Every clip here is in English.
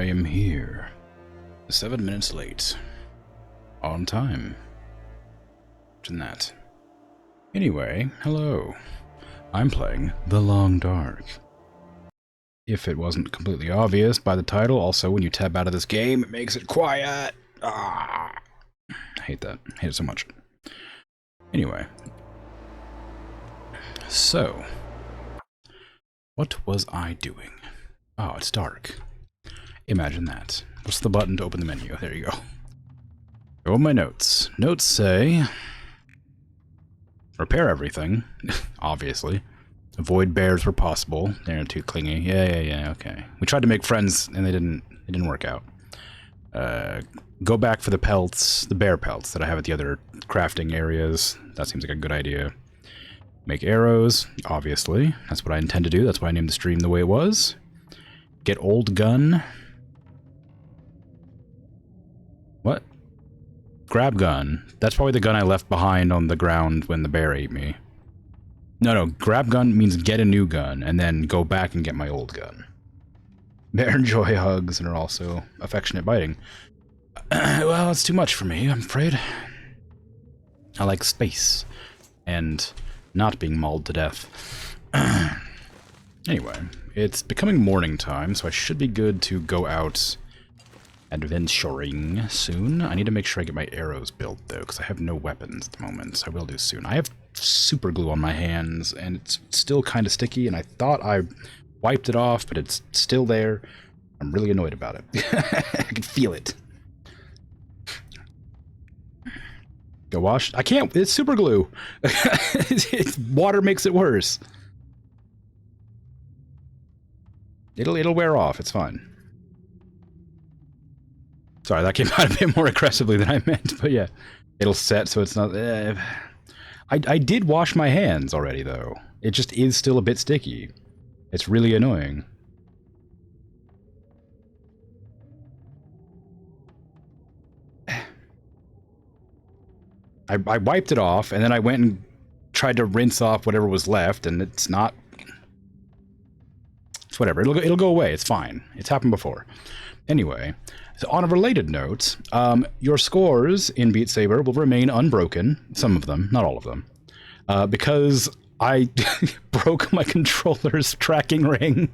I am here. 7 minutes late. On time. Imagine that. Anyway, hello. I'm playing The Long Dark. If it wasn't completely obvious by the title, also when you tab out of this game, it makes it quiet. Ah, I hate that. I hate it so much. Anyway. So, what was I doing? Oh, it's dark. Imagine that. What's the button to open the menu? There you go. Go on my notes. Notes say... repair everything, obviously. Avoid bears where possible. They're too clingy. Yeah, okay. We tried to make friends, and it didn't work out. Go back for the pelts, the bear pelts that I have at the other crafting areas. That seems like a good idea. Make arrows, obviously. That's what I intend to do. That's why I named the stream the way it was. Get old gun. What? Grab gun. That's probably the gun I left behind on the ground when the bear ate me. No, grab gun means get a new gun, and then go back and get my old gun. Bear enjoy hugs and are also affectionate biting. Well, it's too much for me, I'm afraid. I like space, and not being mauled to death. Anyway, it's becoming morning time, so I should be good to go out adventuring soon. I need to make sure I get my arrows built, though, because I have no weapons at the moment, so I will do soon. I have super glue on my hands, and it's still kind of sticky, and I thought I wiped it off, but it's still there. I'm really annoyed about it. I can feel it. Go wash? I can't. It's super glue. Water makes it worse. It'll wear off. It's fine. Sorry, that came out a bit more aggressively than I meant, but yeah. It'll set so it's not... I did wash my hands already, though. It just is still a bit sticky. It's really annoying. I wiped it off, and then I went and tried to rinse off whatever was left, and it's not... It's whatever. It'll go away. It's fine. It's happened before. Anyway... So on a related note, your scores in Beat Saber will remain unbroken, some of them, not all of them, because I broke my controller's tracking ring.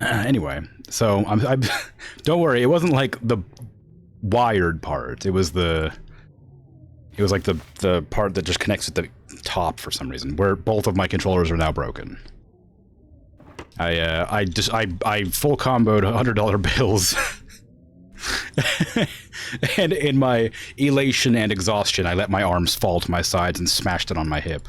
Anyway, so don't worry, it wasn't like the wired part. It was like the part that just connects with the top for some reason, where both of my controllers are now broken. I full comboed $100 bills. And in my elation and exhaustion, I let my arms fall to my sides and smashed it on my hip.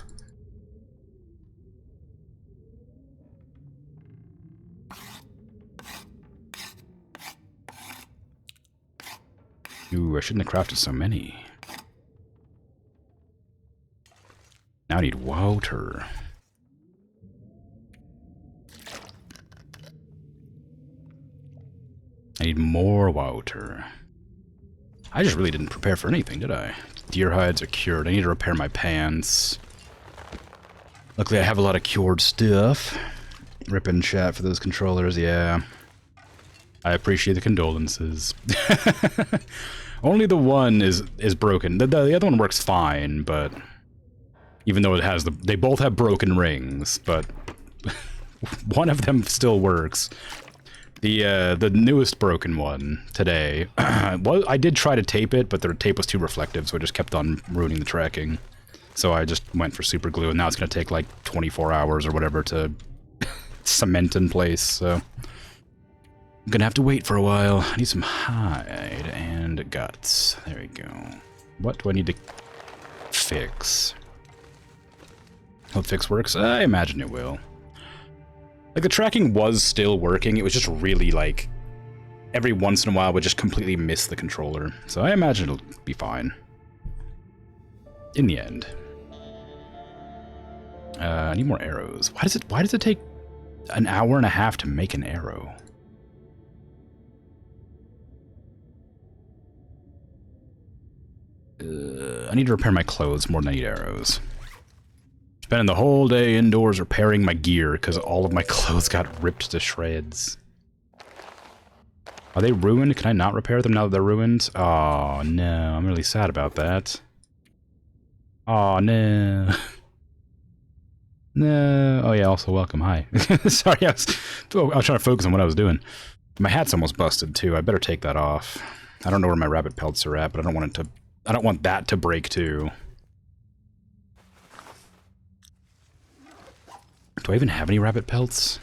Ooh, I shouldn't have crafted so many. Now I need water. I need more water. I just really didn't prepare for anything, did I? Deer hides are cured. I need to repair my pants. Luckily I have a lot of cured stuff. Ripping chat for those controllers, yeah. I appreciate the condolences. Only the one is broken. The other one works fine, but... Even though it has they both have broken rings, but one of them still works. The newest broken one today, well, I did try to tape it, but the tape was too reflective, so it just kept on ruining the tracking. So I just went for super glue, and now it's going to take like 24 hours or whatever to cement in place, so... I'm going to have to wait for a while. I need some hide and guts. There we go. What do I need to fix? Hope fix works? I imagine it will. Like, the tracking was still working, it was just really, like, every once in a while would just completely miss the controller. So I imagine it'll be fine. In the end. I need more arrows. Why does it take an hour and a half to make an arrow? I need to repair my clothes more than I need arrows. Spending the whole day indoors repairing my gear because all of my clothes got ripped to shreds. Are they ruined? Can I not repair them now that they're ruined? Oh, no. I'm really sad about that. Oh, no. No. Oh, yeah, also welcome. Hi. Sorry, I was trying to focus on what I was doing. My hat's almost busted, too. I better take that off. I don't know where my rabbit pelts are at, but I don't want it to... I don't want that to break, too. Do I even have any rabbit pelts?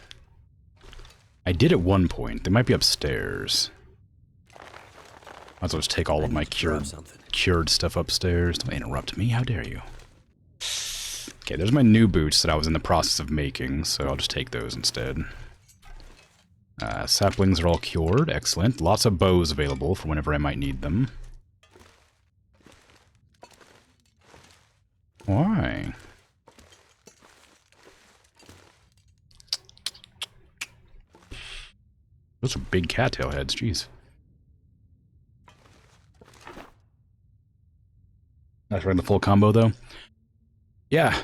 I did at one point. They might be upstairs. Might as well just take all of my cured stuff upstairs. Don't interrupt me. How dare you? Okay, there's my new boots that I was in the process of making, so I'll just take those instead. Saplings are all cured. Excellent. Lots of bows available for whenever I might need them. Why? Those are big cattail heads, jeez. Not running the full combo, though. Yeah.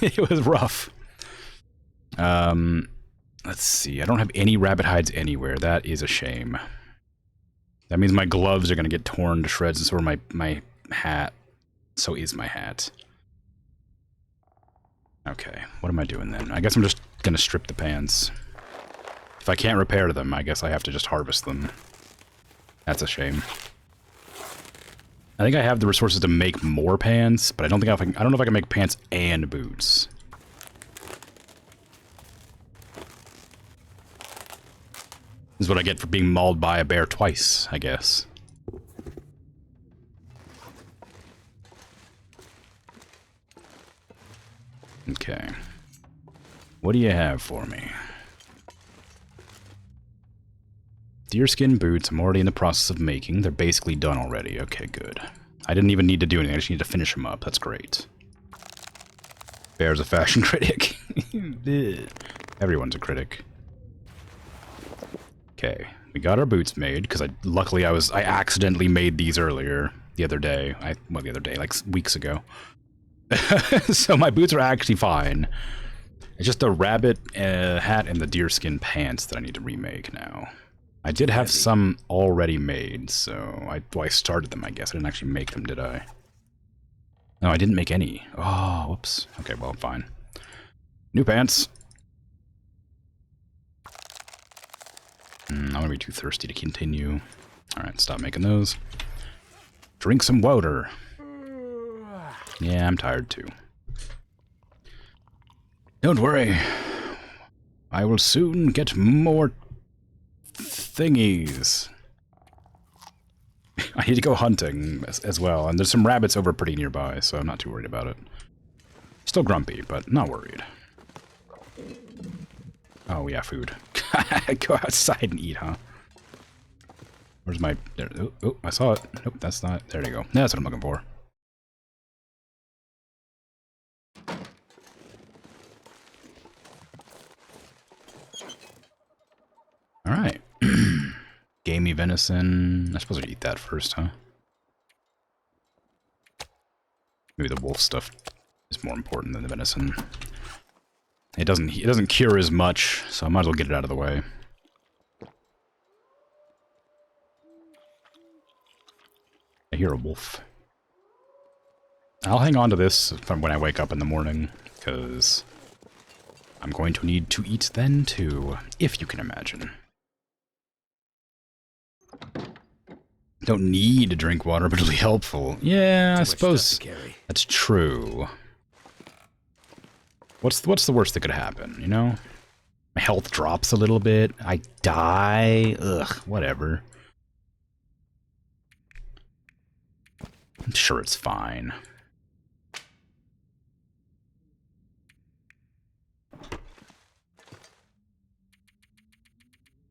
It was rough. Let's see. I don't have any rabbit hides anywhere. That is a shame. That means my gloves are going to get torn to shreds, and so are my hat. So is my hat. Okay, what am I doing then? I guess I'm just going to strip the pants. If I can't repair them, I guess I have to just harvest them. That's a shame. I think I have the resources to make more pants, but I don't know if I can make pants and boots. This is what I get for being mauled by a bear twice, I guess. Okay. What do you have for me? Deerskin boots, I'm already in the process of making. They're basically done already. Okay, good. I didn't even need to do anything. I just need to finish them up. That's great. Bear's a fashion critic. Everyone's a critic. Okay, we got our boots made, because luckily I accidentally made these earlier, the other day. Like weeks ago. So my boots are actually fine. It's just the rabbit hat and the deerskin pants that I need to remake now. I did have some already made, so I started them, I guess. I didn't actually make them, did I? No, I didn't make any. Oh, whoops. Okay, well, fine. New pants. I'm gonna be too thirsty to continue. Alright, stop making those. Drink some water. Yeah, I'm tired too. Don't worry. I will soon get more thingies. I need to go hunting as well, and there's some rabbits over pretty nearby, so I'm not too worried about it. Still grumpy, but not worried. Oh yeah, food. Go outside and eat, huh? Where's my... There, oh, I saw it. Nope, that's not... There you go. That's what I'm looking for. Alright. Gamey venison. I'm supposed to eat that first, huh? Maybe the wolf stuff is more important than the venison. It doesn't cure as much, so I might as well get it out of the way. I hear a wolf. I'll hang on to this from when I wake up in the morning, because I'm going to need to eat then too, if you can imagine. Don't need to drink water, but it'll be helpful. Yeah, I suppose that's true. What's the worst that could happen, you know? My health drops a little bit. I die. Ugh, whatever. I'm sure it's fine.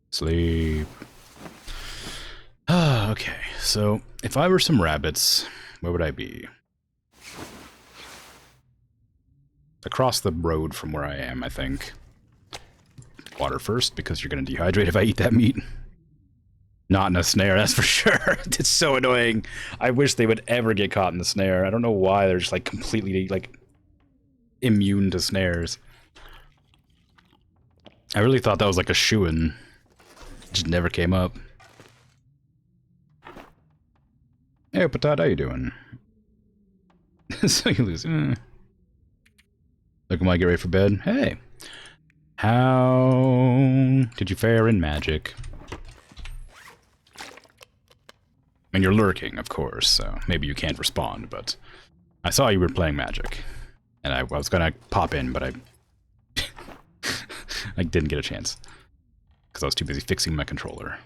Sleep. Okay, so if I were some rabbits, where would I be? Across the road from where I am, I think. Water first, because you're going to dehydrate if I eat that meat. Not in a snare, that's for sure. It's so annoying. I wish they would ever get caught in the snare. I don't know why they're just like completely like... immune to snares. I really thought that was like a shoo-in. Just never came up. Hey, Patat, how you doing? So you lose. Look at my get ready for bed. Hey. How did you fare in Magic? And you're lurking, of course, so maybe you can't respond, but I saw you were playing Magic. And I was gonna pop in, but I didn't get a chance. Because I was too busy fixing my controller.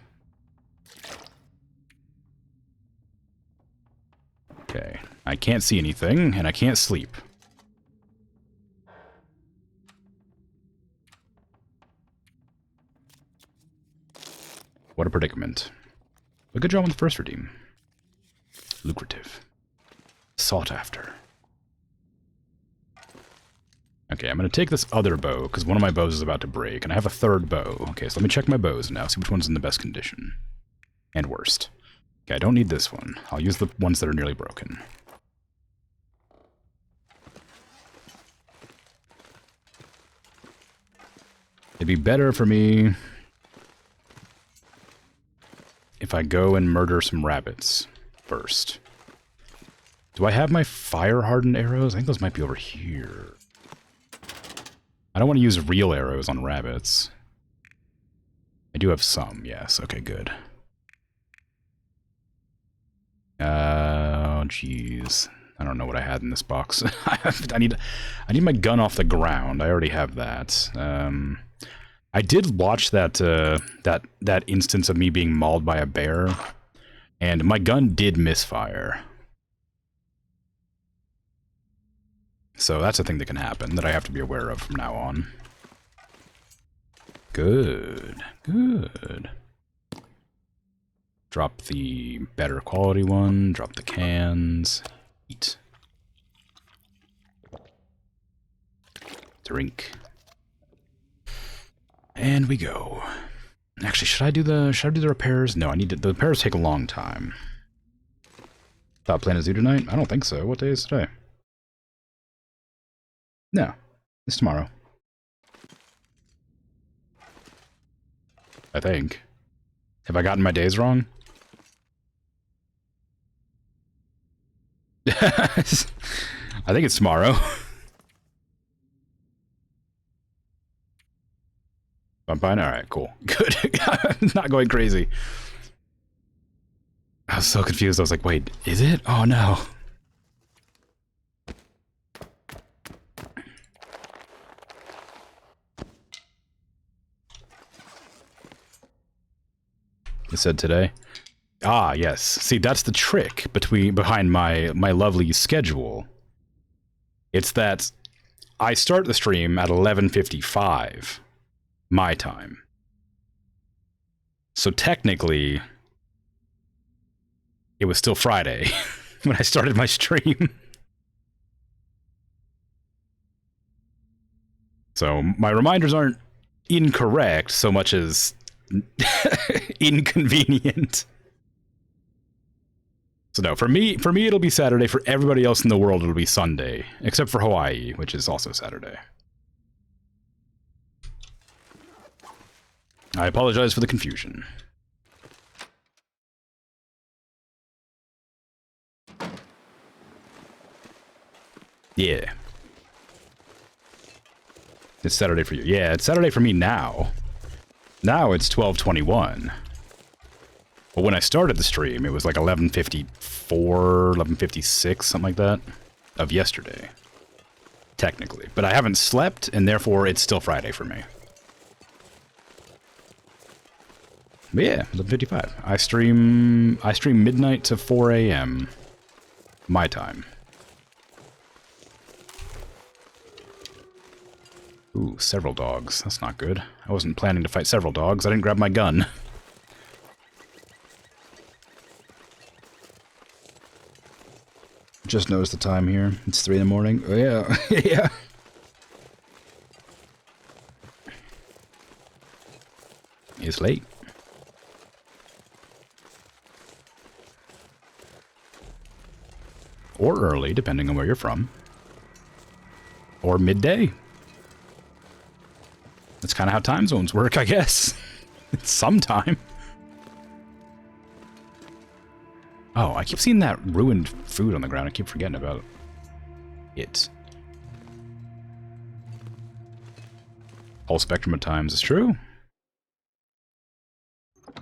Okay, I can't see anything, and I can't sleep. What a predicament. But good job on the first redeem. Lucrative. Sought after. Okay, I'm going to take this other bow, because one of my bows is about to break, and I have a third bow. Okay, so let me check my bows now, see which one's in the best condition. And worst. Okay, I don't need this one. I'll use the ones that are nearly broken. It'd be better for me if I go and murder some rabbits first. Do I have my fire-hardened arrows? I think those might be over here. I don't want to use real arrows on rabbits. I do have some, yes. Okay, good. Oh, jeez. I don't know what I had in this box. I need my gun off the ground. I already have that. I did watch that that instance of me being mauled by a bear, and my gun did misfire. So that's a thing that can happen that I have to be aware of from now on. Good, good. Drop the better quality one, drop the cans, eat. Drink. And we go. Actually, should I do the repairs? No, I need to, the repairs take a long time. Thought plan is due tonight? I don't think so. What day is today? No, it's tomorrow. I think. Have I gotten my days wrong? I think it's tomorrow. I'm fine? Alright, cool. Good. Not going crazy. I was so confused. I was like, wait, is it? Oh no. It said today. Ah, yes. See, that's the trick behind my lovely schedule. It's that I start the stream at 11:55 my time. So technically, it was still Friday when I started my stream. So my reminders aren't incorrect so much as inconvenient. So no, for me it'll be Saturday. For everybody else in the world, it'll be Sunday, except for Hawaii, which is also Saturday. I apologize for the confusion. Yeah. It's Saturday for you. Yeah, it's Saturday for me now. Now it's 12:21. But when I started the stream, it was like 11:54, 11:56, something like that, of yesterday. Technically. But I haven't slept, and therefore it's still Friday for me. But yeah, 11:55. I stream midnight to 4 a.m. my time. Ooh, several dogs. That's not good. I wasn't planning to fight several dogs. I didn't grab my gun. Just noticed the time here. It's 3 in the morning. Oh, yeah. Yeah. It's late. Or early, depending on where you're from. Or midday. That's kind of how time zones work, I guess. It's sometime. Oh, I keep seeing that ruined food on the ground. I keep forgetting about it. Whole spectrum of times is true.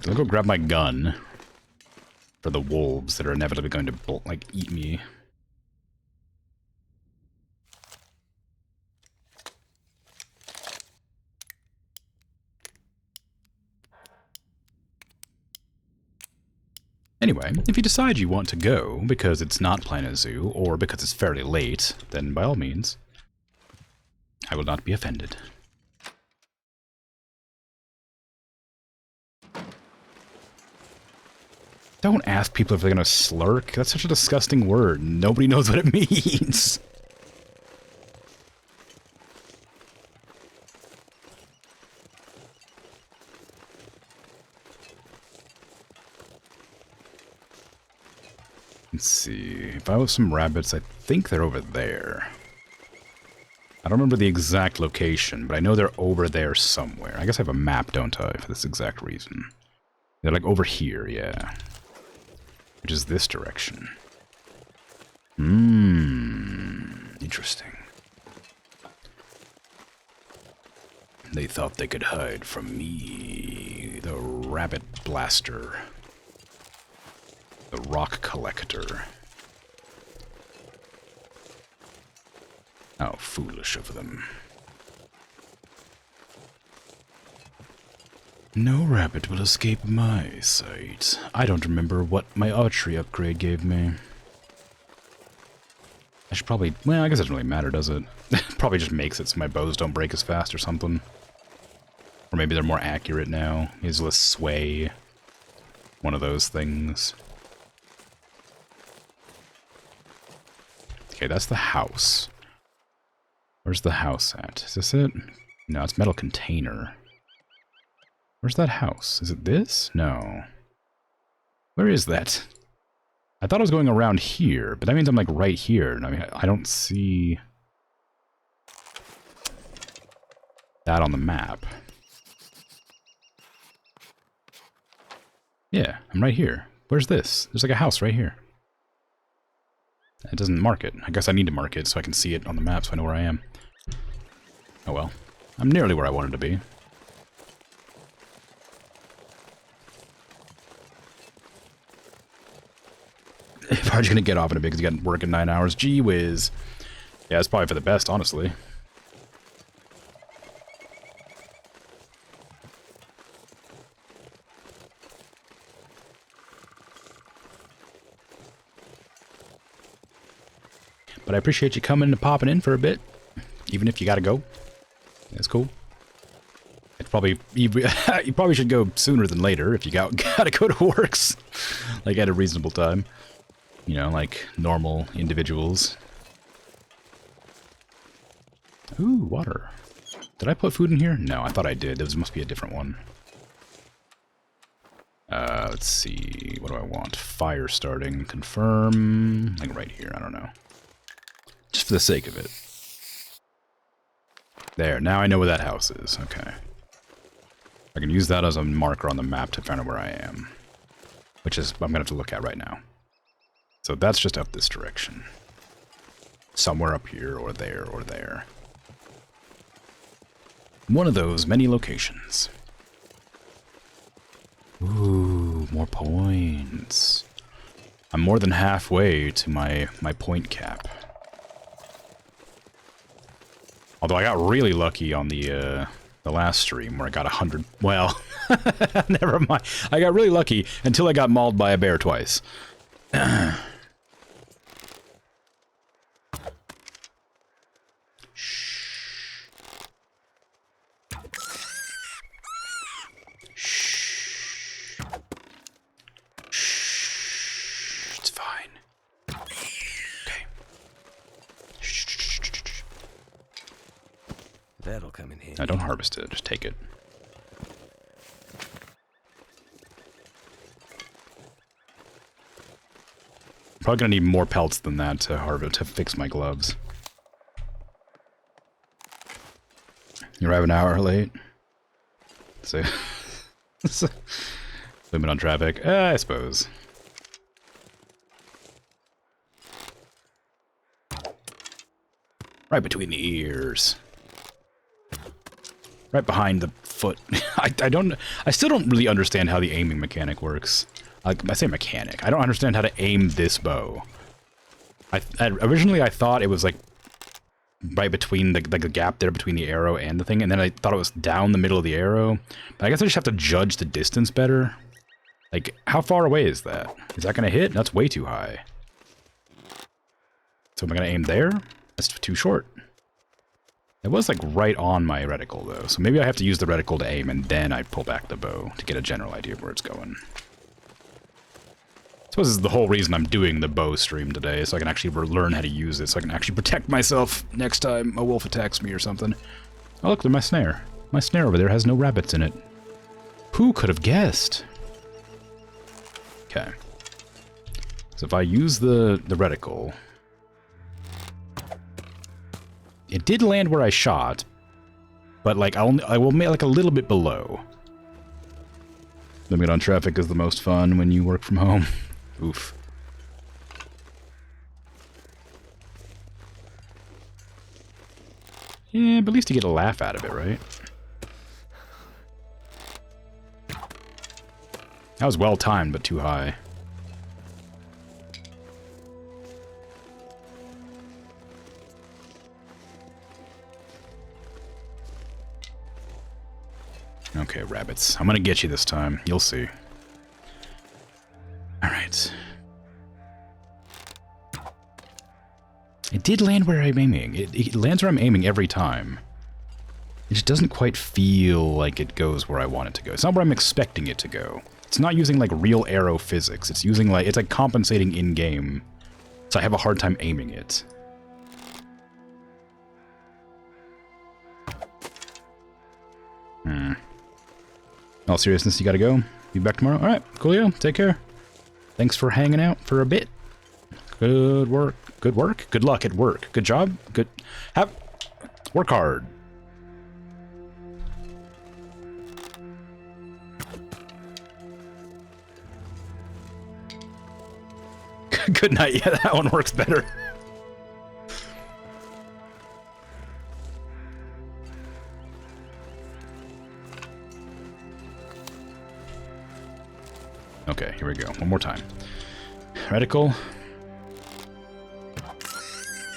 I'll go grab my gun for the wolves that are inevitably going to, like, eat me. Anyway, if you decide you want to go because it's not Planet Zoo, or because it's fairly late, then by all means, I will not be offended. Don't ask people if they're gonna slurk. That's such a disgusting word. Nobody knows what it means. Let's see. If I have some rabbits, I think they're over there. I don't remember the exact location, but I know they're over there somewhere. I guess I have a map, don't I, for this exact reason. They're like over here, yeah. Which is this direction. Interesting. They thought they could hide from me. The rabbit blaster. The rock collector. How foolish of them. No rabbit will escape my sight. I don't remember what my archery upgrade gave me. I should probably... Well, I guess it doesn't really matter, does it? Probably just makes it so my bows don't break as fast or something. Or maybe they're more accurate now. Is less sway. One of those things. Okay, that's the house. Where's the house at? Is this it? No, it's metal container. Where's that house? Is it this? No. Where is that? I thought I was going around here, but that means I'm like right here. I mean, I don't see that on the map. Yeah, I'm right here. Where's this? There's like a house right here. It doesn't mark it. I guess I need to mark it so I can see it on the map so I know where I am. Oh well. I'm nearly where I wanted to be. If I was going to get off in a bit because you got work in 9 hours, gee whiz. Yeah, it's probably for the best, honestly. But I appreciate you coming and popping in for a bit, even if you gotta go. That's cool. It's probably you probably should go sooner than later if you gotta go to works, like at a reasonable time. You know, like normal individuals. Ooh, water. Did I put food in here? No, I thought I did. There must be a different one. Let's see. What do I want? Fire starting. Confirm. Like right here. I don't know. Just for the sake of it. There. Now I know where that house is. Okay. I can use that as a marker on the map to find out where I am. Which is I'm going to have to look at right now. So that's just up this direction. Somewhere up here, or there, or there. One of those many locations. Ooh, more points. I'm more than halfway to my point cap. Although I got really lucky on the last stream where I got 100. Well, never mind. I got really lucky until I got mauled by a bear twice. That'll come in handy. I don't harvest it, just take it. Probably gonna need more pelts than that to harvest to fix my gloves. You arrive an hour late. So, limit on traffic. I suppose. Right between the ears. Right behind the foot. I still don't really understand how the aiming mechanic works. I say mechanic. I don't understand how to aim this bow. Originally I thought it was like right between the gap there between the arrow and the thing, and then I thought it was down the middle of the arrow. But I guess I just have to judge the distance better. Like, how far away is that? Is that gonna hit? That's way too high. So am I gonna aim there? That's too short. It was like right on my reticle though, so maybe I have to use the reticle to aim and then I pull back the bow to get a general idea of where it's going. I suppose this is the whole reason I'm doing the bow stream today, so I can actually learn how to use it, so I can actually protect myself next time a wolf attacks me or something. Oh look, there's my snare. My snare over there has no rabbits in it. Who could have guessed? Okay. So if I use the reticle... It did land where I shot, but like I will make like a little bit below. Limit on traffic is the most fun when you work from home. Oof. Yeah, but at least you get a laugh out of it, right? That was well timed, but too high. Okay, rabbits. I'm gonna get you this time. You'll see. Alright. It did land where I'm aiming. It lands where I'm aiming every time. It just doesn't quite feel like it goes where I want it to go. It's not where I'm expecting it to go. It's not using, like, real arrow physics. It's using, like, it's like compensating in-game. So I have a hard time aiming it. In all seriousness, you gotta go. Be back tomorrow? Alright, coolio. Take care. Thanks for hanging out for a bit. Good work. Good work? Good luck at work. Good job. Good... Work hard. Good night. Yeah, that one works better. Okay, here we go. One more time. Reticle.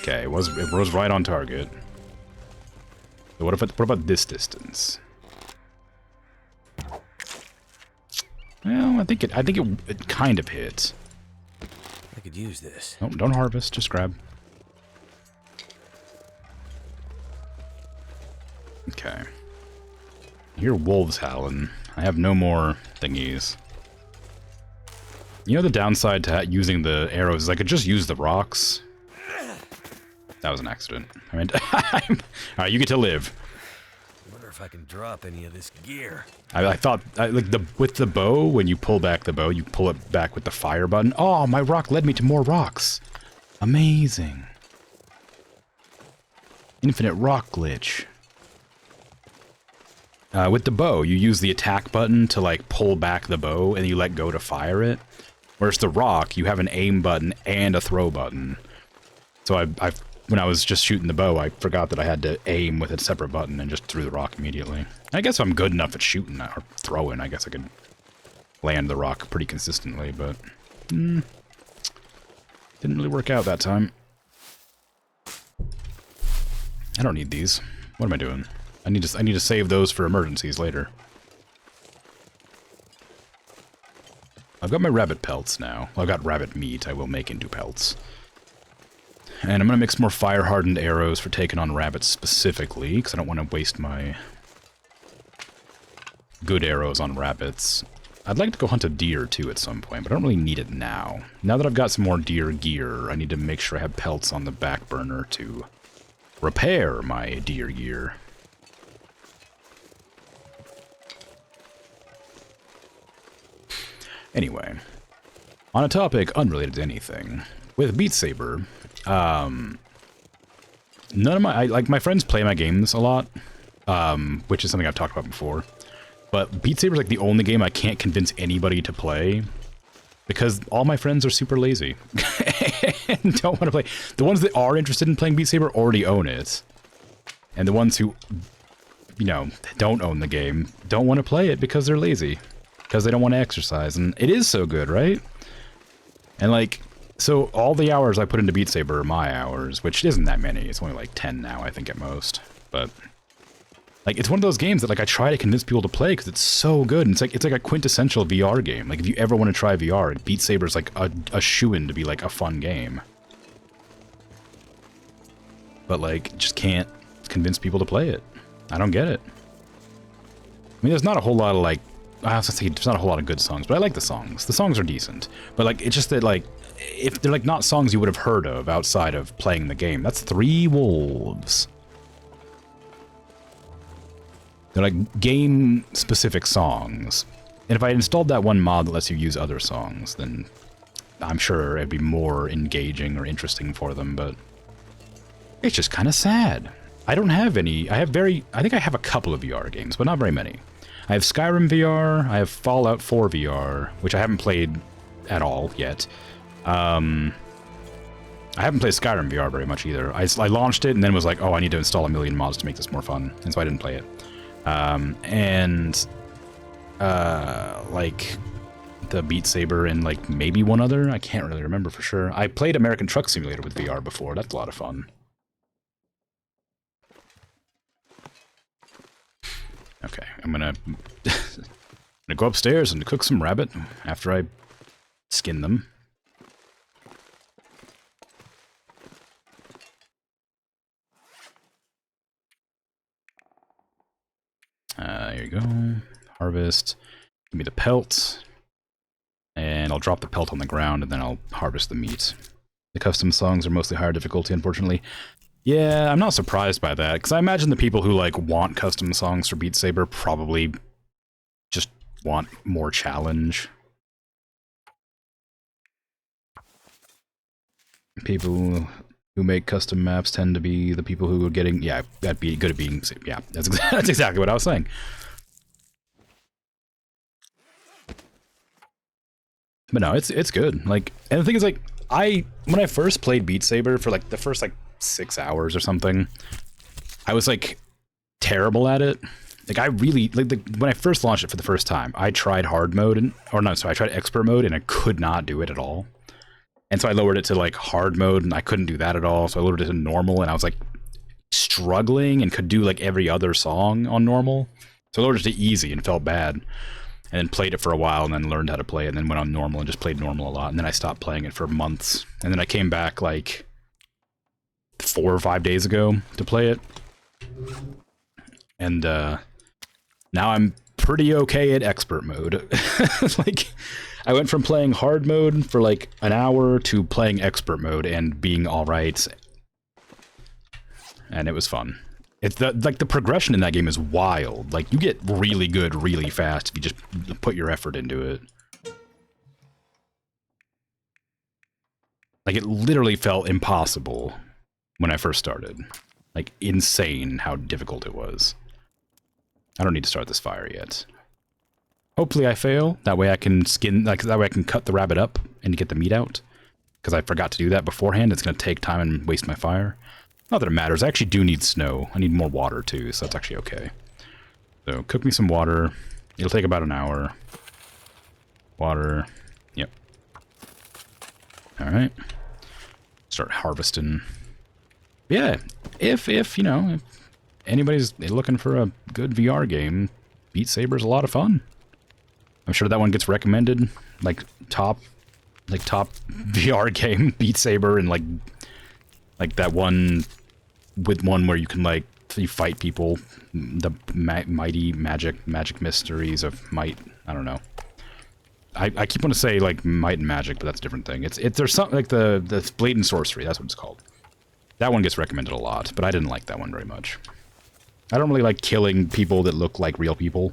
Okay, it was right on target. So what about this distance? Well, I think it kind of hit. I could use this. Oh, don't harvest, just grab. Okay. I hear wolves howling. I have no more thingies. You know the downside to using the arrows is I could just use the rocks. That was an accident. I mean, alright, you get to live. I wonder if I can drop any of this gear. I thought, like, with the bow, when you pull back the bow, you pull it back with the fire button. Oh, my rock led me to more rocks. Amazing. Infinite rock glitch. With the bow, you use the attack button to, like, pull back the bow, and you let go to fire it. Whereas the rock, you have an aim button and a throw button. So when I was just shooting the bow, I forgot that I had to aim with a separate button and just threw the rock immediately. I guess if I'm good enough at shooting or throwing, I guess I could land the rock pretty consistently, but... didn't really work out that time. I don't need these. What am I doing? I need to save those for emergencies later. I've got my rabbit pelts now. Well, I've got rabbit meat I will make into pelts. And I'm going to mix more fire-hardened arrows for taking on rabbits specifically, because I don't want to waste my good arrows on rabbits. I'd like to go hunt a deer, too, at some point, but I don't really need it now. Now that I've got some more deer gear, I need to make sure I have pelts on the back burner to repair my deer gear. Anyway, on a topic unrelated to anything, with Beat Saber, none of my friends play my games a lot, which is something I've talked about before. But Beat Saber's like the only game I can't convince anybody to play because all my friends are super lazy and don't want to play. The ones that are interested in playing Beat Saber already own it. And the ones who, you know, don't own the game don't want to play it because they're lazy. Because they don't want to exercise. And it is so good, right? And like, so all the hours I put into Beat Saber are my hours, which isn't that many. It's only like 10 now, I think, at most. But like, it's one of those games that like I try to convince people to play because it's so good. And it's like a quintessential VR game. Like if you ever want to try VR, Beat Saber is like a shoo-in to be like a fun game. But like, just can't convince people to play it. I don't get it. I mean, there's not a whole lot of like, I was gonna say there's not a whole lot of good songs, but I like the songs. The songs are decent. But like, it's just that like, if they're like not songs you would have heard of outside of playing the game. That's 3 wolves. They're like game-specific songs. And if I installed that one mod that lets you use other songs, then I'm sure it'd be more engaging or interesting for them, but it's just kind of sad. I don't have any. I think I have a couple of VR games, but not very many. I have Skyrim VR, I have Fallout 4 VR, which I haven't played at all yet. I haven't played Skyrim VR very much either. I launched it and then was like, oh, I need to install a million mods to make this more fun, and so I didn't play it. Like the Beat Saber and like maybe one other, I can't really remember for sure. I played American Truck Simulator with VR before. That's a lot of fun. Okay, I'm gonna go upstairs and cook some rabbit after I skin them. Here you go. Harvest. Give me the pelt. And I'll drop the pelt on the ground, and then I'll harvest the meat. The custom songs are mostly higher difficulty, unfortunately. Yeah, I'm not surprised by that, because I imagine the people who, like, want custom songs for Beat Saber probably just want more challenge. People who make custom maps tend to be the people who are getting, yeah, that'd be good at being, yeah, that's exactly what I was saying. But no, it's good. Like, and the thing is, like, when I first played Beat Saber for like the first like 6 hours or something, I was like terrible at it. Like I really like when I first launched it for the first time, I tried hard mode I tried expert mode and I could not do it at all. And so I lowered it to like hard mode and I couldn't do that at all. So I lowered it to normal and I was like struggling and could do like every other song on normal. So I lowered it to easy and felt bad. And then played it for a while and then learned how to play it and then went on normal and just played normal a lot. And then I stopped playing it for months. And then I came back like 4 or 5 days ago to play it. And now I'm pretty okay at expert mode. Like, I went from playing hard mode for like an hour to playing expert mode and being alright. And it was fun. It's like the progression in that game is wild. Like you get really good really fast if you just put your effort into it. Like it literally felt impossible when I first started. Like insane how difficult it was. I don't need to start this fire yet. Hopefully I fail. That way I can that way I can cut the rabbit up and get the meat out. Because I forgot to do that beforehand. It's going to take time and waste my fire. Not that it matters. I actually do need snow. I need more water too, so that's actually okay. So cook me some water. It'll take about an hour. Water. Yep. Alright. Start harvesting. Yeah. If you know, if anybody's looking for a good VR game, Beat Saber's a lot of fun. I'm sure that one gets recommended. Like top VR game, Beat Saber, and like that one with one where you can like you fight people, the mighty magic mysteries of might. I don't know. I keep wanting to say like might and magic, but that's a different thing. There's something like the blade and sorcery. That's what it's called. That one gets recommended a lot, but I didn't like that one very much. I don't really like killing people that look like real people.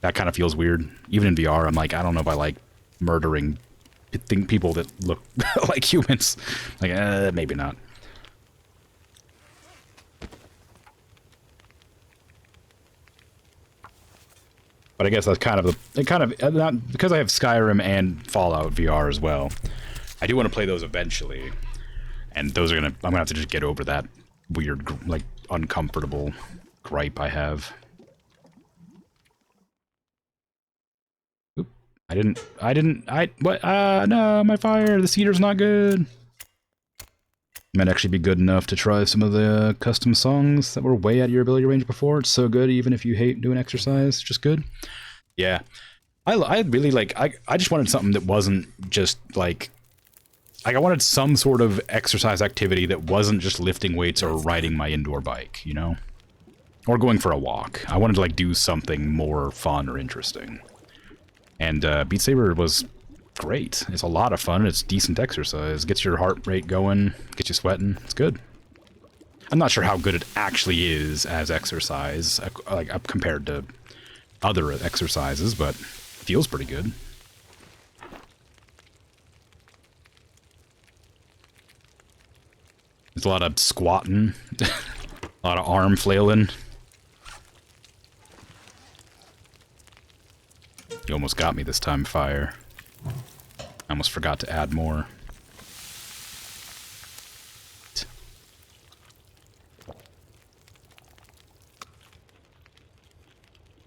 That kind of feels weird. Even in VR, I'm like, I don't know if I like murdering people that look like humans. Like, maybe not. But I guess that's kind of not, because I have Skyrim and Fallout VR as well. I do want to play those eventually, and those are I'm gonna have to just get over that weird, like, uncomfortable gripe I have. Oop, no, my fire, the cedar's not good. Might actually be good enough to try some of the custom songs that were way out of your ability range before. It's so good, even if you hate doing exercise, just good. Yeah. I really, like, I just wanted something that wasn't just, like, I wanted some sort of exercise activity that wasn't just lifting weights or riding my indoor bike, you know? Or going for a walk. I wanted to, like, do something more fun or interesting. And Beat Saber was great. It's a lot of fun. It's decent exercise. Gets your heart rate going, gets you sweating. It's good. I'm not sure how good it actually is as exercise, like, compared to other exercises, but it feels pretty good. There's a lot of squatting, a lot of arm flailing. You almost got me this time, Fire. I almost forgot to add more.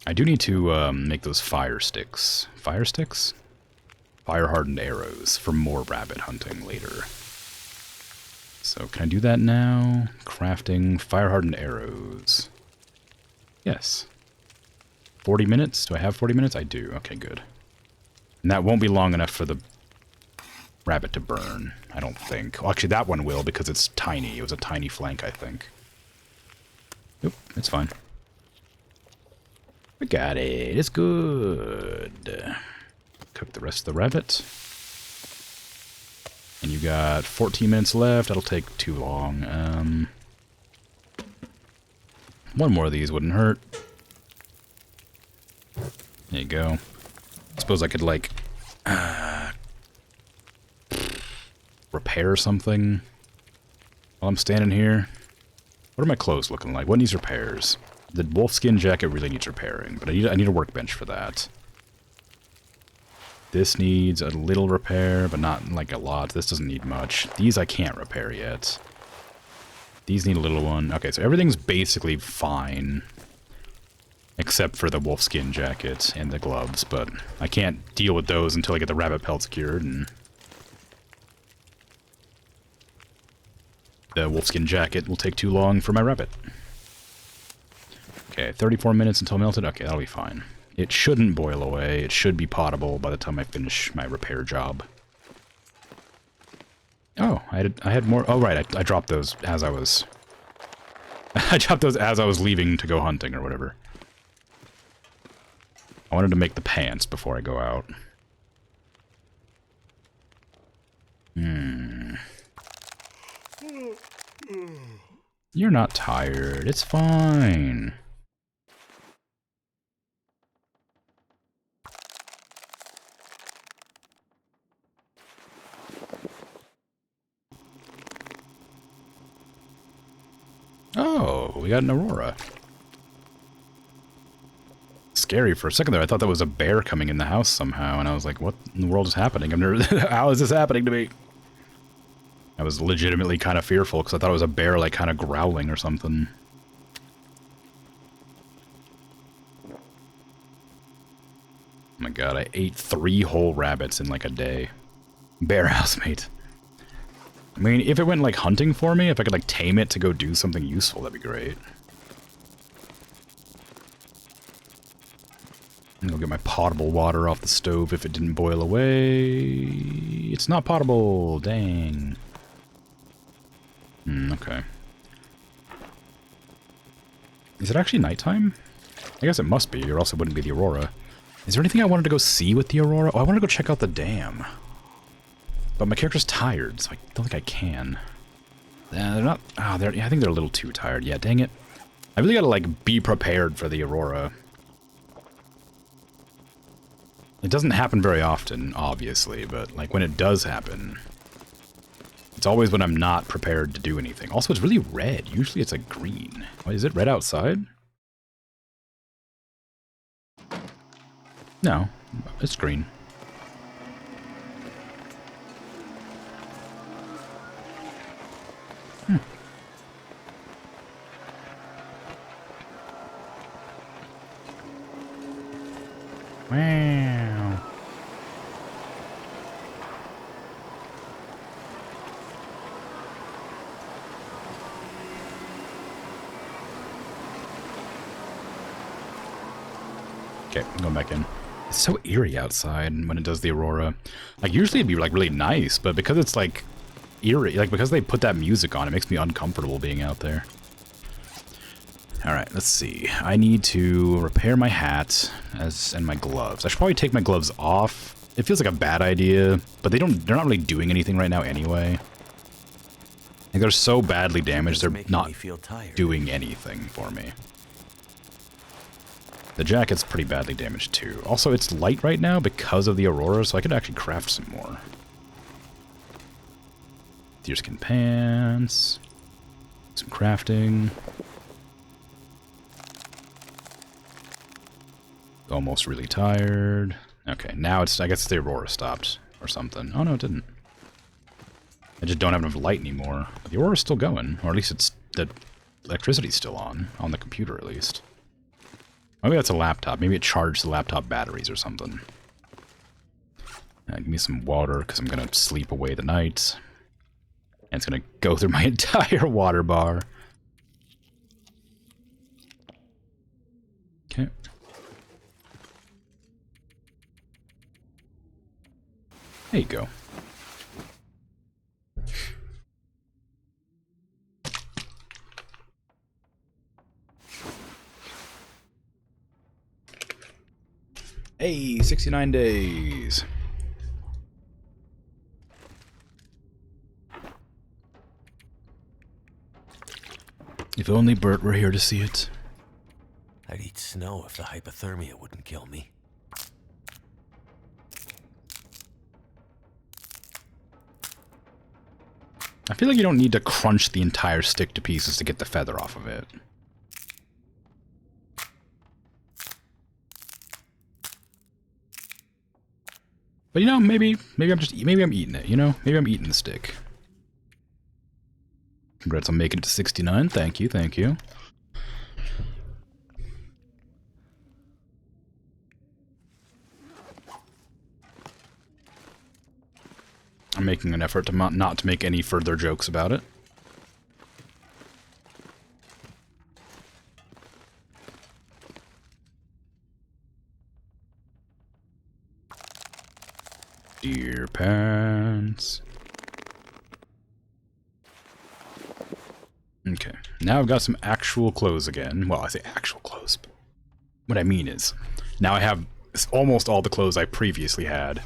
I do need to make those fire sticks. Fire sticks? Fire-hardened arrows for more rabbit hunting later. So can I do that now? Crafting fire-hardened arrows. Yes. 40 minutes? Do I have 40 minutes? I do. Okay, good. And that won't be long enough for the rabbit to burn, I don't think. Well, actually, that one will, because it's tiny. It was a tiny flank, I think. Nope, it's fine. We got it. It's good. Cook the rest of the rabbit. And you got 14 minutes left. That'll take too long. One more of these wouldn't hurt. There you go. I suppose I could, like, repair something while I'm standing here. What are my clothes looking like? What needs repairs? The wolfskin jacket really needs repairing, but I need a workbench for that. This needs a little repair, but not, like, a lot. This doesn't need much. These I can't repair yet. These need a little one. Okay, so everything's basically fine. Except for the wolfskin jacket and the gloves, but I can't deal with those until I get the rabbit pelts cured, and the wolfskin jacket will take too long for my rabbit. Okay, 34 minutes until melted. Okay, that'll be fine. It shouldn't boil away. It should be potable by the time I finish my repair job. Oh, I had more. Oh, right, I dropped those as I was... I dropped those as I was leaving to go hunting or whatever. I wanted to make the pants before I go out. You're not tired. It's fine. Oh, we got an aurora. Scary for a second there. I thought that was a bear coming in the house somehow, and I was like, what in the world is happening? How is this happening to me? I was legitimately kind of fearful, because I thought it was a bear, like, kind of growling or something. Oh my god, I ate 3 whole rabbits in, like, a day. Bear housemate. I mean, if it went, like, hunting for me, if I could, like, tame it to go do something useful, that'd be great. I'm gonna get my potable water off the stove if it didn't boil away. It's not potable, dang. Okay. Is it actually nighttime? I guess it must be, or else it wouldn't be the aurora. Is there anything I wanted to go see with the aurora? Oh, I want to go check out the dam. But my character's tired, so I don't think I can. They're not... Oh, yeah, I think they're a little too tired. Yeah, dang it. I really gotta, like, be prepared for the aurora. It doesn't happen very often, obviously, but, like, when it does happen, it's always when I'm not prepared to do anything. Also, it's really red. Usually it's, like, green. Wait, is it red outside? No, it's green. Wow. Okay, I'm going back in. It's so eerie outside when it does the aurora. Like, usually it'd be, like, really nice, but because it's, like, eerie, like, because they put that music on, it makes me uncomfortable being out there. Alright, let's see. I need to repair my hat and my gloves. I should probably take my gloves off. It feels like a bad idea, but they're not really doing anything right now anyway. Like, they're so badly damaged, they're not doing anything for me. The jacket's pretty badly damaged too. Also, it's light right now because of the aurora, so I could actually craft some more. Deerskin pants. Some crafting. Almost really tired. Okay, now it's, I guess the aurora stopped or something. Oh no, it didn't. I just don't have enough light anymore. But the aurora's still going, or at least it's, the electricity's still on the computer at least. Maybe that's a laptop. Maybe it charged the laptop batteries or something. Give me some water, because I'm going to sleep away the night. And it's going to go through my entire water bar. Okay. There you go. Hey, 69 days. If only Bert were here to see it. I'd eat snow if the hypothermia wouldn't kill me. I feel like you don't need to crunch the entire stick to pieces to get the feather off of it. But you know, maybe I'm eating it, you know? Maybe I'm eating the stick. Congrats on making it to 69. Thank you, thank you. I'm making an effort to not to make any further jokes about it. Deer pants. Okay, now I've got some actual clothes again. Well, I say actual clothes, but what I mean is, now I have almost all the clothes I previously had,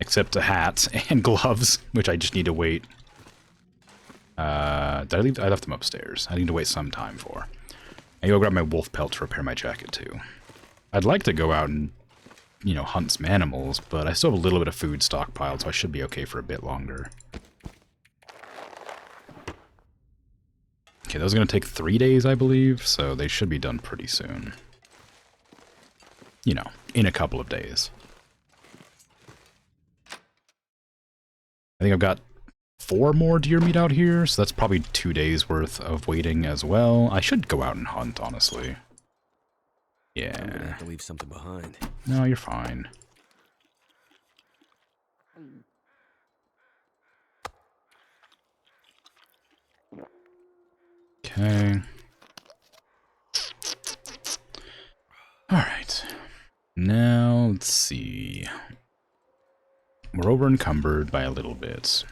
except a hat and gloves, which I just need to wait. Did I leave? I left them upstairs. I need to wait some time for. I go grab my wolf pelt to repair my jacket too. I'd like to go out and, you know, hunt some animals, but I still have a little bit of food stockpiled, so I should be okay for a bit longer. Okay, those are going to take 3 days, I believe, so they should be done pretty soon. You know, in a couple of days. I think I've got 4 more deer meat out here, so that's probably 2 days worth of waiting as well. I should go out and hunt, honestly. Yeah. I'm gonna have to leave something behind. No, you're fine. Okay. Alright. Now, let's see. We're over encumbered by a little bit.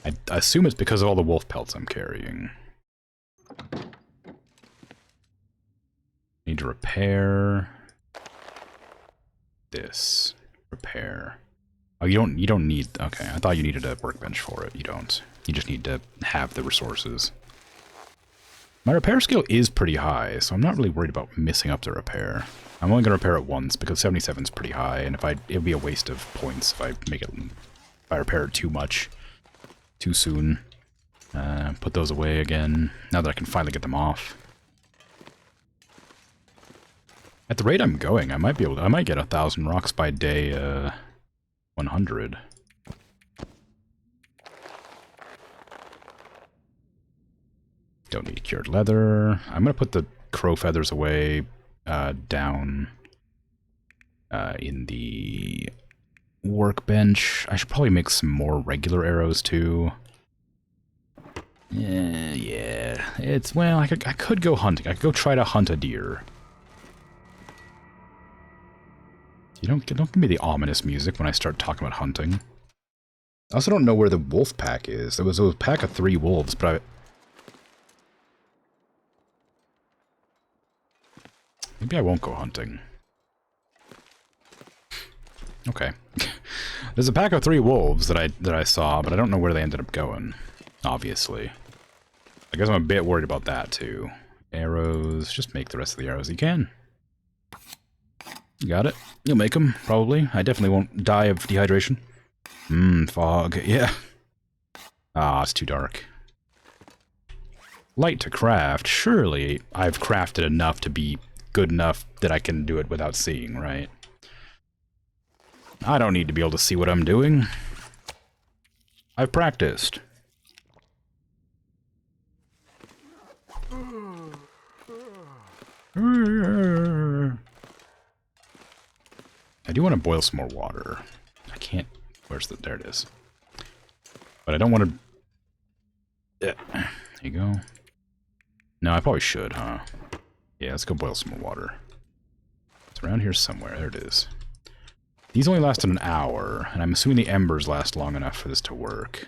I assume it's because of all the wolf pelts I'm carrying. Need to repair this. Repair. Oh, you don't need... Okay, I thought you needed a workbench for it. You don't. You just need to have the resources. My repair skill is pretty high, so I'm not really worried about missing up the repair. I'm only going to repair it once, because 77 is pretty high, and it would be a waste of points if I repair it too much, too soon. Put those away again, now that I can finally get them off. At the rate I'm going, I might be able to, I might get 1,000 rocks by day 100. Don't need cured leather. I'm gonna put the crow feathers away down in the workbench. I should probably make some more regular arrows too. Yeah. It's, well, I could go hunting. I could go try to hunt a deer. You don't give me the ominous music when I start talking about hunting. I also don't know where the wolf pack is. There was a pack of 3 wolves, but maybe I won't go hunting. Okay. There's a pack of 3 wolves that I saw, but I don't know where they ended up going. Obviously. I guess I'm a bit worried about that too. Arrows. Just make the rest of the arrows you can. You got it. You'll make them, probably. I definitely won't die of dehydration. Fog. Yeah. Ah, it's too dark. Light to craft. Surely I've crafted enough to be good enough that I can do it without seeing, right? I don't need to be able to see what I'm doing. I've practiced. I do want to boil some more water. I can't... Where's the... There it is. But I don't want to... There you go. No, I probably should, huh? Yeah, let's go boil some more water. It's around here somewhere. There it is. These only lasted an hour, and I'm assuming the embers last long enough for this to work.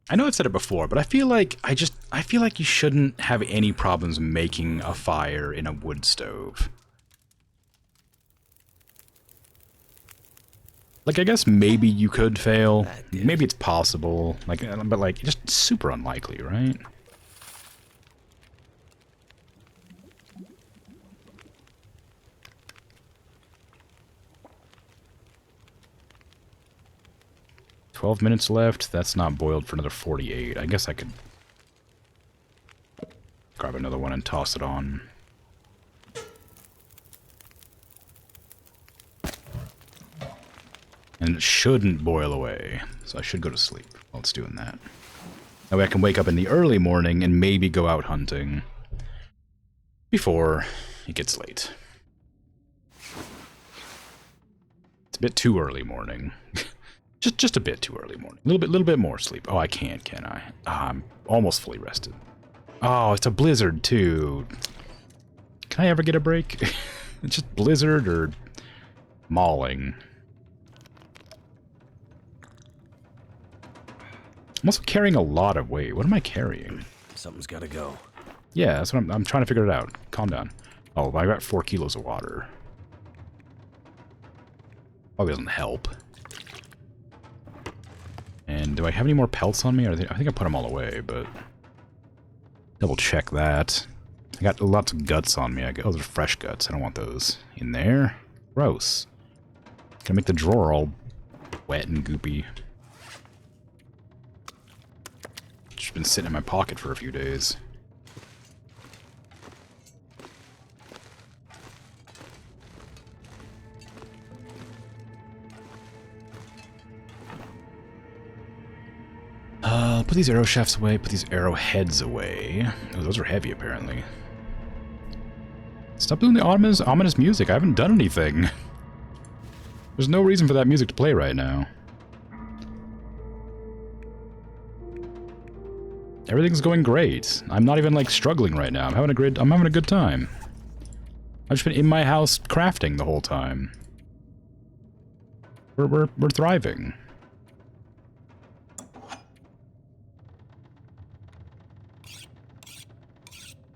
I know I've said it before, but I feel like I feel like you shouldn't have any problems making a fire in a wood stove. Like, I guess maybe you could fail. Maybe it's possible. Like, but like, just super unlikely, right? $12 minutes left. That's not boiled for another 48. I guess I could grab another one and toss it on. And it shouldn't boil away, so I should go to sleep while it's doing that. That way I can wake up in the early morning and maybe go out hunting before it gets late. It's a bit too early morning. Just a bit too early morning. A little bit more sleep. Oh, I can't, can I? I'm almost fully rested. Oh, it's a blizzard too. Can I ever get a break? It's just blizzard or mauling. I'm also carrying a lot of weight. What am I carrying? Something's gotta go. Yeah, that's what I'm trying to figure it out. Calm down. Oh, I got 4 kilos of water. Probably doesn't help. And do I have any more pelts on me? I think I put them all away, but... Double check that. I got lots of guts on me. Oh, those are fresh guts. I don't want those in there. Gross. Gonna make the drawer all wet and goopy. Just been sitting in my pocket for a few days. Put these arrow shafts away, put these arrow heads away. Oh, those are heavy, apparently. Stop doing the ominous music. I haven't done anything. There's no reason for that music to play right now. Everything's going great. I'm not even, like, struggling right now. I'm having a good time. I've just been in my house crafting the whole time. We're thriving.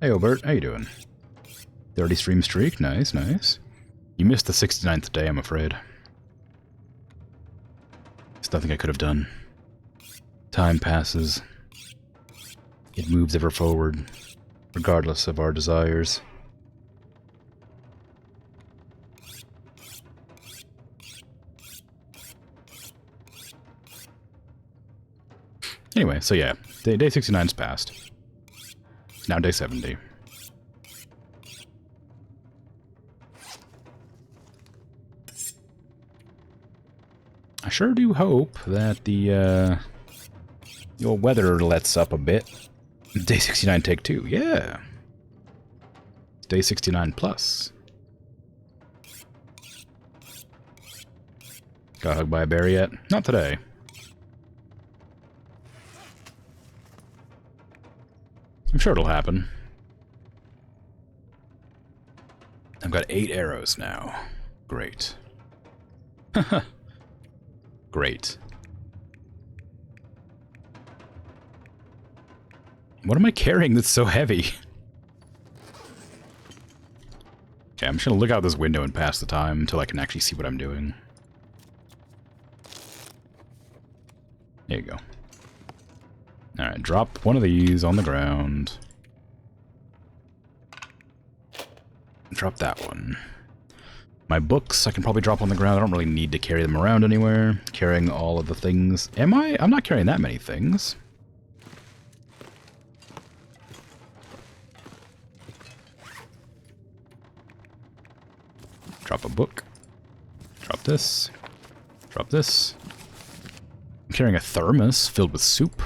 Hey, Obert, how you doing? 30 stream streak, nice, nice. You missed the 69th day, I'm afraid. There's nothing I could have done. Time passes. It moves ever forward, regardless of our desires. Anyway, so yeah, day 69's passed. It's now day 70. I sure do hope that the old weather lets up a bit. Day 69 take 2, yeah. Day 69 plus. Got hugged by a bear yet? Not today. I'm sure it'll happen. I've got 8 arrows now. Great. Great. What am I carrying that's so heavy? Okay, I'm just gonna look out this window and pass the time until I can actually see what I'm doing. There you go. Alright, drop one of these on the ground. Drop that one. My books I can probably drop on the ground. I don't really need to carry them around anywhere. Carrying all of the things. Am I? I'm not carrying that many things. Drop a book. Drop this. Drop this. I'm carrying a thermos filled with soup.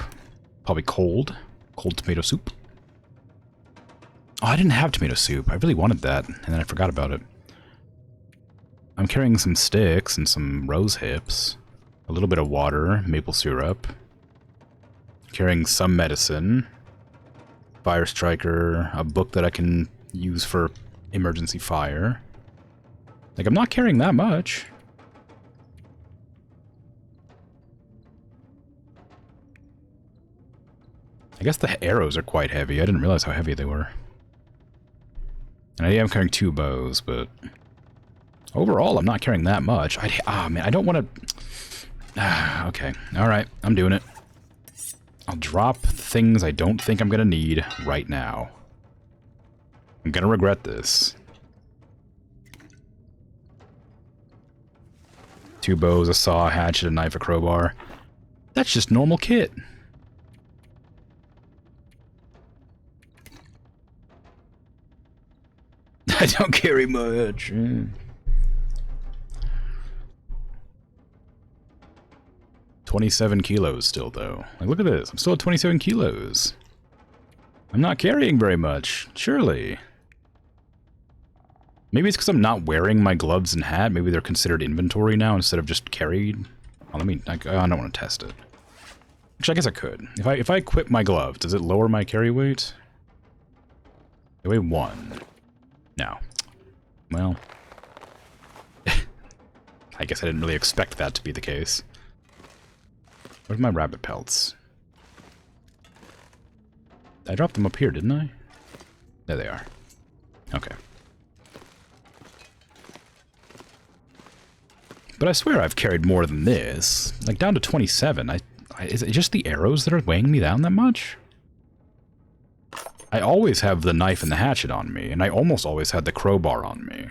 Probably cold. Cold tomato soup. Oh, I didn't have tomato soup. I really wanted that, and then I forgot about it. I'm carrying some sticks and some rose hips. A little bit of water, maple syrup. Carrying some medicine. Fire striker, a book that I can use for emergency fire. Like, I'm not carrying that much. I guess the arrows are quite heavy. I didn't realize how heavy they were. And I am carrying 2 bows, but overall, I'm not carrying that much. Man, I don't want to... okay, alright, I'm doing it. I'll drop things I don't think I'm going to need right now. I'm going to regret this. 2 bows, a saw, a hatchet, a knife, a crowbar. That's just normal kit. I don't carry much. 27 kilos still, though. Like, look at this. I'm still at 27 kilos. I'm not carrying very much, surely. Maybe it's because I'm not wearing my gloves and hat. Maybe they're considered inventory now instead of just carried. Well, I don't want to test it. Actually, I guess I could. If I equip my glove, does it lower my carry weight? They weigh 1. No. Well. I guess I didn't really expect that to be the case. Where's my rabbit pelts? I dropped them up here, didn't I? There they are. Okay. But I swear I've carried more than this. Like, down to 27. Is it just the arrows that are weighing me down that much? I always have the knife and the hatchet on me, and I almost always had the crowbar on me.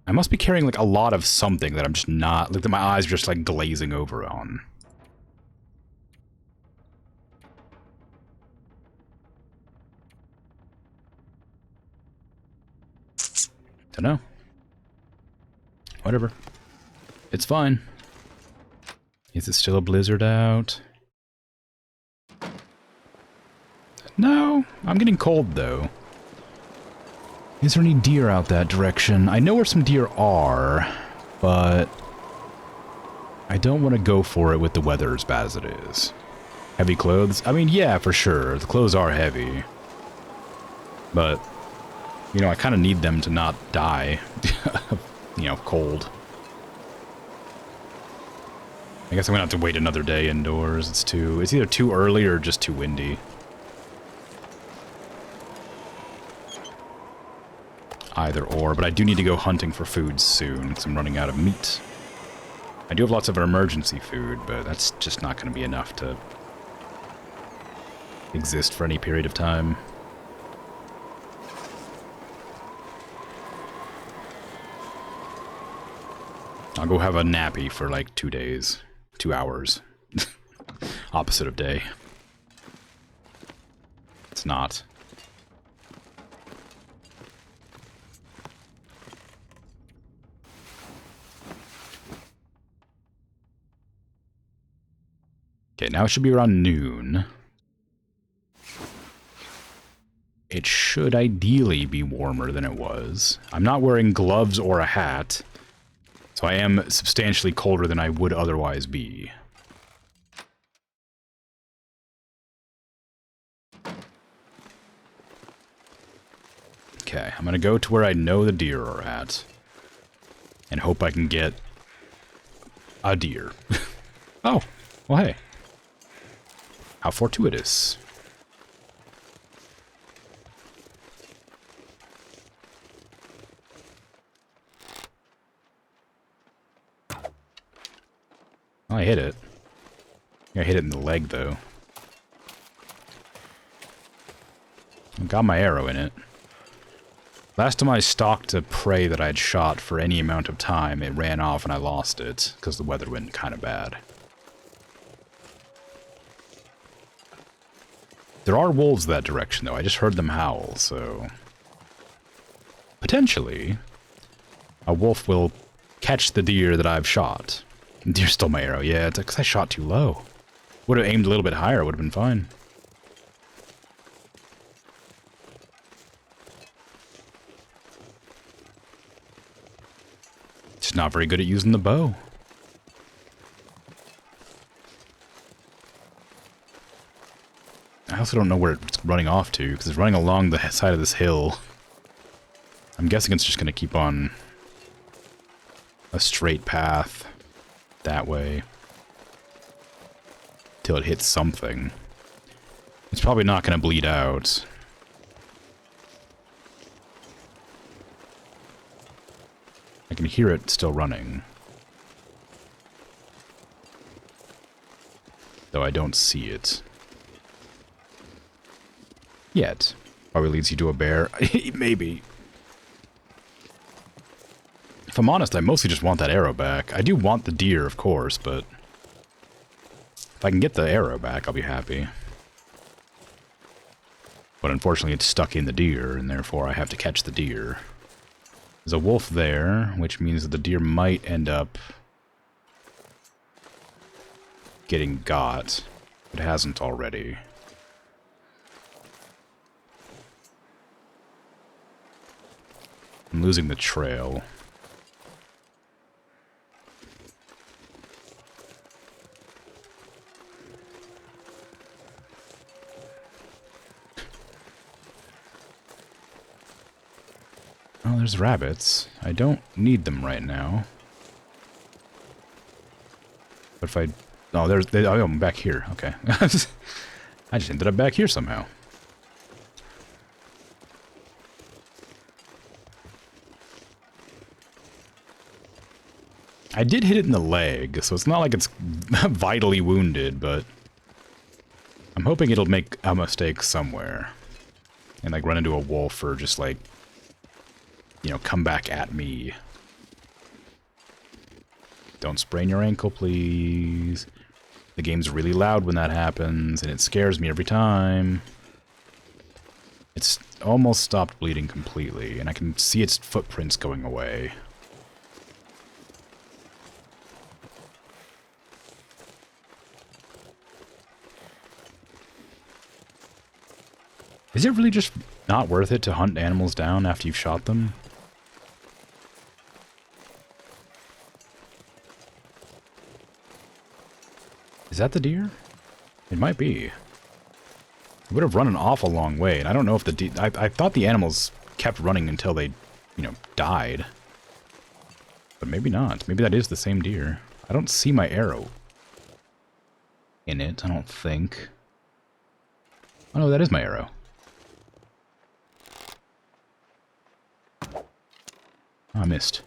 I must be carrying, like, a lot of something that I'm just not... Like, that my eyes are just, like, glazing over on. Dunno. Whatever. It's fine. Is it still a blizzard out? No, I'm getting cold, though. Is there any deer out that direction? I know where some deer are, but I don't want to go for it with the weather as bad as it is. Heavy clothes? I mean, yeah, for sure. The clothes are heavy. But, you know, I kind of need them to not die. You know, cold. I guess I'm gonna have to wait another day indoors. It's either too early or just too windy. Either or, but I do need to go hunting for food soon, because I'm running out of meat. I do have lots of emergency food, but that's just not going to be enough to exist for any period of time. I'll go have a nappy for like 2 days. 2 hours. Opposite of day. It's not. Okay, now it should be around noon. It should ideally be warmer than it was. I'm not wearing gloves or a hat, so I am substantially colder than I would otherwise be. Okay, I'm gonna go to where I know the deer are at, and hope I can get a deer. Oh, well hey. How fortuitous. Oh, I hit it. I hit it in the leg, though. I got my arrow in it. Last time I stalked a prey that I'd shot for any amount of time, it ran off and I lost it, because the weather went kind of bad. There are wolves that direction, though. I just heard them howl, so... Potentially, a wolf will catch the deer that I've shot. Deer stole my arrow. Yeah, it's because I shot too low. Would have aimed a little bit higher, would have been fine. Just not very good at using the bow. I also don't know where it's running off to, because it's running along the side of this hill. I'm guessing it's just going to keep on a straight path that way till it hits something. It's probably not going to bleed out. I can hear it still running, though I don't see it yet. Probably leads you to a bear. Maybe. If I'm honest, I mostly just want that arrow back. I do want the deer, of course, but if I can get the arrow back, I'll be happy. But unfortunately, it's stuck in the deer, and therefore I have to catch the deer. There's a wolf there, which means that the deer might end up getting got. It hasn't already. I'm losing the trail. Oh, there's rabbits. I don't need them right now. But if I... Oh, oh, I'm back here. Okay. I just ended up back here somehow. I did hit it in the leg, so it's not like it's vitally wounded, but I'm hoping it'll make a mistake somewhere. And, like, run into a wolf or just, like, you know, come back at me. Don't sprain your ankle, please. The game's really loud when that happens, and it scares me every time. It's almost stopped bleeding completely, and I can see its footprints going away. Is it really just not worth it to hunt animals down after you've shot them? Is that the deer? It might be. It would have run an awful long way, and I don't know if the I thought the animals kept running until they, you know, died. But maybe not. Maybe that is the same deer. I don't see my arrow in it, I don't think. Oh no, that is my arrow. Oh, I missed.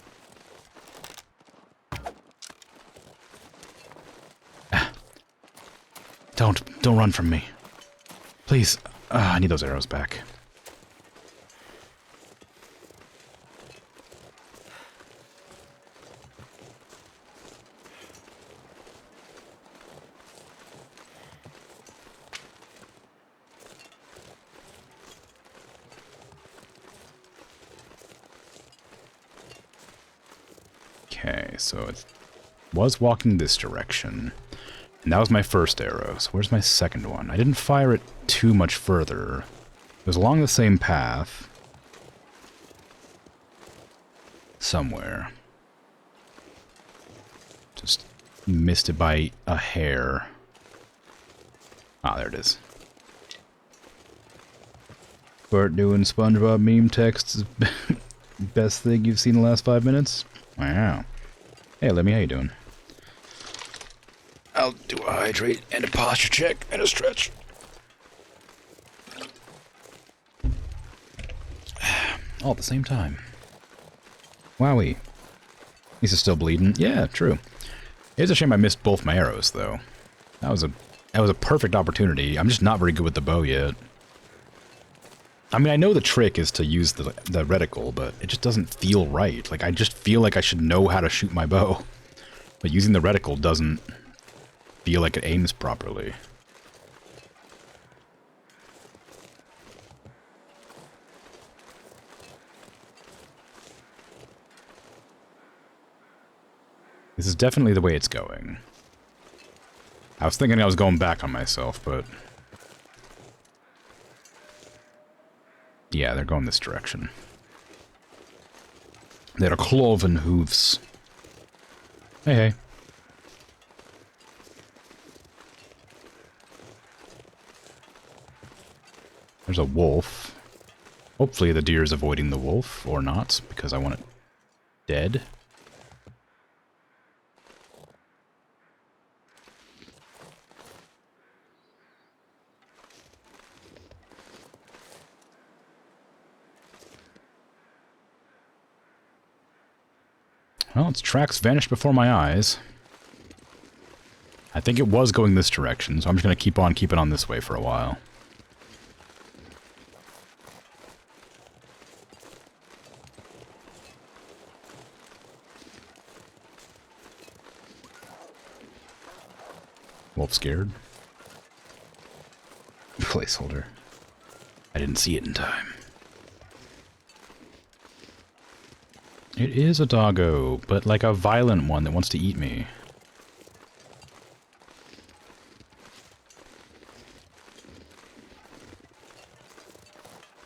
Don't run from me. Please. I need those arrows back. Okay, so it was walking this direction. And that was my first arrow. So where's my second one? I didn't fire it too much further. It was along the same path. Somewhere. Just missed it by a hair. Ah, there it is. Start doing SpongeBob meme texts is best thing you've seen in the last 5 minutes? Wow. Hey, Lemmy, how you doing? I'll do a hydrate and a posture check and a stretch. All at the same time. Wowee. He's still bleeding. Yeah, true. It's a shame I missed both my arrows, though. That was a perfect opportunity. I'm just not very good with the bow yet. I mean, I know the trick is to use the reticle, but it just doesn't feel right. Like, I just feel like I should know how to shoot my bow. But using the reticle doesn't feel like it aims properly. This is definitely the way it's going. I was thinking I was going back on myself, but... yeah, they're going this direction. They're cloven hoofs. Hey, hey. There's a wolf. Hopefully the deer is avoiding the wolf, or not, because I want it dead. Well, its tracks vanished before my eyes. I think it was going this direction, so I'm just going to keep on keeping on this way for a while. Wolf scared. Placeholder. I didn't see it in time. It is a doggo, but like a violent one that wants to eat me.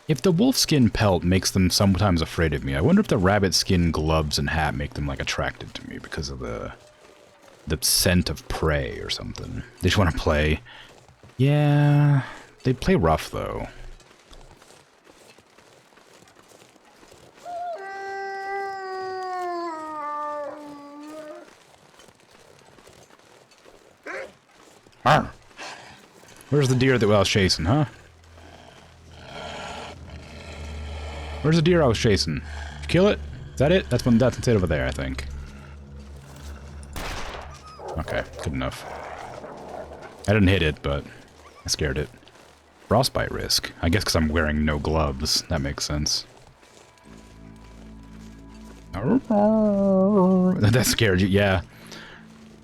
If the wolf skin pelt makes them sometimes afraid of me, I wonder if the rabbit skin gloves and hat make them like attracted to me because of the scent of prey or something. They just want to play. Yeah, they play rough though. Arr. Where's the deer that I was chasing, huh? Where's the deer I was chasing? Did you kill it? Is that it? That's it over there, I think. Okay, good enough. I didn't hit it, but I scared it. Frostbite risk. I guess because I'm wearing no gloves. That makes sense. That scared you? Yeah.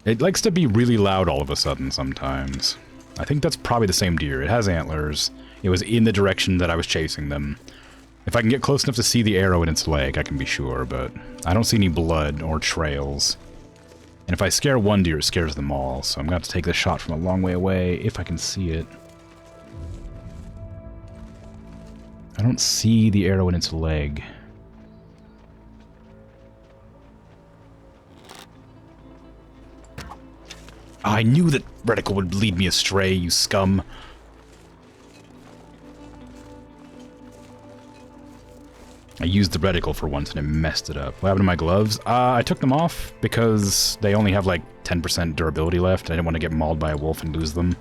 It likes to be really loud all of a sudden sometimes. I think that's probably the same deer. It has antlers. It was in the direction that I was chasing them. If I can get close enough to see the arrow in its leg, I can be sure, but I don't see any blood or trails. And if I scare one deer, it scares them all, so I'm going to have to take this shot from a long way away if I can see it. I don't see the arrow in its leg. I knew that reticle would lead me astray, you scum. I used the reticle for once and it messed it up. What happened to my gloves? I took them off because they only have like 10% durability left. I didn't want to get mauled by a wolf and lose them.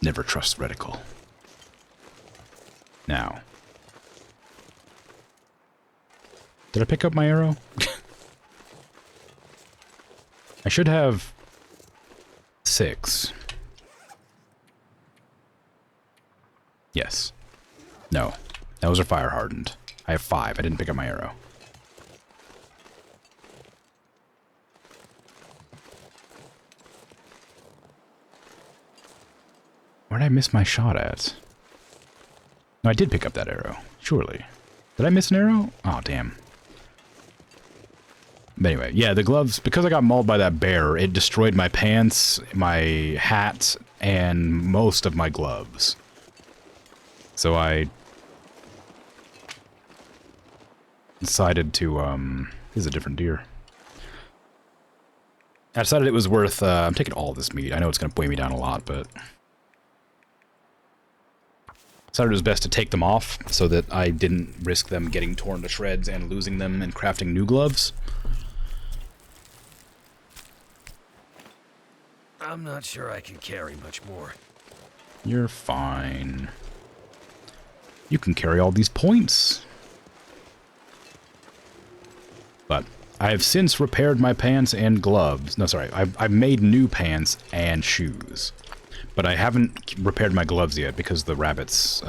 Never trust reticle. Now. Did I pick up my arrow? I should have 6. Yes. No. Those are fire hardened. I have 5. I didn't pick up my arrow. Where did I miss my shot at? No, I did pick up that arrow. Surely. Did I miss an arrow? Oh, damn. But anyway, yeah, the gloves, because I got mauled by that bear, it destroyed my pants, my hat, and most of my gloves. So I decided to, this is a different deer. I decided it was worth, I'm taking all this meat. I know it's going to weigh me down a lot, but decided it was best to take them off so that I didn't risk them getting torn to shreds and losing them and crafting new gloves. I'm not sure I can carry much more. You're fine. You can carry all these points. But I have since repaired my pants and gloves. No, sorry. I've made new pants and shoes. But I haven't repaired my gloves yet because the rabbit's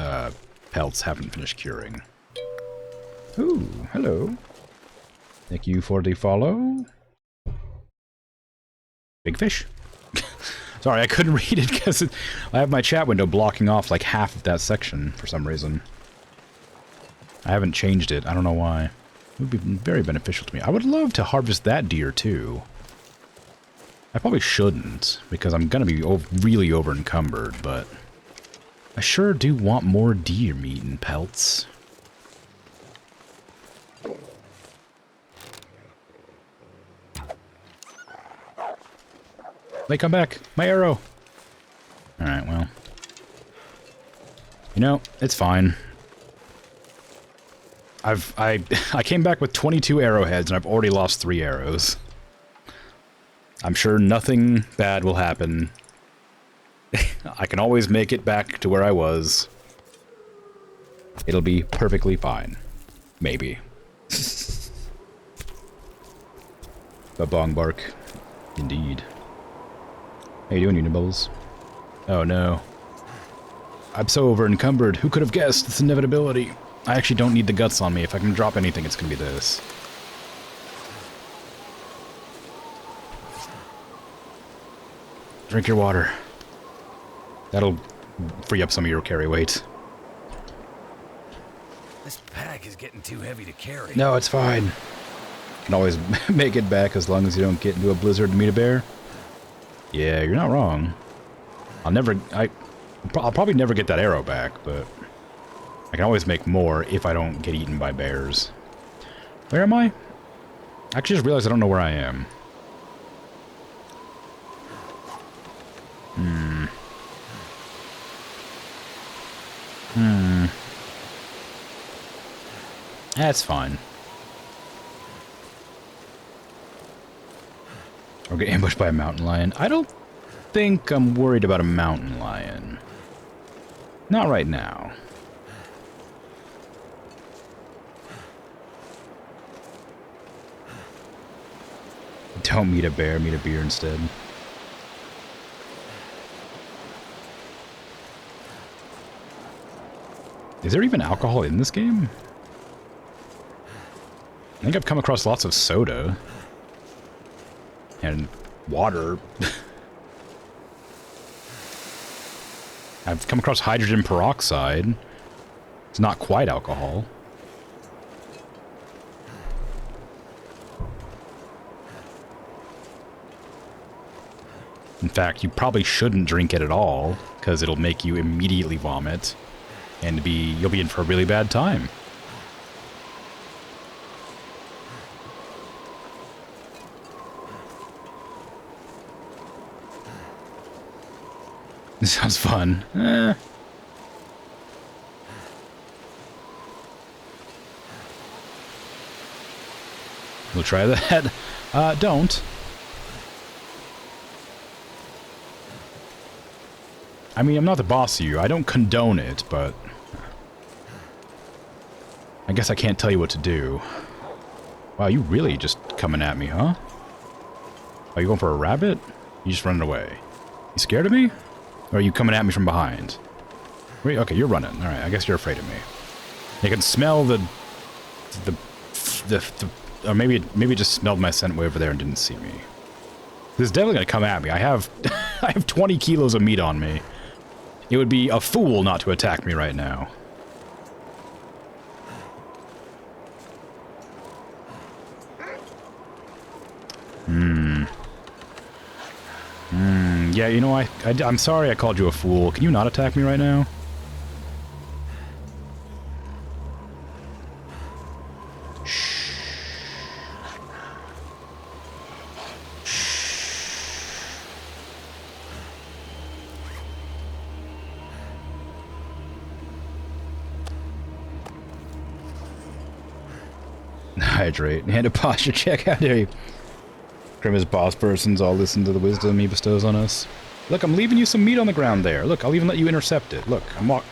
pelts haven't finished curing. Ooh, hello. Thank you for the follow. Big fish. Sorry, I couldn't read it because I have my chat window blocking off like half of that section for some reason. I haven't changed it. I don't know why. It would be very beneficial to me. I would love to harvest that deer too. I probably shouldn't because I'm going to be really over encumbered, but I sure do want more deer meat and pelts. They come back. My arrow. Alright, well. You know, it's fine. I came back with 22 arrowheads and I've already lost 3 arrows. I'm sure nothing bad will happen. I can always make it back to where I was. It'll be perfectly fine. Maybe. Ba-bong bark. Indeed. How you doing, Unibubbles? Oh no. I'm so over encumbered. Who could have guessed this inevitability? I actually don't need the guts on me. If I can drop anything, it's gonna be this. Drink your water. That'll free up some of your carry weight. This pack is getting too heavy to carry. No, it's fine. Can always make it back as long as you don't get into a blizzard to meet a bear. Yeah, you're not wrong. I'll probably never get that arrow back, but I can always make more if I don't get eaten by bears. Where am I? I actually just realized I don't know where I am. That's fine. I'll get ambushed by a mountain lion. I don't think I'm worried about a mountain lion. Not right now. Don't meet a bear, meet a beer instead. Is there even alcohol in this game? I think I've come across lots of soda. And water. I've come across hydrogen peroxide. It's not quite alcohol. In fact, you probably shouldn't drink it at all, because it'll make you immediately vomit, and you'll be in for a really bad time. This sounds fun. We'll try that. Don't. I mean, I'm not the boss of you. I don't condone it, but I guess I can't tell you what to do. Wow, you really just coming at me, huh? Are you going for a rabbit? You just running away. You scared of me? Or are you coming at me from behind? Wait, okay, you're running. Alright, I guess you're afraid of me. You can smell or maybe it just smelled my scent way over there and didn't see me. This is definitely gonna come at me. I have 20 kilos of meat on me. It would be a fool not to attack me right now. Yeah, you know, I'm sorry I called you a fool. Can you not attack me right now? Hydrate. And a posture check. How dare you? Grim as boss persons all listen to the wisdom he bestows on us. Look, I'm leaving you some meat on the ground there. Look, I'll even let you intercept it. Look, I'm oh,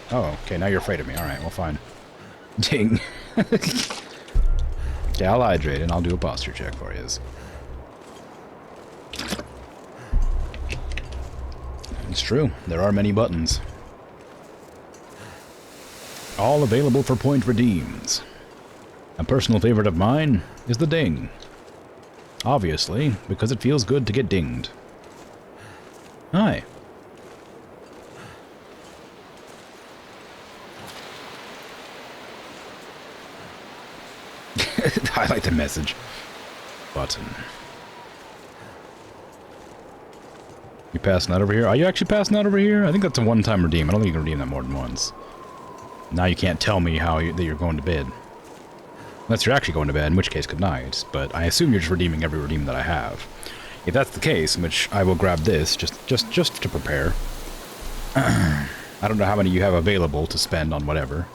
okay, now you're afraid of me. Alright, well, fine. Ding. Okay, I'll hydrate and I'll do a posture check for you. It's true. There are many buttons. All available for point redeems. A personal favorite of mine is the ding. Obviously, because it feels good to get dinged. Hi. Highlight the message. Button. You passing out over here? Are you actually passing out over here? I think that's a one-time redeem. I don't think you can redeem that more than once. Now you can't tell me that you're going to bed. Unless you're actually going to bed, in which case, good night. But I assume you're just redeeming every redeem that I have. If that's the case, in which I will grab this, just to prepare. I don't know how many you have available to spend on whatever.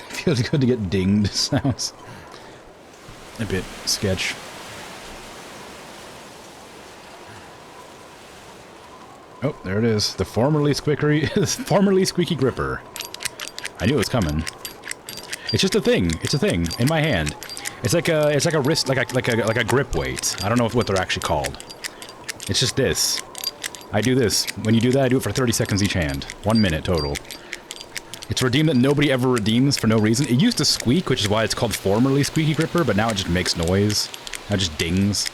Feels good to get dinged, sounds a bit sketch. Oh, there it is. The formerly squeaky gripper. I knew it was coming. It's just a thing. It's a thing in my hand. It's like a wrist, like a grip weight. I don't know what they're actually called. It's just this. I do this. When you do that, I do it for 30 seconds each hand. 1 minute total. It's a redeem that nobody ever redeems for no reason. It used to squeak, which is why it's called formerly squeaky gripper, but now it just makes noise. Now it just dings.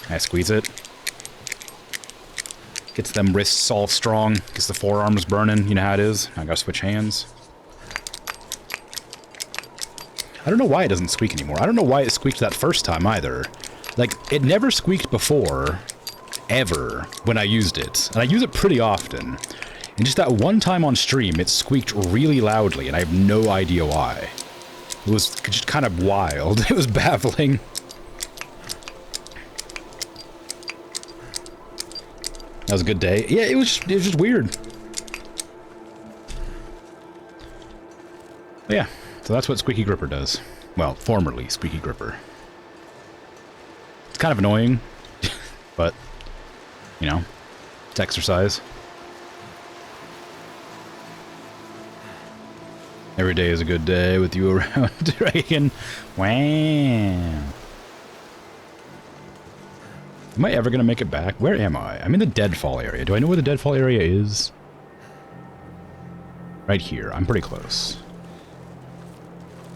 I squeeze it. Gets them wrists all strong. Gets the forearms burning. You know how it is. I gotta switch hands. I don't know why it doesn't squeak anymore. I don't know why it squeaked that first time either. Like, it never squeaked before, ever, when I used it. And I use it pretty often. And just that one time on stream, it squeaked really loudly, and I have no idea why. It was just kind of wild. It was baffling. That was a good day. Yeah, it was just weird. But yeah, so that's what Squeaky Gripper does. Well, formerly Squeaky Gripper. It's kind of annoying, but, you know, it's exercise. Every day is a good day with you around, Dragon. Wow. Am I ever going to make it back? Where am I? I'm in the deadfall area. Do I know where the deadfall area is? Right here. I'm pretty close.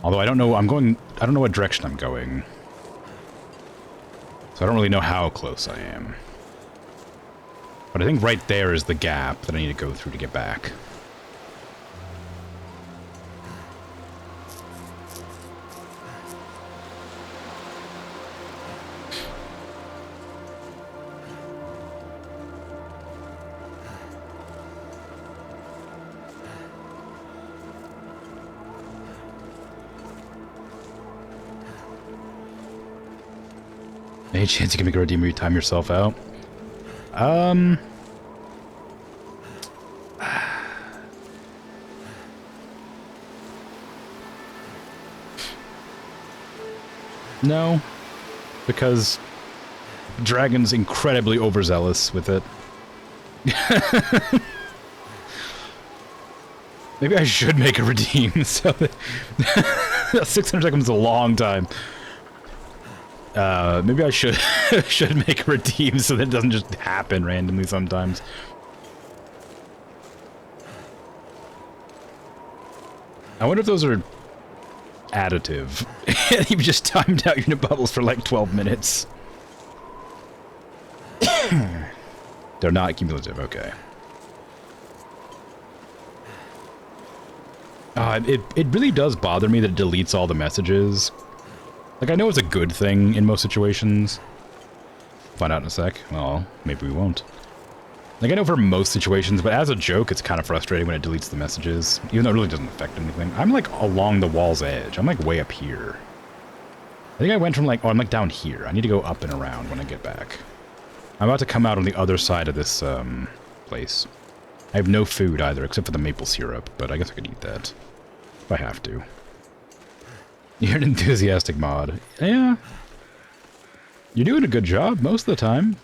Although I don't know, I don't know what direction I'm going. So I don't really know how close I am. But I think right there is the gap that I need to go through to get back. Any chance you can make a redeem where you time yourself out? No, because Dragon's incredibly overzealous with it. Maybe I should make a redeem, so that 600 seconds is a long time. Maybe I should make a redeem so that it doesn't just happen randomly sometimes. I wonder if those are additive. You've just timed out unit bubbles for like 12 minutes. They're not cumulative, okay. It really does bother me that it deletes all the messages. Like, I know it's a good thing in most situations. Find out in a sec. Well, maybe we won't. Like, I know for most situations, but as a joke, it's kind of frustrating when it deletes the messages. Even though it really doesn't affect anything. I'm, like, along the wall's edge. I'm, like, way up here. I think I went from, like... Oh, I'm, like, down here. I need to go up and around when I get back. I'm about to come out on the other side of this, place. I have no food either, except for the maple syrup, but I guess I could eat that. If I have to. You're an enthusiastic mod. Yeah. You're doing a good job most of the time.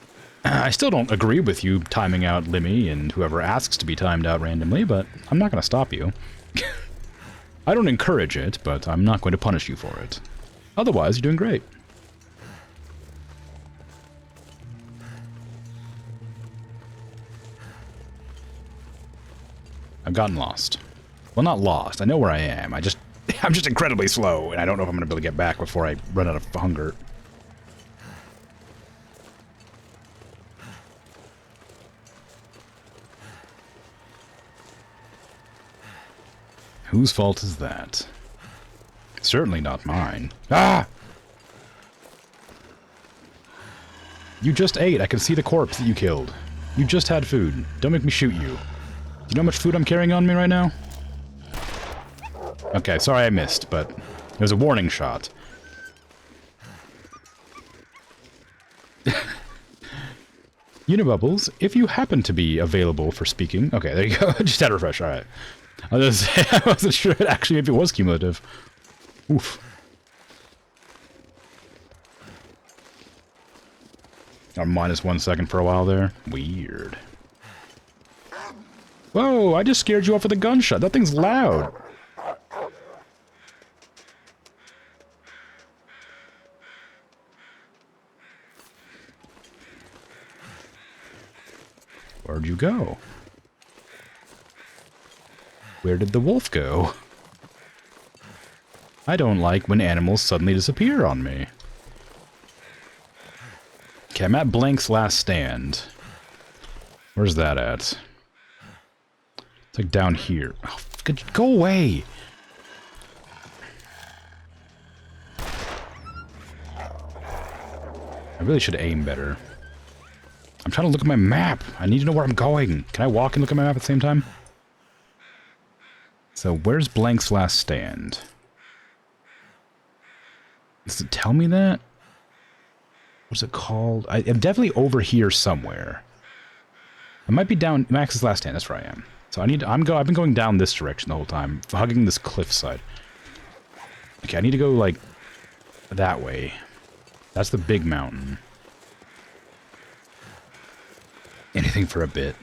I still don't agree with you timing out Limmy and whoever asks to be timed out randomly, but I'm not going to stop you. I don't encourage it, but I'm not going to punish you for it. Otherwise, you're doing great. I've gotten lost. Well, not lost. I know where I am. I'm just incredibly slow, and I don't know if I'm going to be able to get back before I run out of hunger. Whose fault is that? Certainly not mine. Ah! You just ate. I can see the corpse that you killed. You just had food. Don't make me shoot you. Do you know how much food I'm carrying on me right now? Okay, sorry I missed, but it was a warning shot. Unibubbles, if you happen to be available for speaking... Okay, there you go. Just had a refresh, alright. I was gonna say, I wasn't sure actually if it was cumulative. Oof. Or minus 1 second for a while there. Weird. Whoa, I just scared you off with a gunshot. That thing's loud. Where'd you go? Where did the wolf go? I don't like when animals suddenly disappear on me. Okay, I'm at Blank's last stand. Where's that at? It's like down here. Oh, go away! I really should aim better. I'm trying to look at my map. I need to know where I'm going. Can I walk and look at my map at the same time? So, where's Blank's last stand? Does it tell me that? What's it called? I'm definitely over here somewhere. I might be down Max's last stand. That's where I am. So I need to, I've been going down this direction the whole time, hugging this cliffside. Okay, I need to go like that way. That's the big mountain. Anything for a bit.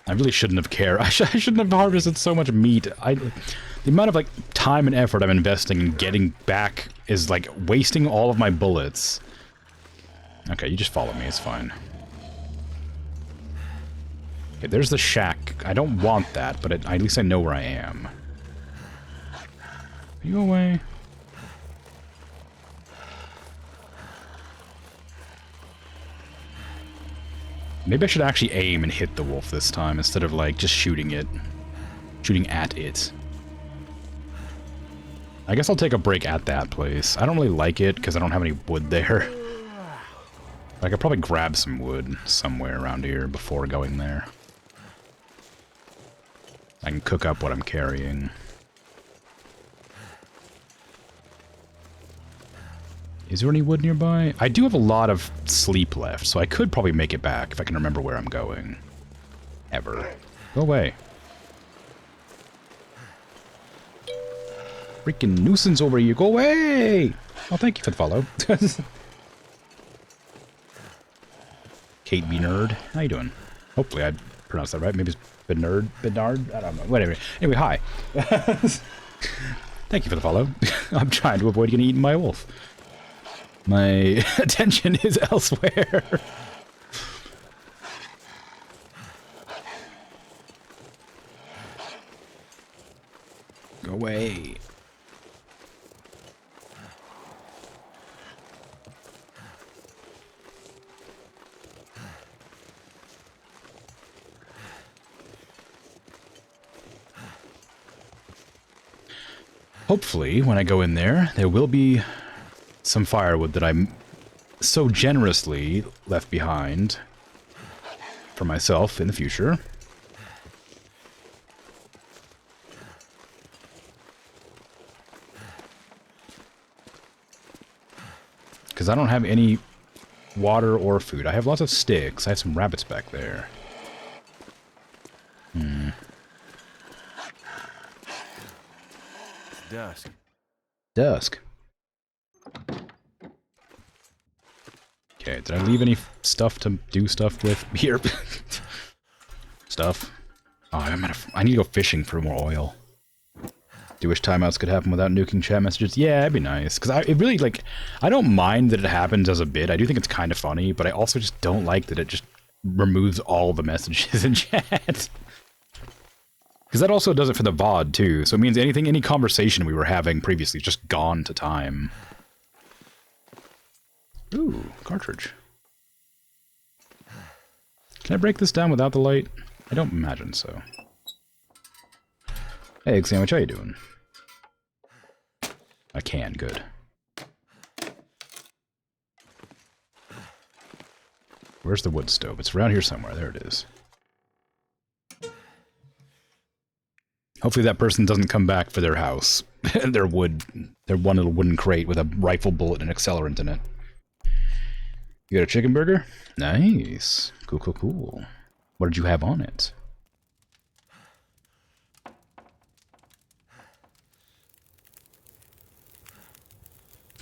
I really shouldn't have cared. I shouldn't have harvested so much meat. The amount of like time and effort I'm investing in getting back is like wasting all of my bullets. Okay, you just follow me. It's fine. Okay, there's the shack. I don't want that, but at least I know where I am. Are you away? Maybe I should actually aim and hit the wolf this time instead of like just shooting it. Shooting at it. I guess I'll take a break at that place. I don't really like it because I don't have any wood there. I could probably grab some wood somewhere around here before going there. I can cook up what I'm carrying. Is there any wood nearby? I do have a lot of sleep left, so I could probably make it back if I can remember where I'm going. Ever. Go away. Freaking nuisance over here. Go away! Oh, thank you for the follow. Kate B. Nerd. How you doing? Hopefully I pronounced that right. Maybe it's Bernard? Bernard? I don't know. Whatever. Anyway, hi. Thank you for the follow. I'm trying to avoid getting eaten by a wolf. My attention is elsewhere. Go away. Hopefully, when I go in there, there will be some firewood that I'm so generously left behind for myself in the future. Because I don't have any water or food. I have lots of sticks. I have some rabbits back there. Dusk. Dusk. Okay, did I leave any stuff to do stuff with here? Stuff. Oh, I need to go fishing for more oil. Do wish timeouts could happen without nuking chat messages? Yeah, it'd be nice. Because it really, like, I don't mind that it happens as a bit. I do think it's kind of funny, but I also just don't like that it just removes all the messages in chat. Because that also does it for the VOD, too. So it means any conversation we were having previously is just gone to time. Ooh, cartridge. Can I break this down without the light? I don't imagine so. Hey, Egg Sandwich, how you doing? I can, good. Where's the wood stove? It's around here somewhere. There it is. Hopefully that person doesn't come back for their house. their one little wooden crate with a rifle bullet and accelerant in it. You got a chicken burger? Nice. Cool, cool, cool. What did you have on it?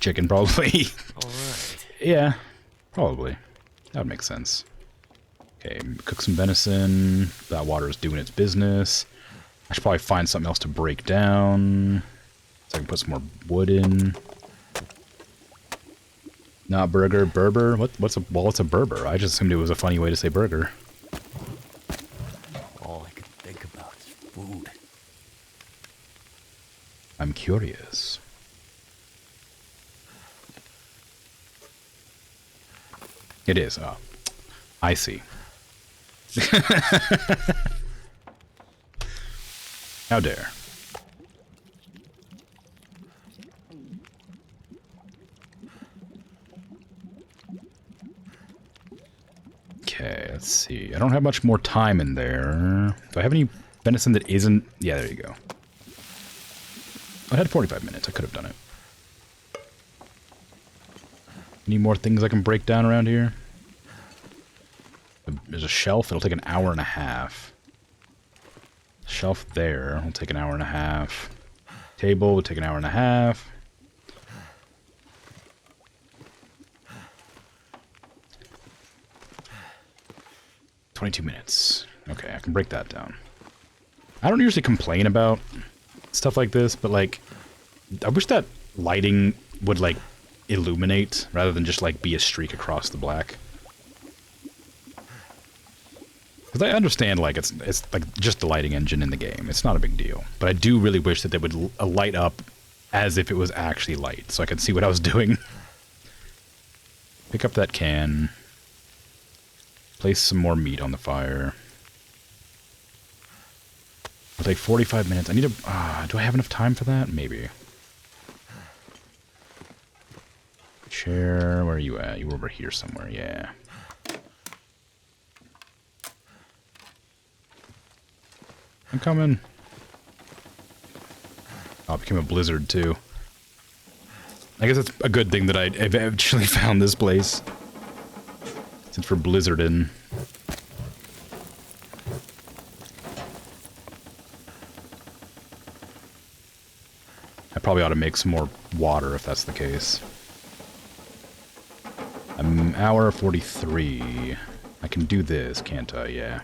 Chicken, probably. Alright. Yeah, probably. That would make sense. Okay, cook some venison. That water is doing its business. I should probably find something else to break down, so I can put some more wood in. Not burger, Berber? What's a Berber? I just assumed it was a funny way to say burger. All I could think about is food. I'm curious. It is. Oh, I see. How dare. Okay, let's see. I don't have much more time in there. Do I have any venison that isn't... Yeah, there you go. I had 45 minutes. I could have done it. Any more things I can break down around here? There's a shelf. It'll take an hour and a half. Shelf there will take an hour and a half. Table will take an hour and a half. $22 minutes. Okay, I can break that down. I don't usually complain about stuff like this, but, like, I wish that lighting would, like, illuminate rather than just, like, be a streak across the black. Because I understand, like, it's like just the lighting engine in the game. It's not a big deal. But I do really wish that they would light up as if it was actually light, so I could see what I was doing. Pick up that can. Place some more meat on the fire. It'll take 45 minutes. I need to... do I have enough time for that? Maybe. Chair, where are you at? You were over here somewhere, yeah. I'm coming. Oh, it became a blizzard, too. I guess it's a good thing that I eventually found this place. Since we're blizzarding. I probably ought to make some more water if that's the case. I'm hour 43. I can do this, can't I? Yeah.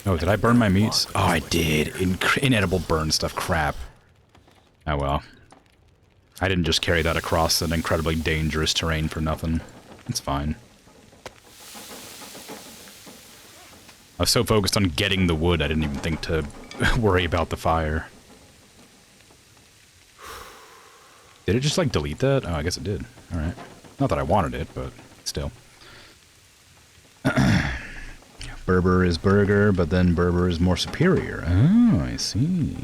Oh, did I burn my meats? Oh, I did. Inedible burn stuff. Crap. Oh, well. I didn't just carry that across an incredibly dangerous terrain for nothing. It's fine. I was so focused on getting the wood, I didn't even think to worry about the fire. Did it just, like, delete that? Oh, I guess it did. Alright. Not that I wanted it, but still. Berber is burger, but then Berber is more superior. Oh, I see.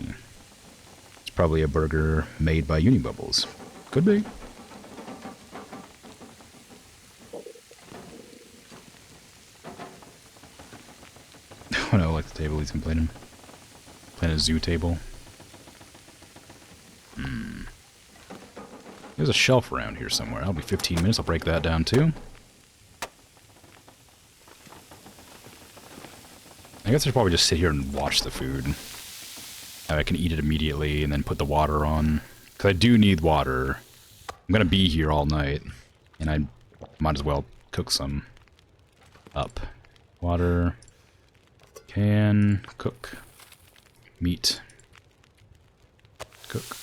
It's probably a burger made by Unibubbles. Could be. Oh no, like the table he's complaining. Playing a zoo table. There's a shelf around here somewhere. That'll be 15 minutes. I'll break that down too. I guess I should probably just sit here and watch the food. I can eat it immediately and then put the water on. Because I do need water. I'm going to be here all night. And I might as well cook some up. Water. Can. Cook. Meat. Cook.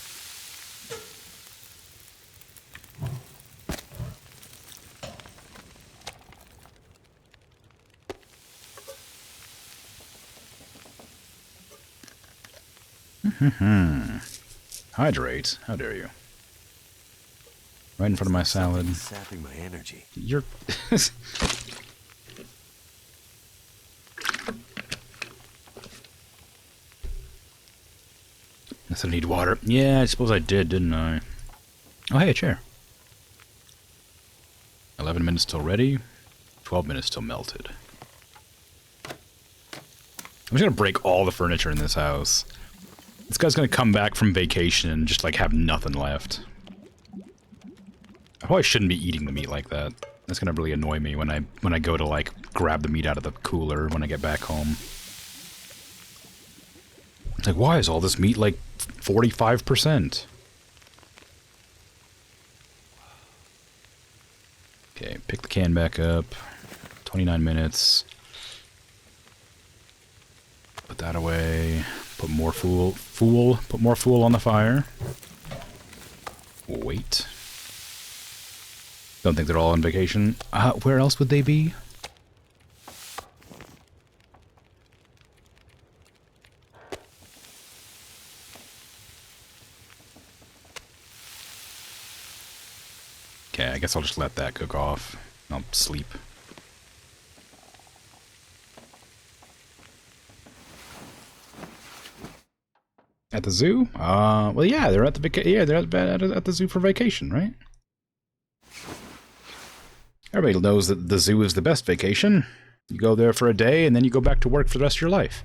Hydrate? How dare you? Right in front of my salad. Sapping my energy. You're... I said I need water. Yeah, I suppose I did, didn't I? Oh, hey, a chair. 11 minutes till ready. 12 minutes till melted. I'm just gonna break all the furniture in this house. This guy's gonna come back from vacation and just, like, have nothing left. I probably shouldn't be eating the meat like that. That's gonna really annoy me when I go to, like, grab the meat out of the cooler when I get back home. It's like, why is all this meat, like, 45%? Okay, pick the can back up. 29 minutes. Put that away. Put more put more fuel on the fire. Wait. Don't think they're all on vacation. Where else would they be? Okay, I guess I'll just let that cook off. I'll sleep. At the zoo? Well, yeah, they're at the at the zoo for vacation, right? Everybody knows that the zoo is the best vacation. You go there for a day, and then you go back to work for the rest of your life.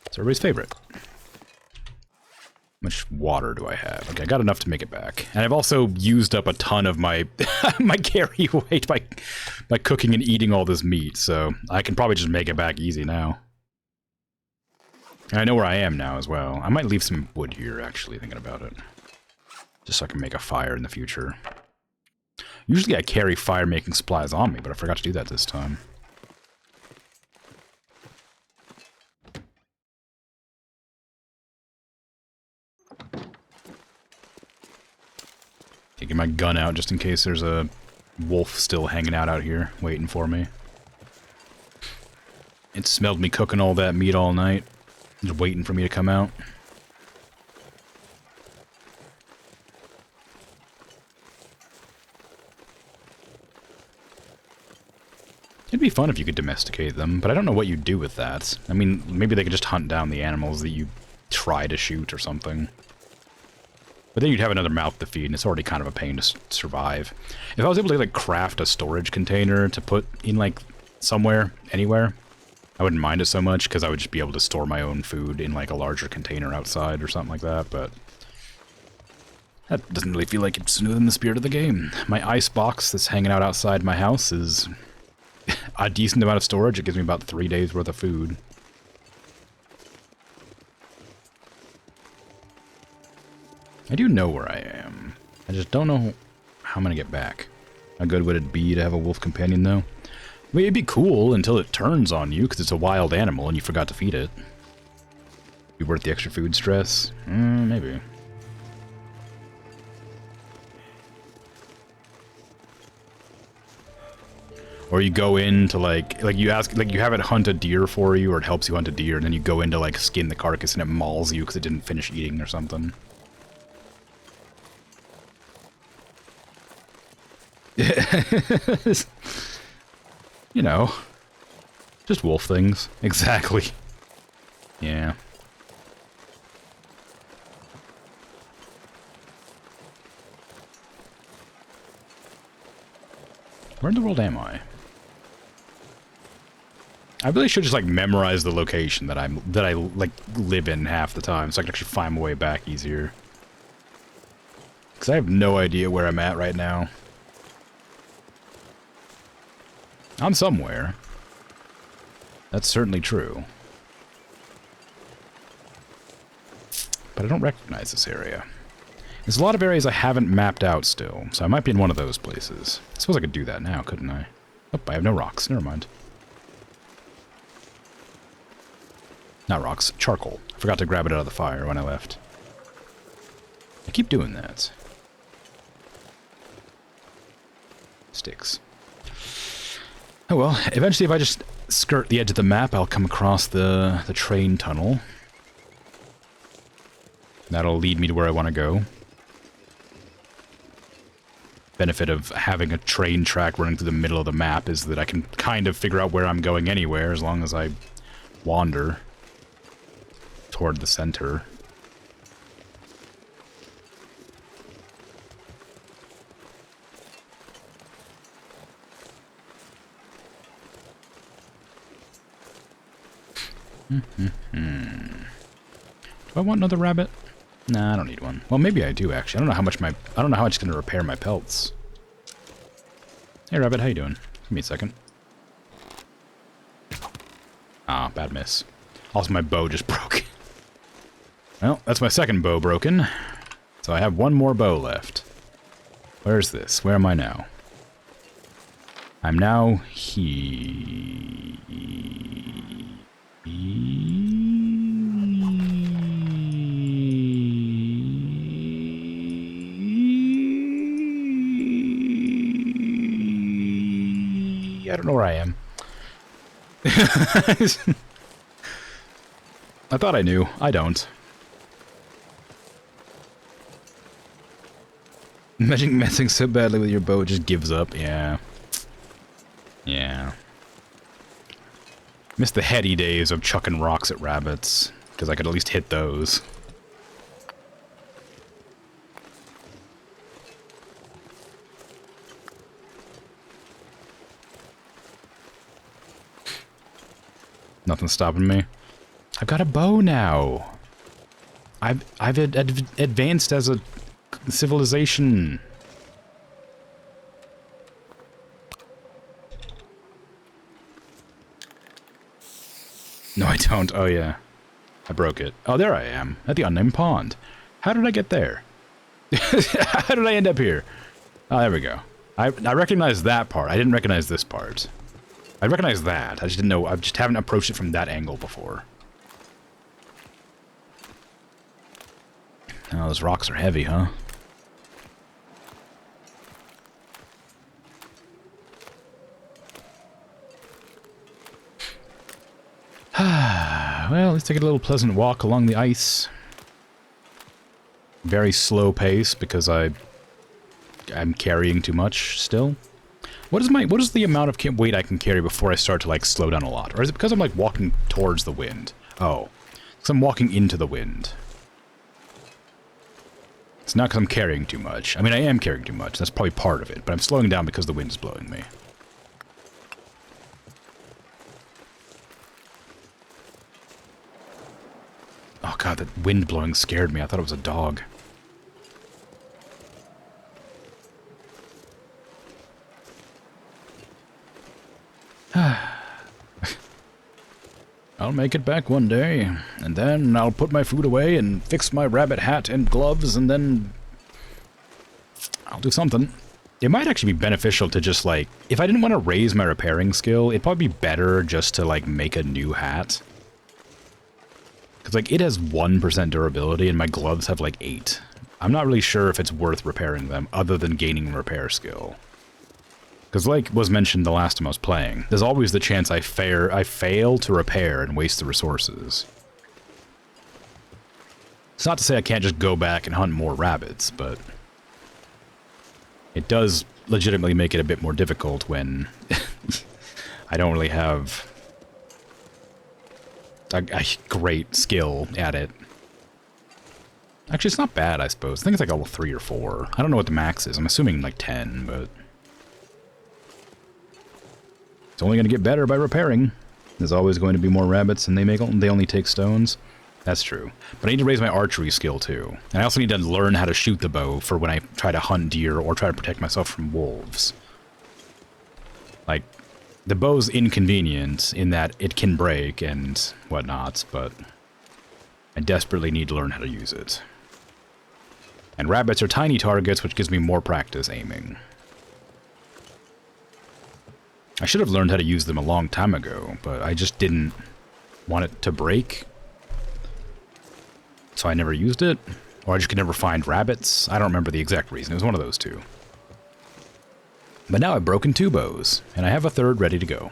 It's everybody's favorite. How much water do I have? Okay, I got enough to make it back. And I've also used up a ton of my my carry weight by cooking and eating all this meat, so I can probably just make it back easy now. And I know where I am now as well. I might leave some wood here, actually, thinking about it. Just so I can make a fire in the future. Usually I carry fire-making supplies on me, but I forgot to do that this time. Taking my gun out just in case there's a wolf still hanging out here, waiting for me. It smelled me cooking all that meat all night. Just waiting for me to come out. It'd be fun if you could domesticate them, but I don't know what you'd do with that. I mean, maybe they could just hunt down the animals that you try to shoot or something. But then you'd have another mouth to feed, and it's already kind of a pain to survive. If I was able to, like, craft a storage container to put in, like, somewhere, anywhere, I wouldn't mind it so much, because I would just be able to store my own food in, like, a larger container outside or something like that, but that doesn't really feel like it's within the spirit of the game. My ice box that's hanging out outside my house is a decent amount of storage. It gives me about 3 days worth of food. I do know where I am. I just don't know how I'm gonna get back. How good would it be to have a wolf companion, though? I mean, it'd be cool until it turns on you, because it's a wild animal and you forgot to feed it. Be worth the extra food stress? Maybe. Or you go in to, like you ask, like, you have it hunt a deer for you, or it helps you hunt a deer, and then you go in to, like, skin the carcass and it mauls you because it didn't finish eating or something. You know, Just wolf things. Exactly. Yeah. Where in the world am I? I really should just like memorize the location that I like live in half the time, so I can actually find my way back easier. Because I have no idea where I'm at right now. I'm somewhere. That's certainly true. But I don't recognize this area. There's a lot of areas I haven't mapped out still, so I might be in one of those places. I suppose I could do that now, couldn't I? Oh, I have no rocks. Never mind. Not rocks, charcoal. I forgot to grab it out of the fire when I left. I keep doing that. Sticks. Oh well, eventually if I just skirt the edge of the map, I'll come across the train tunnel. That'll lead me to where I want to go. Benefit of having a train track running through the middle of the map is that I can kind of figure out where I'm going anywhere as long as I wander toward the center. Do I want another rabbit? Nah, I don't need one. Well, maybe I do actually. I don't know how much it's going to repair my pelts. Hey, rabbit, how you doing? Give me a second. Ah, bad miss. Also, my bow just broke. Well, that's my second bow broken. So I have one more bow left. Where's this? Where am I now? I'm now I don't know where I am. I thought I knew. I don't. Imagine messing so badly with your bow, it just gives up. Yeah. Yeah. Missed the heady days of chucking rocks at rabbits, because I could at least hit those. Nothing's stopping me. I've got a bow now. I've advanced as a civilization. No, I don't. Oh, yeah. I broke it. Oh, there I am. At the unnamed pond. How did I get there? How did I end up here? Oh, there we go. I recognize that part. I didn't recognize this part. I recognize that. I just didn't know. I just haven't approached it from that angle before. Oh, those rocks are heavy, huh? Well, let's take a little pleasant walk along the ice. Very slow pace because I'm carrying too much still. What is the amount of weight I can carry before I start to like slow down a lot? Or is it because I'm like walking towards the wind? Oh, because I'm walking into the wind. It's not because I'm carrying too much. I mean, I am carrying too much. That's probably part of it. But I'm slowing down because the wind is blowing me. Oh god, that wind blowing scared me. I thought it was a dog. I'll make it back one day, and then I'll put my food away and fix my rabbit hat and gloves, and then I'll do something. It might actually be beneficial to just, like, if I didn't want to raise my repairing skill, it'd probably be better just to, like, make a new hat. Because, like, it has 1% durability, and my gloves have, like, 8. I'm not really sure if it's worth repairing them, other than gaining repair skill. Because, like was mentioned the last time I was playing, there's always the chance I fail to repair and waste the resources. It's not to say I can't just go back and hunt more rabbits, but it does legitimately make it a bit more difficult when I don't really have a great skill at it. Actually, it's not bad, I suppose. I think it's like level 3 or 4. I don't know what the max is. I'm assuming like 10, but... It's only going to get better by repairing. There's always going to be more rabbits, and they only take stones. That's true. But I need to raise my archery skill, too. And I also need to learn how to shoot the bow for when I try to hunt deer or try to protect myself from wolves. Like, the bow's inconvenient in that it can break and whatnot, but I desperately need to learn how to use it. And rabbits are tiny targets, which gives me more practice aiming. I should have learned how to use them a long time ago, but I just didn't want it to break. So I never used it, or I just could never find rabbits. I don't remember the exact reason. It was one of those two. But now I've broken 2 bows, and I have a 3rd ready to go.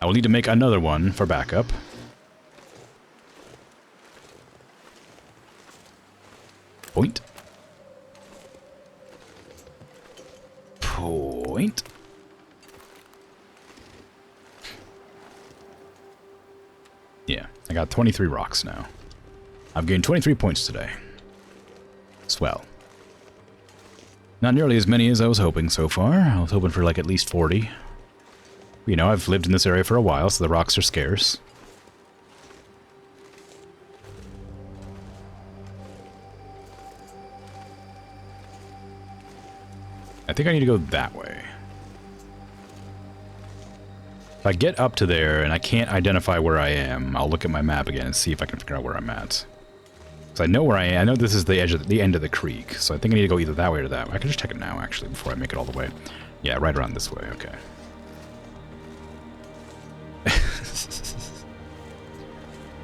I will need to make another one for backup. Point. Point. Yeah, I got 23 rocks now. I've gained 23 points today. Swell. Not nearly as many as I was hoping so far. I was hoping for like at least 40. You know, I've lived in this area for a while, so the rocks are scarce. I think I need to go that way. If I get up to there and I can't identify where I am, I'll look at my map again and see if I can figure out where I'm at. Because I know where I am. I know this is the edge of the end of the creek, so I think I need to go either that way or that way. I can just check it now, actually, before I make it all the way. Yeah, right around this way. Okay.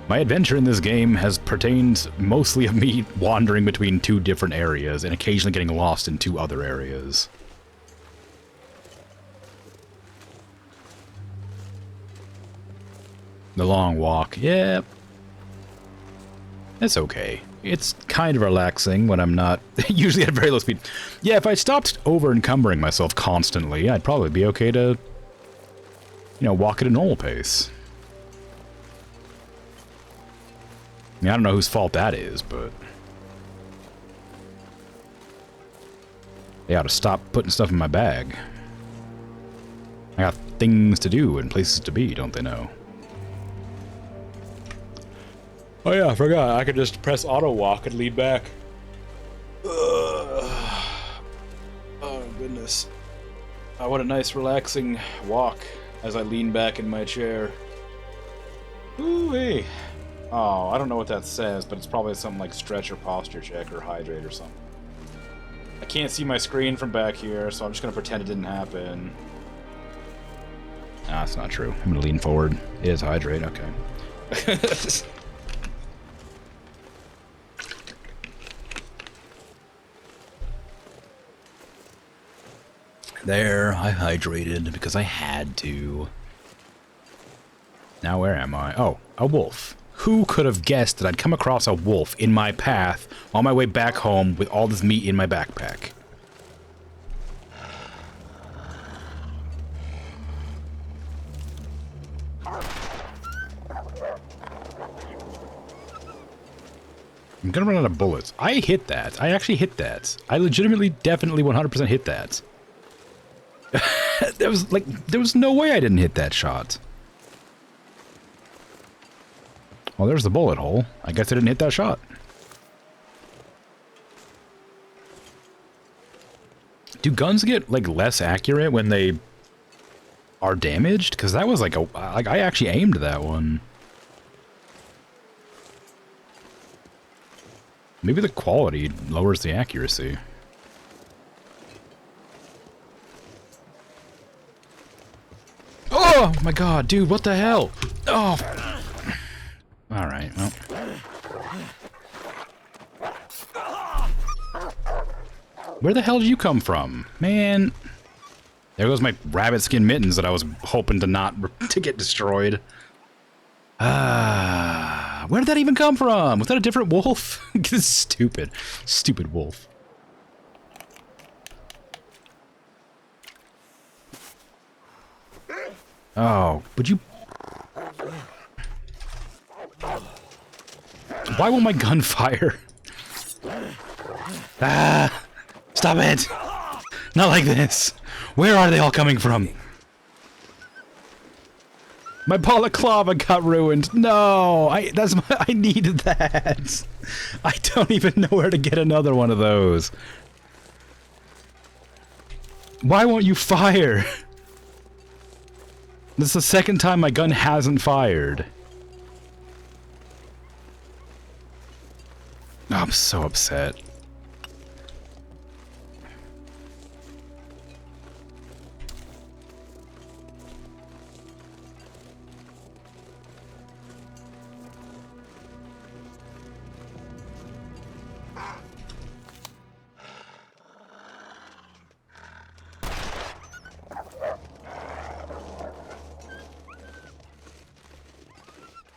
My adventure in this game has pertained mostly of me wandering between 2 different areas and occasionally getting lost in 2 other areas. The long walk, yeah. It's okay. It's kind of relaxing when I'm not usually at very low speed. Yeah, if I stopped over-encumbering myself constantly, I'd probably be okay to, you know, walk at a normal pace. I mean, I don't know whose fault that is, but they ought to stop putting stuff in my bag. I got things to do and places to be, don't they know? Oh yeah, I forgot. I could just press auto walk and lean back. Oh goodness. Oh, what a nice relaxing walk as I lean back in my chair. Ooh-wee. Oh, I don't know what that says, but it's probably something like stretch or posture check or hydrate or something. I can't see my screen from back here, so I'm just gonna pretend it didn't happen. Ah, that's not true. I'm gonna lean forward. It is hydrate, okay. There, I hydrated because I had to. Now where am I? Oh, a wolf. Who could have guessed that I'd come across a wolf in my path on my way back home with all this meat in my backpack? I'm gonna run out of bullets. I hit that. I actually hit that. I legitimately, definitely 100% hit that. There was no way I didn't hit that shot. Well, there's the bullet hole. I guess I didn't hit that shot. Do guns get, like, less accurate when they are damaged? Because that was like I actually aimed that one. Maybe the quality lowers the accuracy. Oh my god, dude, what the hell? Oh. Alright, well. Where the hell did you come from? Man. There goes my rabbit skin mittens that I was hoping to get destroyed. Where did that even come from? Was that a different wolf? This stupid wolf. Oh, would you... Why won't my gun fire? Ah! Stop it! Not like this! Where are they all coming from? My balaclava got ruined. No! I needed that! I don't even know where to get another one of those. Why won't you fire? This is the second time my gun hasn't fired. Oh, I'm so upset.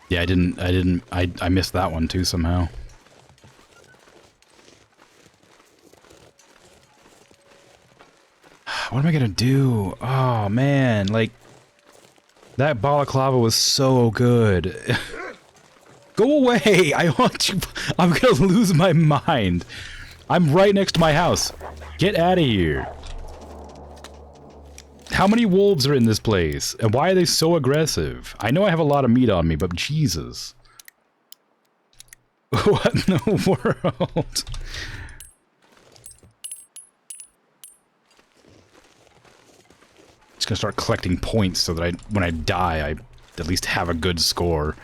Yeah, I missed that one too somehow. What am I gonna do? Oh man, like, that balaclava was so good. Go away! I want you. I'm gonna lose my mind. I'm right next to my house. Get out of here. How many wolves are in this place? And why are they so aggressive? I know I have a lot of meat on me, but Jesus. What in the world? Just gonna start collecting points so that when I die, I at least have a good score.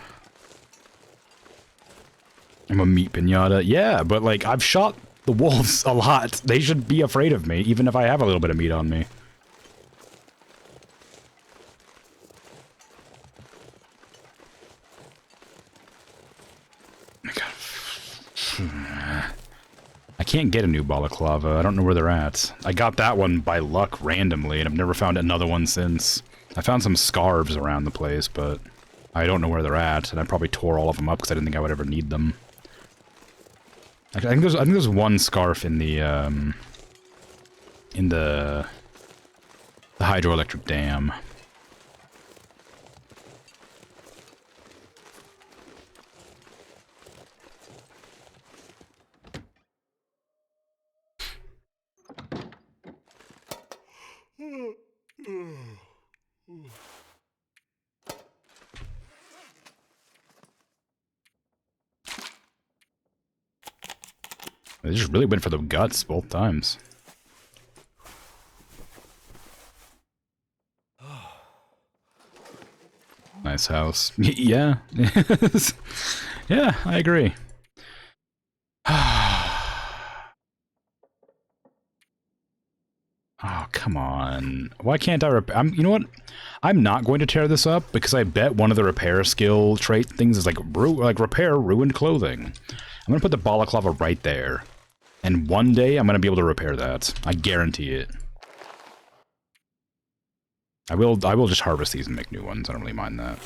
I'm a meat pinata. Yeah, but like, I've shot the wolves a lot. They should be afraid of me, even if I have a little bit of meat on me. I can't get a new balaclava. I don't know where they're at. I got that one by luck randomly, and I've never found another one since. I found some scarves around the place, but I don't know where they're at, and I probably tore all of them up because I didn't think I would ever need them. I think there's one scarf in the hydroelectric dam. They just really went for the guts both times. Nice house. Yeah. Yeah, I agree. Oh, come on. Why can't I repair? You know what? I'm not going to tear this up because I bet one of the repair skill trait things is like repair ruined clothing. I'm going to put the balaclava right there. And one day I'm going to be able to repair that. I guarantee it. I will just harvest these and make new ones. I don't really mind that.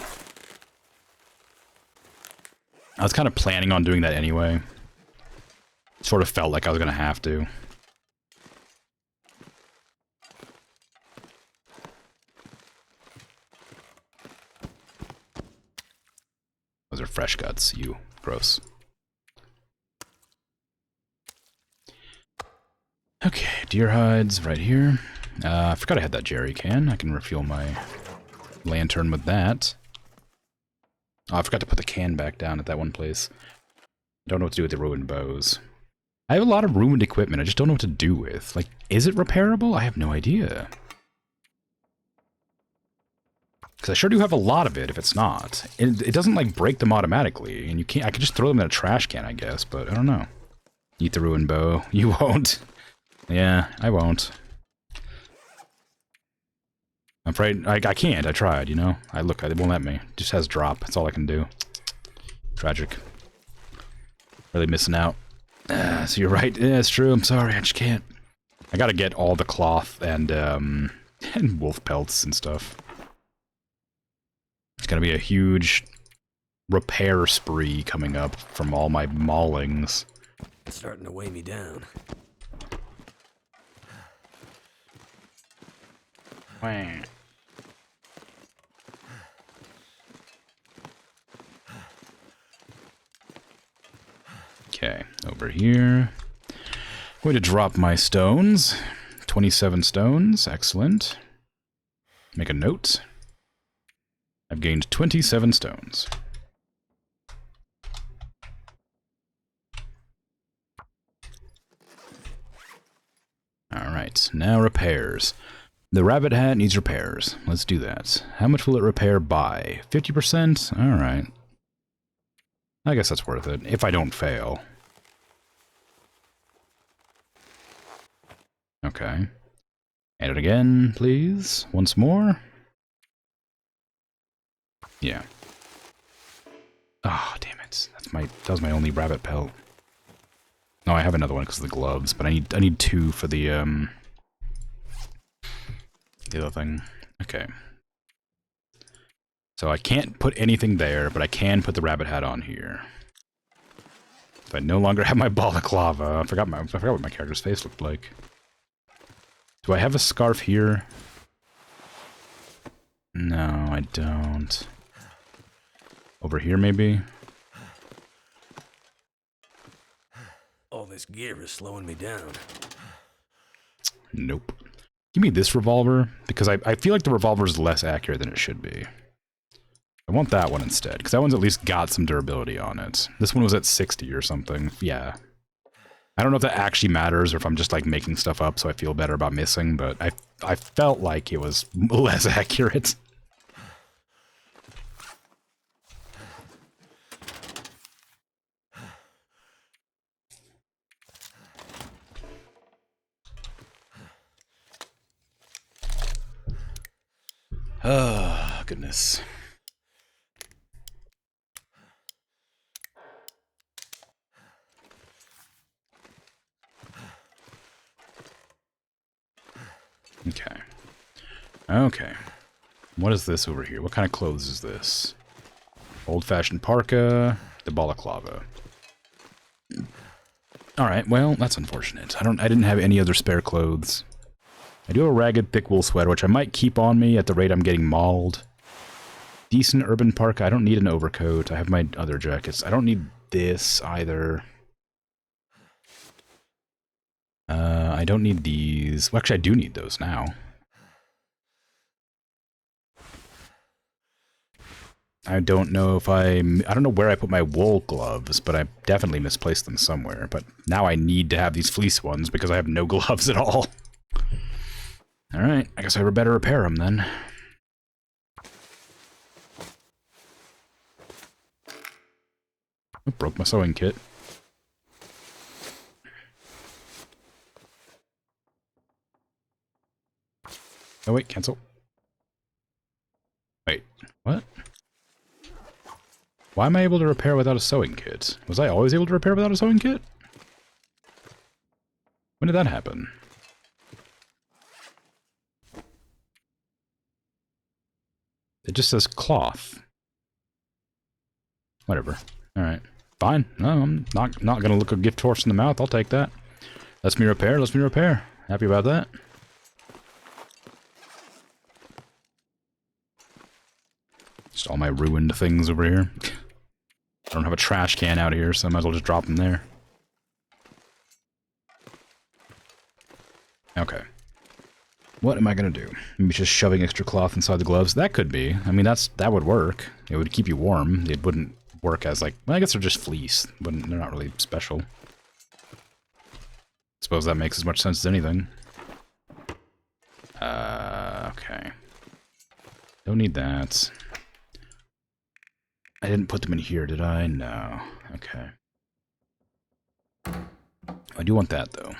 I was kind of planning on doing that anyway. Sort of felt like I was going to have to. Those are fresh guts, you. Gross. Okay, deer hides right here. I forgot I had that jerry can. I can refuel my lantern with that. Oh, I forgot to put the can back down at that one place. I don't know what to do with the ruined bows. I have a lot of ruined equipment. I just don't know what to do with. Like, is it repairable? I have no idea. Because I sure do have a lot of it if it's not. It doesn't, like, break them automatically. And you can't... I could just throw them in a trash can, I guess. But I don't know. Eat the ruined bow. You won't. Yeah, I won't. I'm afraid I can't. I tried, you know? It won't let me. It just has drop. That's all I can do. Tragic. Really missing out. So you're right. Yeah, it's true. I'm sorry. I just can't. I gotta get all the cloth and wolf pelts and stuff. It's gonna be a huge repair spree coming up from all my maulings. It's starting to weigh me down. Wah. over here. I'm going to drop my stones. 27 stones. Excellent. Make a note. I've gained 27 stones. Alright, now repairs. The rabbit hat needs repairs. Let's do that. How much will it repair by? 50%? Alright. I guess that's worth it, if I don't fail. Okay. Add it again, please. Once more. Yeah. Ah, oh, damn it. That was my only rabbit pelt. No, I have another one because of the gloves, but I need 2 for the other thing. Okay. So I can't put anything there, but I can put the rabbit hat on here. If I no longer have my balaclava, I forgot what my character's face looked like. Do I have a scarf here? No, I don't. Over here, maybe? All this gear is slowing me down. Nope. Give me this revolver, because I feel like the revolver is less accurate than it should be. I want that one instead, because that one's at least got some durability on it. This one was at 60 or something. Yeah. I don't know if that actually matters, or if I'm just, like, making stuff up so I feel better about missing, but I felt like it was less accurate. Oh, goodness. Okay. Okay. What is this over here? What kind of clothes is this? Old-fashioned parka, the balaclava. Alright, well, that's unfortunate. I didn't have any other spare clothes. I do have a ragged, thick wool sweater, which I might keep on me at the rate I'm getting mauled. Decent urban parka. I don't need an overcoat. I have my other jackets. I don't need this either. I don't need these. Well, actually, I do need those now. I don't know if I don't know where I put my wool gloves, but I definitely misplaced them somewhere. But now I need to have these fleece ones because I have no gloves at all. Alright, I guess I better repair them then. I broke my sewing kit. Oh wait, cancel. Wait, what? Why am I able to repair without a sewing kit? Was I always able to repair without a sewing kit? When did that happen? It just says cloth. Whatever. Alright. Fine. No, I'm not gonna look a gift horse in the mouth. I'll take that. Let's me repair. Let's me repair. Happy about that. Just all my ruined things over here. I don't have a trash can out here, so I might as well just drop them there. Okay. What am I gonna do? Maybe just shoving extra cloth inside the gloves? That could be. I mean, that would work. It would keep you warm. It wouldn't work as, like... Well, I guess they're just fleece. They're not really special. Suppose that makes as much sense as anything. Okay. Don't need that. I didn't put them in here, did I? No. Okay. I do want that, though.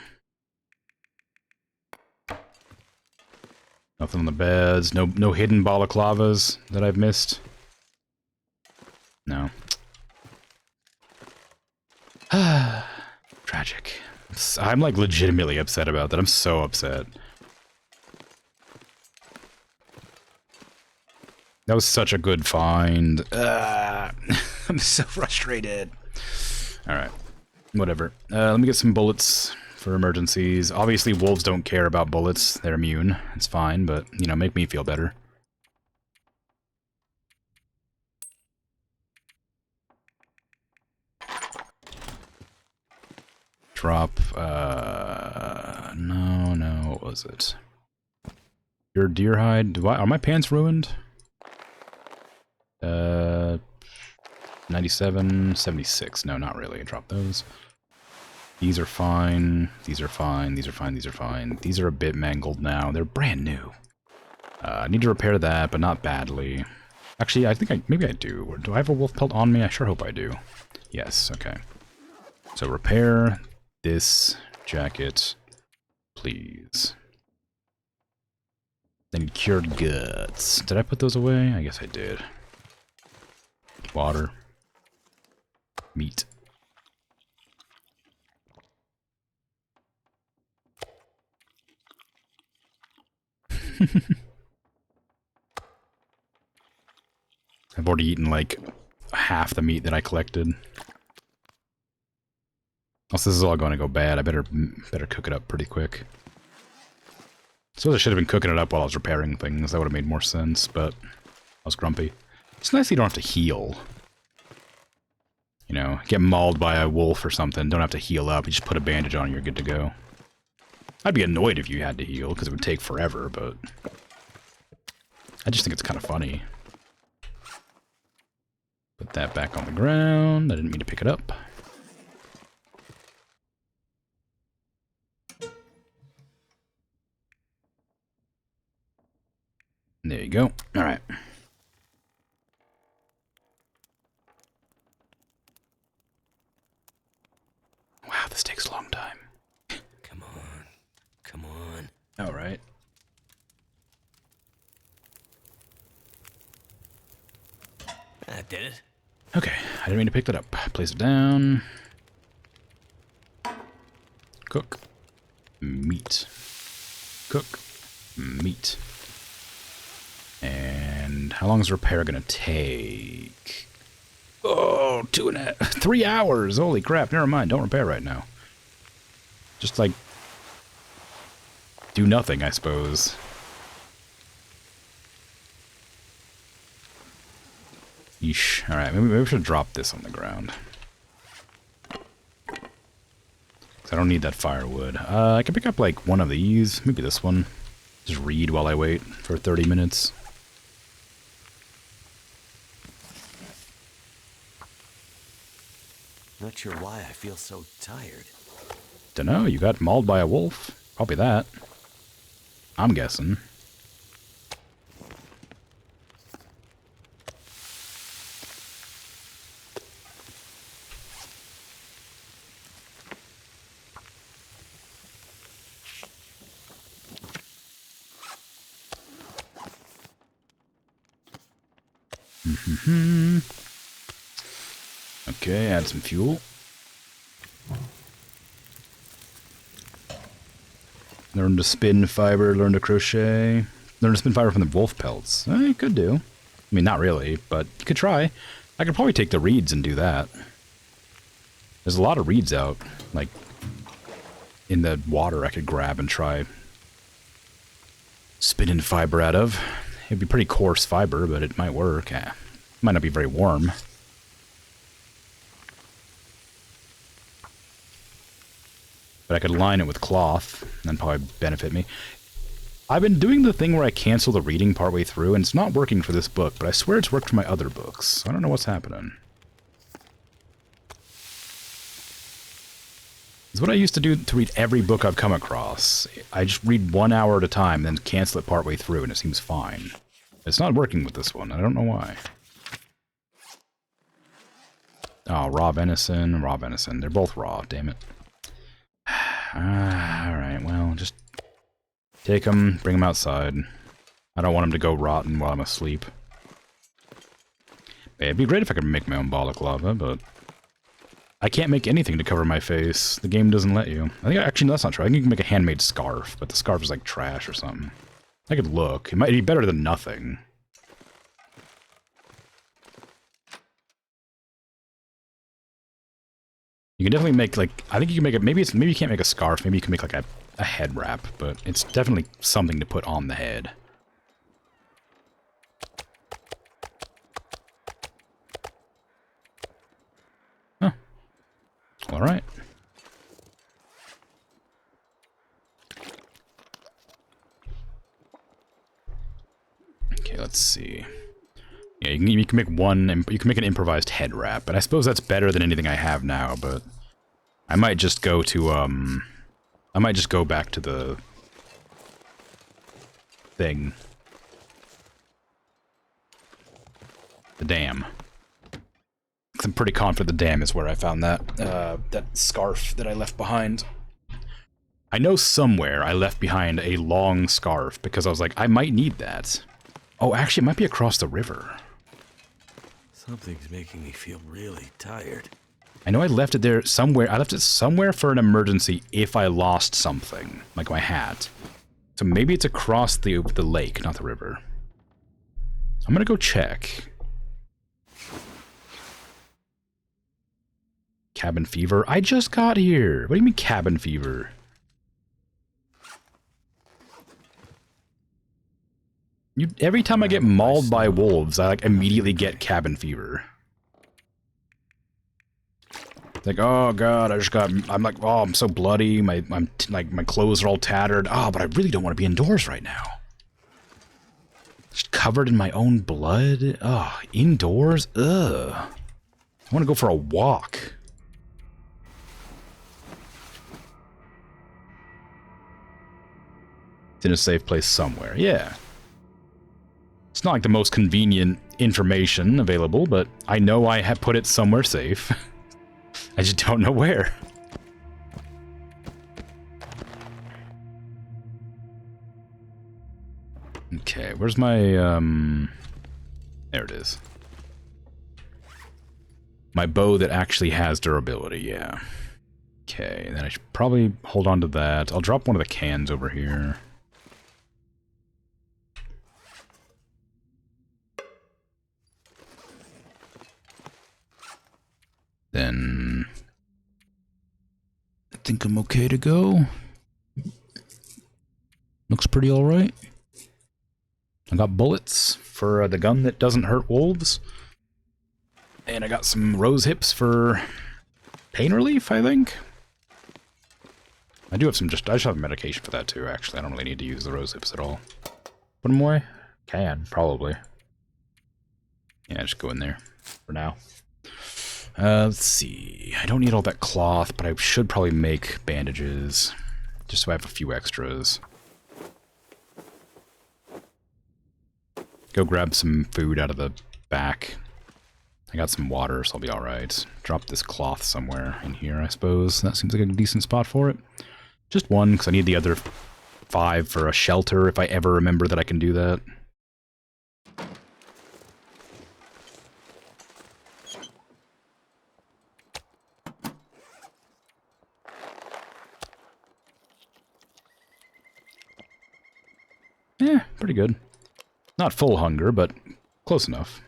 Nothing on the beds. No hidden balaclavas that I've missed. No. Tragic. I'm, like, legitimately upset about that. I'm so upset. That was such a good find. I'm so frustrated. Alright. Whatever. Let me get some bullets for emergencies. Obviously, wolves don't care about bullets. They're immune. It's fine, but, you know, make me feel better. Drop, no, what was it? Your deer hide, are my pants ruined? 97, 76, no, not really, drop those. These are fine, these are fine, these are fine, these are fine. These are a bit mangled now, they're brand new. I need to repair that, but not badly. Actually, I think maybe I do. Do I have a wolf pelt on me? I sure hope I do. Yes, okay. So repair this jacket, please. Then cured guts. Did I put those away? I guess I did. Water. Meat. I've already eaten like half the meat that I collected. Also, this is all going to go bad. I better cook it up pretty quick. So I should have been cooking it up while I was repairing things. That would have made more sense, but I was grumpy. It's nice that you don't have to heal. You know, get mauled by a wolf or something. Don't have to heal up. You just put a bandage on and you're good to go. I'd be annoyed if you had to heal, because it would take forever, but I just think it's kind of funny. Put that back on the ground. I didn't mean to pick it up. There you go. All right. Wow, this takes a long time. Come on. Come on. All right. That did it. Okay, I didn't mean to pick that up. Place it down. Cook. Meat. Cook. Meat. And how long is repair gonna take? Oh, 3 hours! Holy crap, never mind, don't repair right now. Just, like, do nothing, I suppose. Yeesh. Alright, maybe we should drop this on the ground. I don't need that firewood. I can pick up, like, one of these. Maybe this one. Just read while I wait for 30 minutes. Not sure why I feel so tired. Dunno, you got mauled by a wolf. Probably that. I'm guessing. Okay, add some fuel. Learn to spin fiber, learn to crochet. Learn to spin fiber from the wolf pelts. You could do. I mean, not really, but you could try. I could probably take the reeds and do that. There's a lot of reeds out, like, in the water I could grab and try spinning fiber out of. It'd be pretty coarse fiber, but it might work. It might not be very warm. But I could line it with cloth, and that'd probably benefit me. I've been doing the thing where I cancel the reading partway through, and it's not working for this book, but I swear it's worked for my other books. I don't know what's happening. It's what I used to do to read every book I've come across. I just read 1 hour at a time, then cancel it partway through, and it seems fine. It's not working with this one. I don't know why. Oh, raw venison, raw venison. They're both raw, damn it. Alright, well, just take them, bring them outside. I don't want them to go rotten while I'm asleep. It'd be great if I could make my own balaclava, but I can't make anything to cover my face. The game doesn't let you. I think, actually, no, that's not true. I think you can make a handmade scarf, but the scarf is like trash or something. I could look. It might be better than nothing. You can definitely make, like, I think you can make it, maybe you can't make a scarf, maybe you can make, like, a head wrap, but it's definitely something to put on the head. Huh. Alright. Okay, let's see. Yeah, you can make you can make an improvised head wrap, and I suppose that's better than anything I have now, but I might just go to, I might just go back to the thing. The dam. 'Cause I'm pretty confident the dam is where I found that scarf that I left behind. I know somewhere I left behind a long scarf, because I was like, I might need that. Oh, actually, it might be across the river. Something's making me feel really tired. I know I left it there somewhere. I left it somewhere for an emergency if I lost something, like my hat. So maybe it's across the lake, not the river. I'm gonna go check. Cabin fever? I just got here. What do you mean cabin fever? Every time I get mauled by wolves, I like immediately get cabin fever. Like, oh god, I'm like, oh, I'm so bloody, my clothes are all tattered. Oh, but I really don't want to be indoors right now. Just covered in my own blood. Oh, indoors? Ugh. I want to go for a walk. It's in a safe place somewhere, yeah. It's not like the most convenient information available, but I know I have put it somewhere safe. I just don't know where. Okay, where's my, there it is. My bow that actually has durability, yeah. Okay, then I should probably hold on to that. I'll drop one of the cans over here. Then I think I'm okay to go. Looks pretty alright. I got bullets for the gun that doesn't hurt wolves. And I got some rose hips for pain relief, I think. I do have some I just have medication for that too, actually. I don't really need to use the rose hips at all. Put them away? Can, probably. Yeah, just go in there for now. Let's see. I don't need all that cloth, but I should probably make bandages. Just so I have a few extras. Go grab some food out of the back. I got some water, so I'll be alright. Drop this cloth somewhere in here, I suppose. That seems like a decent spot for it. Just one, because I need the other 5 for a shelter, if I ever remember that I can do that. Eh, pretty good. Not full hunger, but close enough.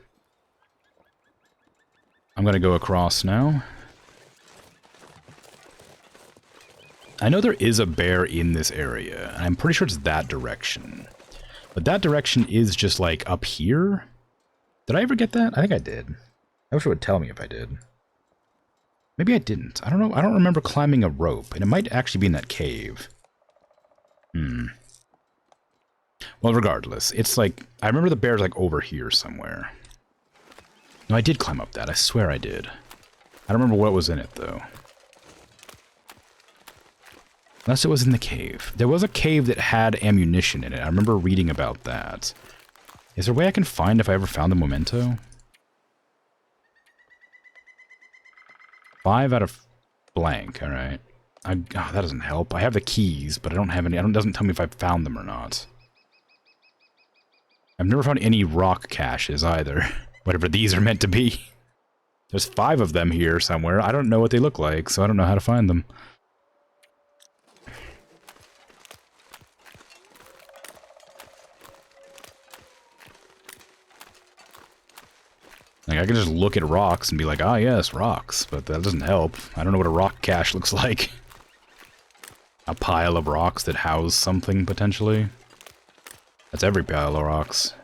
I'm gonna go across now. I know there is a bear in this area, and I'm pretty sure it's that direction. But that direction is just, like, up here? Did I ever get that? I think I did. I wish it would tell me if I did. Maybe I didn't. I don't know. I don't remember climbing a rope, and it might actually be in that cave. Well, regardless, it's like, I remember the bear's like over here somewhere. No, I did climb up that. I swear I did. I don't remember what was in it, though. Unless it was in the cave. There was a cave that had ammunition in it. I remember reading about that. Is there a way I can find if I ever found the memento? 5 out of blank, alright. That doesn't help. I have the keys, but I don't have any. It doesn't tell me if I found them or not. I've never found any rock caches either. Whatever these are meant to be. There's 5 of them here somewhere. I don't know what they look like, so I don't know how to find them. Like, I can just look at rocks and be like, ah, yes, rocks. But that doesn't help. I don't know what a rock cache looks like. A pile of rocks that house something, potentially. That's every pile of rocks.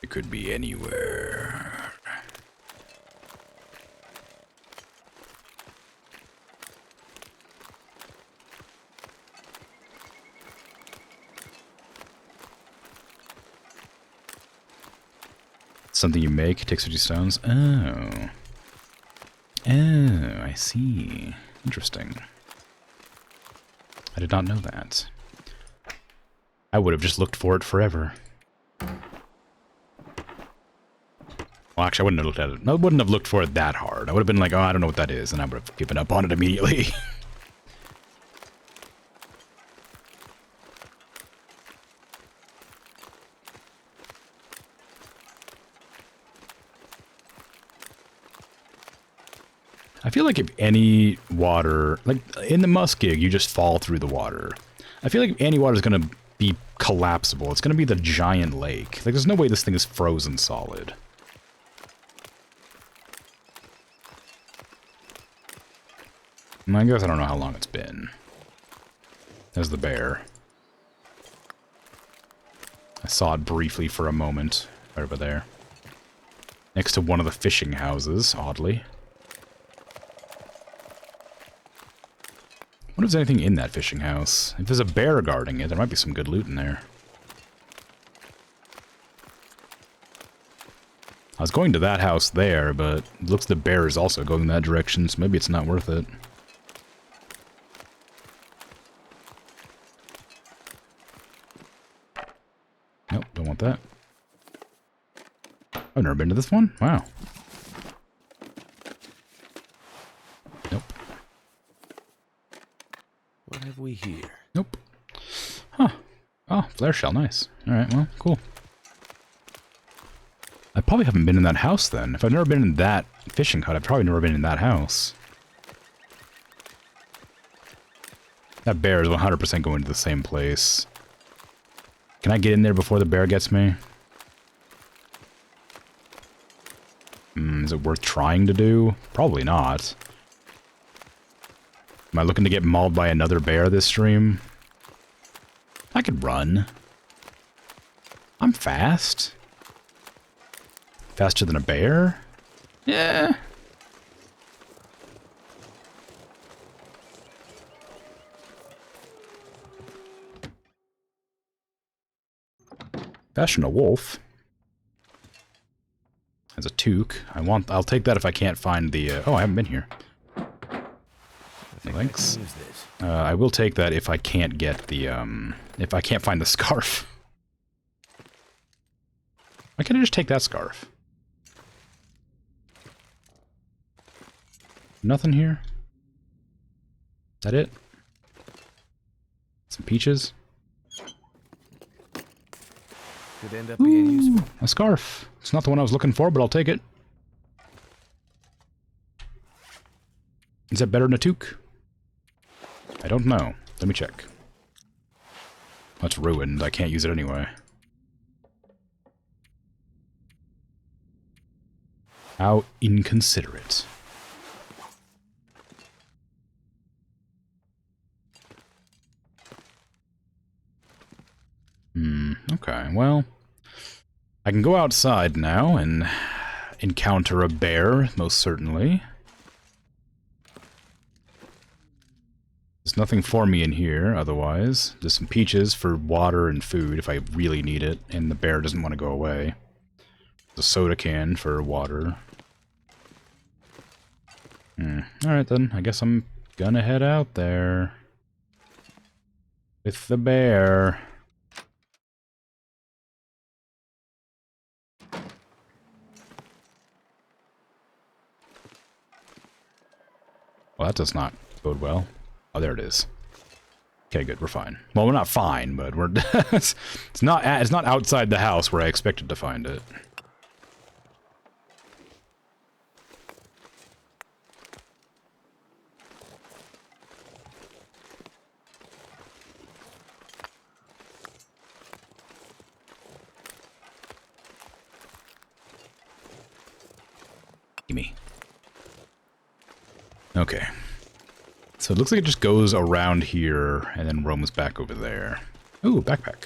It could be anywhere. Something you make takes 50 stones. Oh. Oh, I see. Interesting. I did not know that. I would have just looked for it forever. Well, actually, I wouldn't have looked at it. I wouldn't have looked for it that hard. I would have been like, oh, I don't know what that is, and I would have given up on it immediately. I feel like if any water, like in the muskeg, you just fall through the water. I feel like any water is going to be collapsible. It's going to be the giant lake. Like, there's no way this thing is frozen solid. And I guess I don't know how long it's been. There's the bear. I saw it briefly for a moment, right over there. Next to one of the fishing houses, oddly. I wonder if there's anything in that fishing house. If there's a bear guarding it, there might be some good loot in there. I was going to that house there, but it looks the bear is also going in that direction, so maybe it's not worth it. Nope, don't want that. I've never been to this one. Wow. Nope. What have we here? Nope. Huh. Oh, flare shell, nice. Alright, well, cool. I probably haven't been in that house then. If I've never been in that fishing hut, I've probably never been in that house. That bear is 100% going to the same place. Can I get in there before the bear gets me? Is it worth trying to do? Probably not. Am I looking to get mauled by another bear this stream? I could run. I'm fast. Faster than a bear? Yeah. Faster than a wolf. As a toque. I'll take that if I can't find the, oh, I haven't been here. Thanks. I will take that if I can't get the, if I can't find the scarf. Why can't I just take that scarf? Nothing here? Is that it? Some peaches? Could end up being useful. A scarf. It's not the one I was looking for, but I'll take it. Is that better than a toque? I don't know. Let me check. That's ruined. I can't use it anyway. How inconsiderate. Okay, well, I can go outside now and encounter a bear, most certainly. There's nothing for me in here, otherwise. There's some peaches for water and food if I really need it, and the bear doesn't want to go away. There's a soda can for water. Alright then, I guess I'm gonna head out there. With the bear. Well, that does not bode well. Oh, there it is. Okay, good. We're fine. Well, we're not fine, but we're it's not outside the house where I expected to find it. Gimme. Okay. So it looks like it just goes around here and then roams back over there. Ooh, backpack.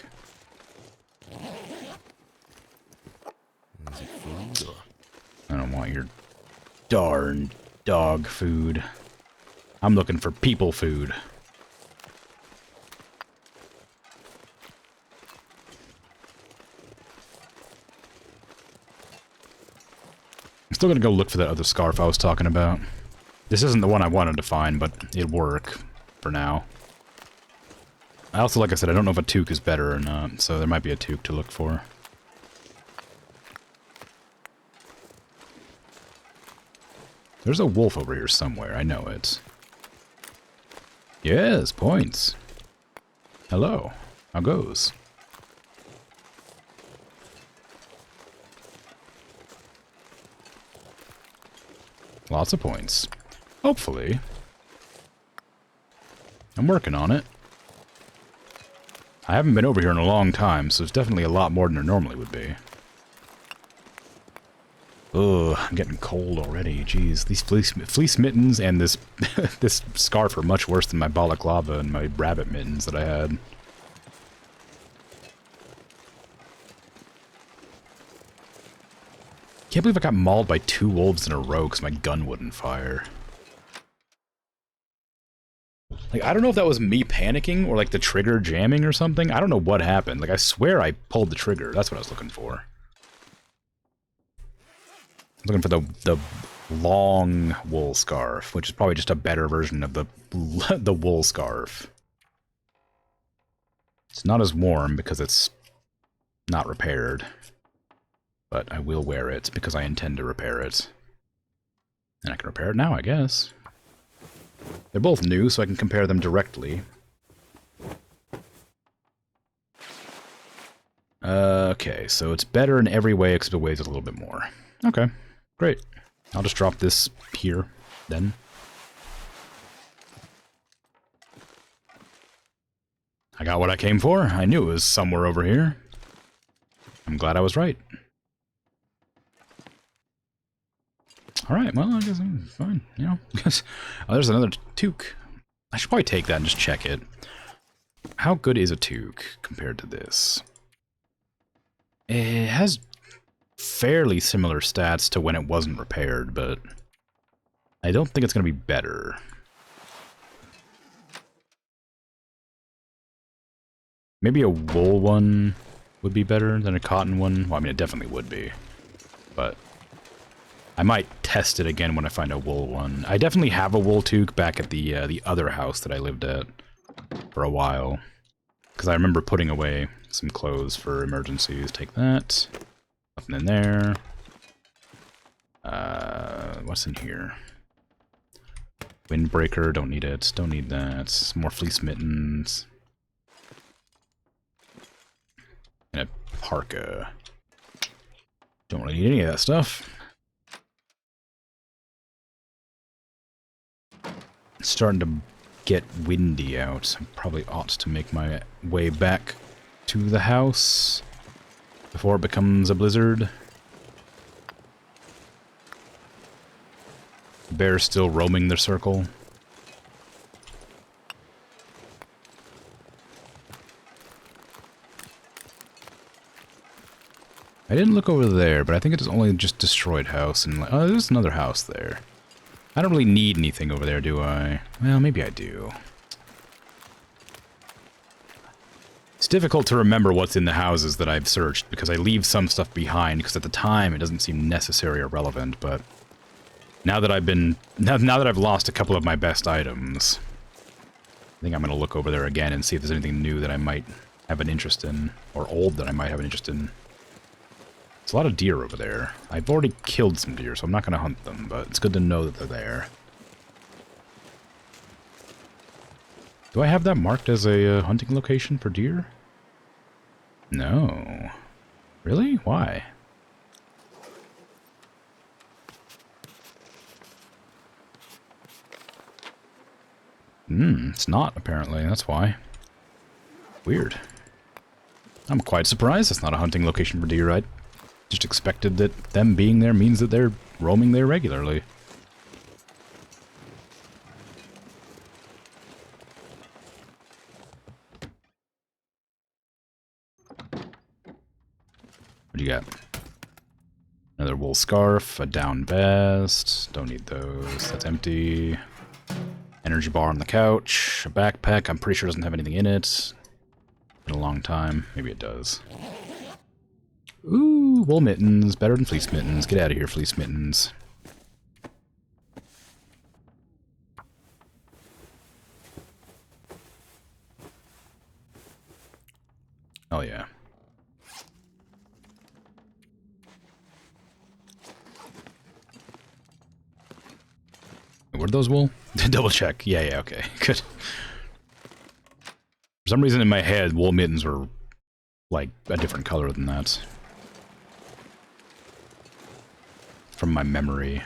Is it food or? I don't want your darn dog food. I'm looking for people food. Still gonna go look for that other scarf I was talking about. This isn't the one I wanted to find, but it'll work for now. I also, like I said, I don't know if a toque is better or not, so there might be a toque to look for. There's a wolf over here somewhere, I know it. Yes, points. Hello, how goes? Lots of points. Hopefully. I'm working on it. I haven't been over here in a long time, so it's definitely a lot more than there normally would be. Ugh, I'm getting cold already. Jeez, these fleece mittens and this this scarf are much worse than my balaclava and my rabbit mittens that I had. Can't believe I got mauled by 2 wolves in a row because my gun wouldn't fire. Like, I don't know if that was me panicking or like the trigger jamming or something. I don't know what happened. Like, I swear I pulled the trigger. That's what I was looking for. Looking for the long wool scarf, which is probably just a better version of the wool scarf. It's not as warm because it's not repaired, but I will wear it because I intend to repair it. And I can repair it now, I guess. They're both new, so I can compare them directly. Okay, so it's better in every way except it weighs a little bit more. Okay. Great. I'll just drop this here, then. I got what I came for. I knew it was somewhere over here. I'm glad I was right. Alright, well, I guess I'm fine, you know. Oh, there's another toque. I should probably take that and just check it. How good is a toque compared to this? It has fairly similar stats to when it wasn't repaired, but I don't think it's going to be better. Maybe a wool one would be better than a cotton one. Well, I mean, it definitely would be, but I might test it again when I find a wool one. I definitely have a wool toque back at the other house that I lived at for a while, because I remember putting away some clothes for emergencies. Take that. Nothing in there. What's in here? Windbreaker, don't need it. Don't need that. Some more fleece mittens. And a parka. Don't really need any of that stuff. It's starting to get windy out. I probably ought to make my way back to the house before it becomes a blizzard. Bears still roaming their circle. I didn't look over there, but I think it is only just destroyed house. And oh, there's another house there. I don't really need anything over there, do I? Well, maybe I do. It's difficult to remember what's in the houses that I've searched, because I leave some stuff behind, because at the time it doesn't seem necessary or relevant, but now that now that I've lost a couple of my best items, I think I'm going to look over there again and see if there's anything new that I might have an interest in, or old that I might have an interest in. There's a lot of deer over there. I've already killed some deer, so I'm not going to hunt them, but it's good to know that they're there. Do I have that marked as a hunting location for deer? No. Really? Why? It's not, apparently. That's why. Weird. I'm quite surprised it's not a hunting location for deer. I just expected that them being there means that they're roaming there regularly. What do you got? Another wool scarf, a down vest. Don't need those. That's empty. Energy bar on the couch. A backpack. I'm pretty sure doesn't have anything in it. Been a long time. Maybe it does. Ooh, wool mittens. Better than fleece mittens. Get out of here, fleece mittens. Oh, yeah. Where'd those wool? Double check. Yeah, yeah, okay. Good. For some reason in my head, wool mittens were, like, a different color than that. From my memory.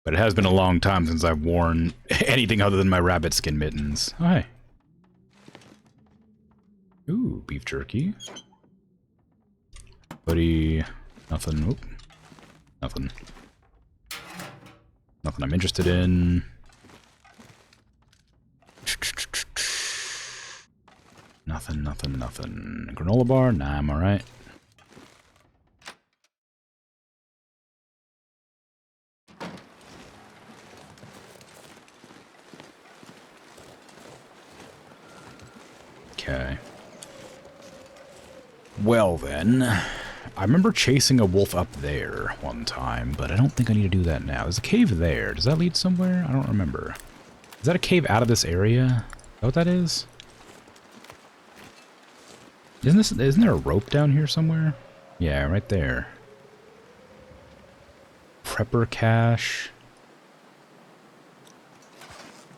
But it has been a long time since I've worn anything other than my rabbit skin mittens. Oh, hey. Ooh, beef jerky. Buddy. Nothing. Oop. Nothing. Nothing I'm interested in. Nothing, nothing, nothing. Granola bar? Nah, I'm alright. Okay. Well then, I remember chasing a wolf up there one time, but I don't think I need to do that now. There's a cave there. Does that lead somewhere? I don't remember. Is that a cave out of this area? Is that what that is? Isn't there a rope down here somewhere? Yeah, right there. Prepper cache.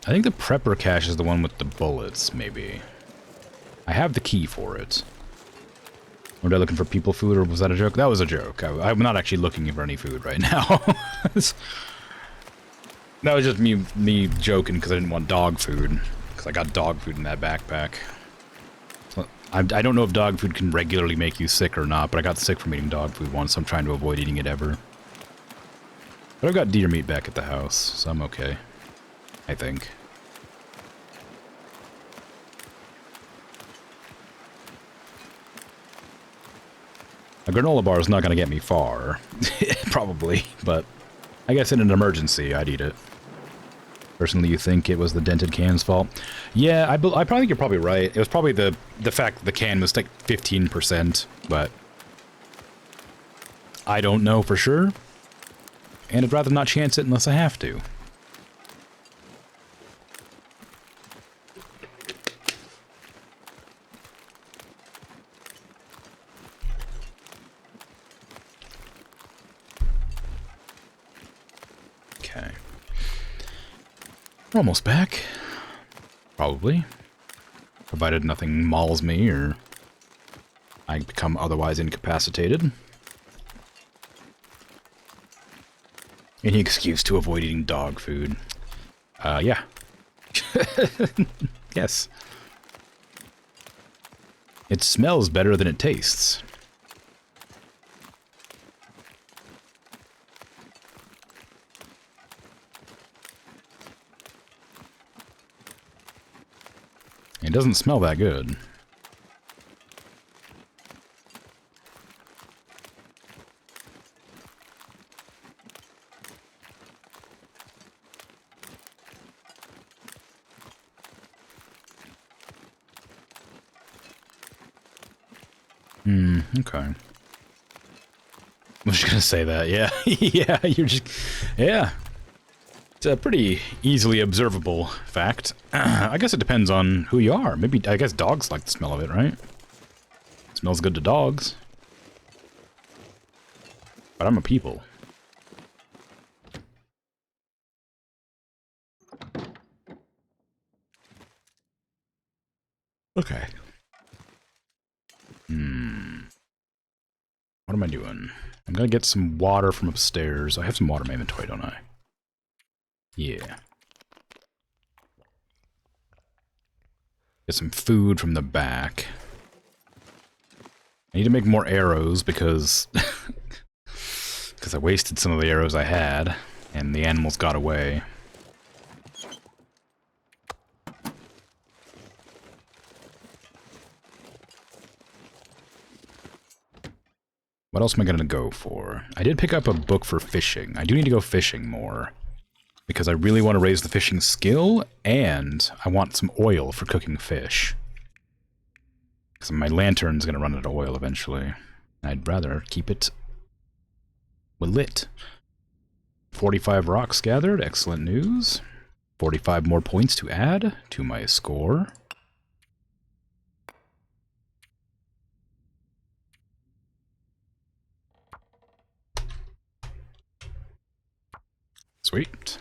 I think the prepper cache is the one with the bullets, maybe. I have the key for it. Were I looking for people food, or was that a joke? That was a joke. I'm not actually looking for any food right now. That was just me joking because I didn't want dog food. Because I got dog food in that backpack. I don't know if dog food can regularly make you sick or not, but I got sick from eating dog food once, so I'm trying to avoid eating it ever. But I've got deer meat back at the house, so I'm okay. I think. A granola bar is not going to get me far, probably, but I guess in an emergency, I'd eat it. Personally, you think it was the dented can's fault? Yeah, I probably think you're probably right. It was probably the fact that the can was like 15%, but I don't know for sure, and I'd rather not chance it unless I have to. Okay. We're almost back. Probably. Provided nothing mauls me or I become otherwise incapacitated. Any excuse to avoid eating dog food. Yeah. Yes. It smells better than it tastes. It doesn't smell that good. Okay. I was just gonna say that, yeah. Yeah, you're just... Yeah. It's a pretty easily observable fact. I guess it depends on who you are. Maybe, I guess dogs like the smell of it, right? It smells good to dogs. But I'm a people. Okay. What am I doing? I'm gonna get some water from upstairs. I have some water in my inventory, don't I? Yeah. Get some food from the back. I need to make more arrows because... because I wasted some of the arrows I had, and the animals got away. What else am I going to go for? I did pick up a book for fishing. I do need to go fishing more. Because I really want to raise the fishing skill, and I want some oil for cooking fish. Because my lantern's going to run out of oil eventually. I'd rather keep it lit. 45 rocks gathered. Excellent news. 45 more points to add to my score. Sweet.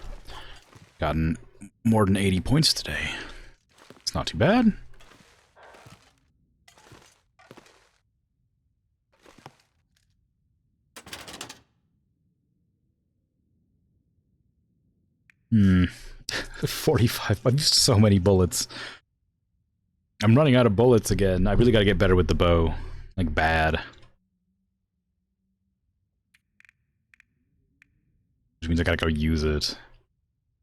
Gotten more than 80 points today. It's not too bad. Hmm. 45. I've used so many bullets. I'm running out of bullets again. I really gotta get better with the bow. Like, bad. Which means I gotta go use it.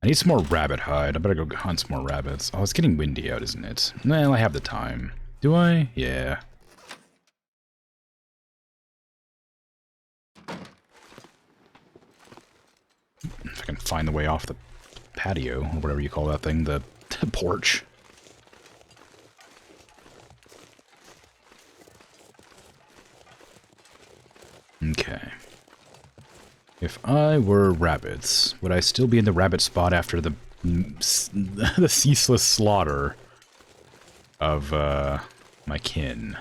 I need some more rabbit hide. I better go hunt some more rabbits. Oh, it's getting windy out, isn't it? Well, I have the time. Do I? Yeah. If I can find the way off the patio, or whatever you call that thing, the porch. Okay. If I were rabbits, would I still be in the rabbit spot after the ceaseless slaughter of my kin?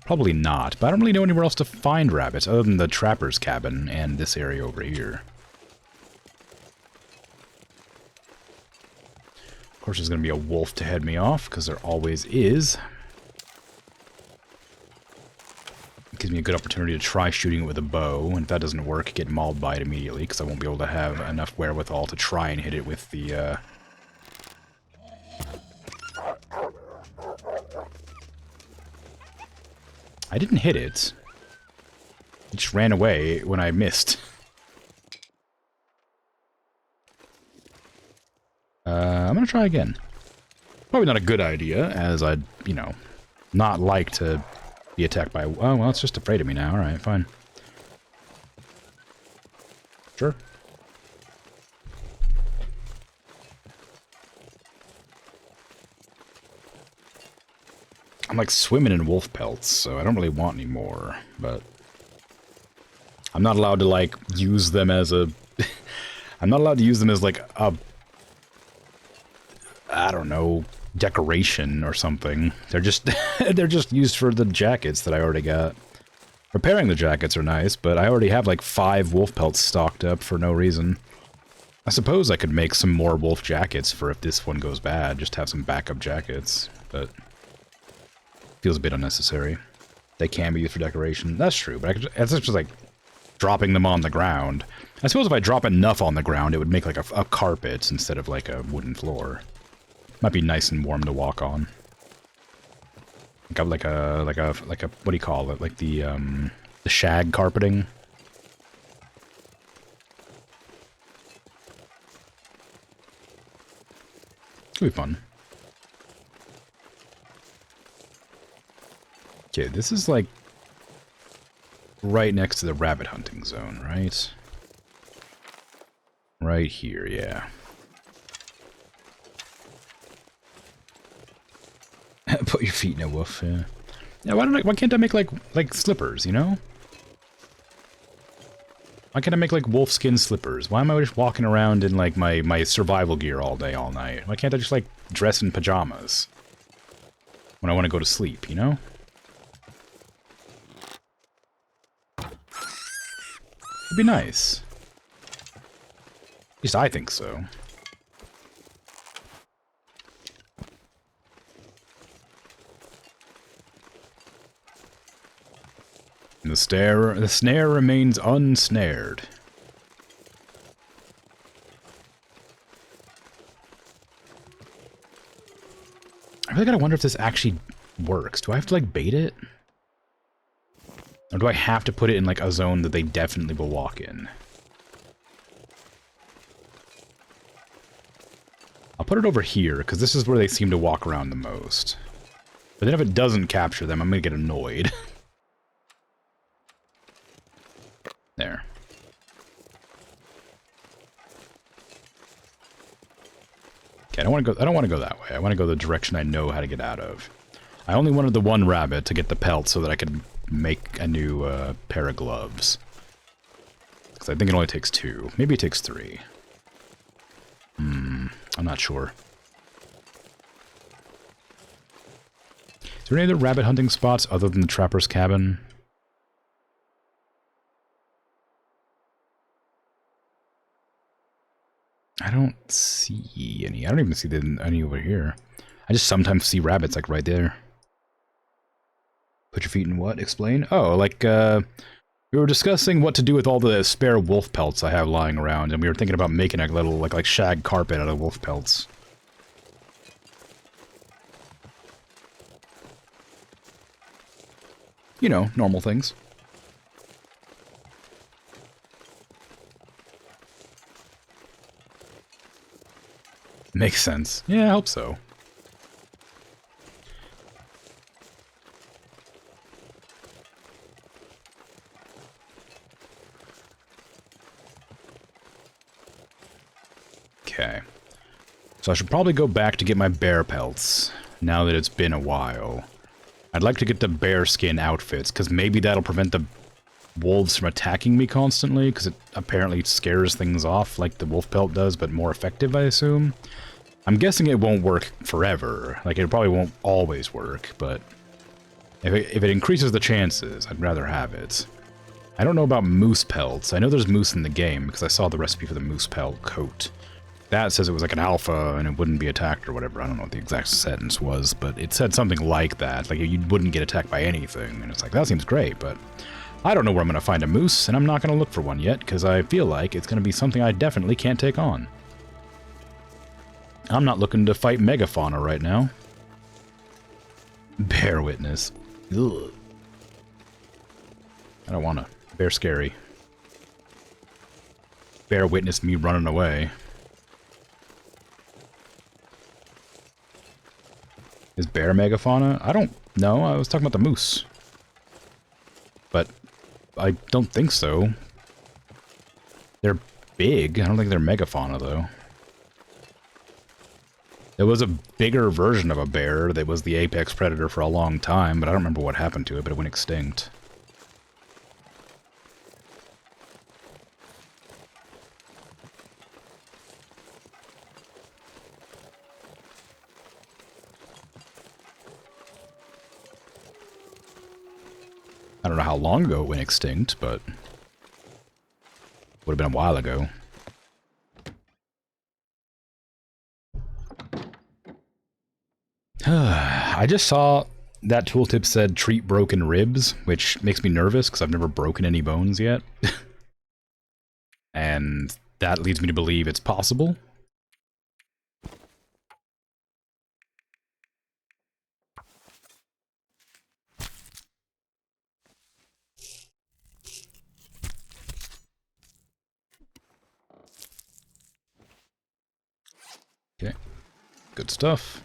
Probably not, but I don't really know anywhere else to find rabbits other than the trapper's cabin and this area over here. Of course, there's going to be a wolf to head me off, because there always is. It gives me a good opportunity to try shooting it with a bow, and if that doesn't work, get mauled by it immediately, because I won't be able to have enough wherewithal to try and hit it with the, I didn't hit it. It just ran away when I missed. I'm gonna try again. Probably not a good idea, as I'd, you know, not like to be attacked by... Oh, well, it's just afraid of me now. Alright, fine. Sure. I'm like swimming in wolf pelts, so I don't really want any more, but... I'm not allowed to, like, use them as a... I'm not allowed to use them as, like, a... I don't know, decoration or something. They're just they're just used for the jackets that I already got. Repairing the jackets are nice, but I already have like 5 wolf pelts stocked up for no reason. I suppose I could make some more wolf jackets for if this one goes bad, just have some backup jackets, but feels a bit unnecessary. They can be used for decoration. That's true, but it's just like dropping them on the ground. I suppose if I drop enough on the ground, it would make like a carpet instead of like a wooden floor. Might be nice and warm to walk on. Like a what do you call it? Like the shag carpeting. It'll be fun. Okay, this is like right next to the rabbit hunting zone, right? Right here, yeah. Put your feet in a woof, yeah. Yeah, why can't I make like slippers, you know? Why can't I make like wolf skin slippers? Why am I just walking around in like my survival gear all day, all night? Why can't I just like dress in pajamas when I want to go to sleep, you know? It'd be nice. At least I think so. The snare remains unsnared. I really gotta wonder if this actually works. Do I have to like bait it? Or do I have to put it in like a zone that they definitely will walk in? I'll put it over here, because this is where they seem to walk around the most. But then if it doesn't capture them, I'm gonna get annoyed. There. Okay, I don't want to go that way. I want to go the direction I know how to get out of. I only wanted the one rabbit to get the pelt so that I could make a new pair of gloves. Because I think it only takes 2. Maybe it takes 3. I'm not sure. Is there any other rabbit hunting spots other than the Trapper's Cabin? I don't see any. I don't even see any over here. I just sometimes see rabbits, like, right there. Put your feet in what? Explain? Oh, like, we were discussing what to do with all the spare wolf pelts I have lying around, and we were thinking about making a little, like shag carpet out of wolf pelts. You know, normal things. Makes sense. Yeah, I hope so. Okay. So I should probably go back to get my bear pelts, now that it's been a while. I'd like to get the bear skin outfits, because maybe that'll prevent the wolves from attacking me constantly, because it apparently scares things off like the wolf pelt does, but more effective, I assume. I'm guessing it won't work forever. Like, it probably won't always work, but if it increases the chances, I'd rather have it. I don't know about moose pelts. I know there's moose in the game, because I saw the recipe for the moose pelt coat. That says it was like an alpha, and it wouldn't be attacked or whatever. I don't know what the exact sentence was, but it said something like that. Like, you wouldn't get attacked by anything, and it's like, that seems great, but I don't know where I'm going to find a moose, and I'm not going to look for one yet, because I feel like it's going to be something I definitely can't take on. I'm not looking to fight megafauna right now. Bear witness. Ugh. I don't want to. Bear scary. Bear witness me running away. Is bear megafauna? I don't know. I was talking about the moose. But I don't think so. They're big. I don't think they're megafauna, though. There was a bigger version of a bear that was the apex predator for a long time, but I don't remember what happened to it, but it went extinct. I don't know how long ago it went extinct, but would have been a while ago. I just saw that tooltip said treat broken ribs, which makes me nervous because I've never broken any bones yet. And that leads me to believe it's possible. Okay, good stuff.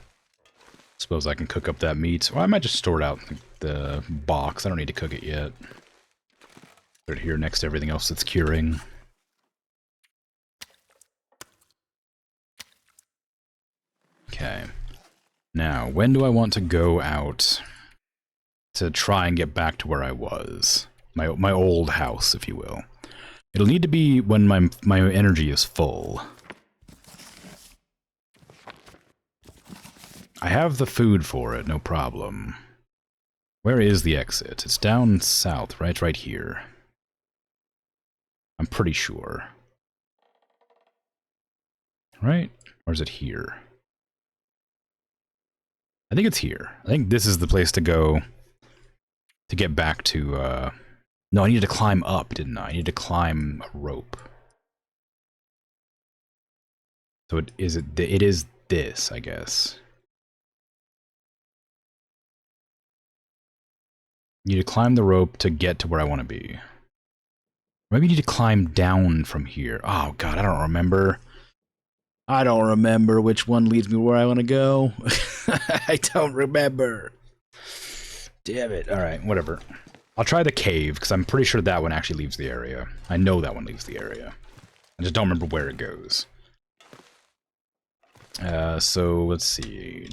Suppose I can cook up that meat. Well, I might just store it out in the box. I don't need to cook it yet. Put it here next to everything else that's curing. Okay. Now, when do I want to go out to try and get back to where I was? My old house, if you will. It'll need to be when my energy is full. I have the food for it, no problem. Where is the exit? It's down south, right? It's right here. I'm pretty sure. Right? Or is it here? I think it's here. I think this is the place to go to get back to, No, I needed to climb up, didn't I? I needed to climb a rope. So it is this, I guess. You need to climb the rope to get to where I want to be. Maybe you need to climb down from here. Oh god, I don't remember. I don't remember which one leads me where I want to go. I don't remember. Damn it. Alright, whatever. I'll try the cave, because I'm pretty sure that one actually leaves the area. I know that one leaves the area. I just don't remember where it goes. So, let's see.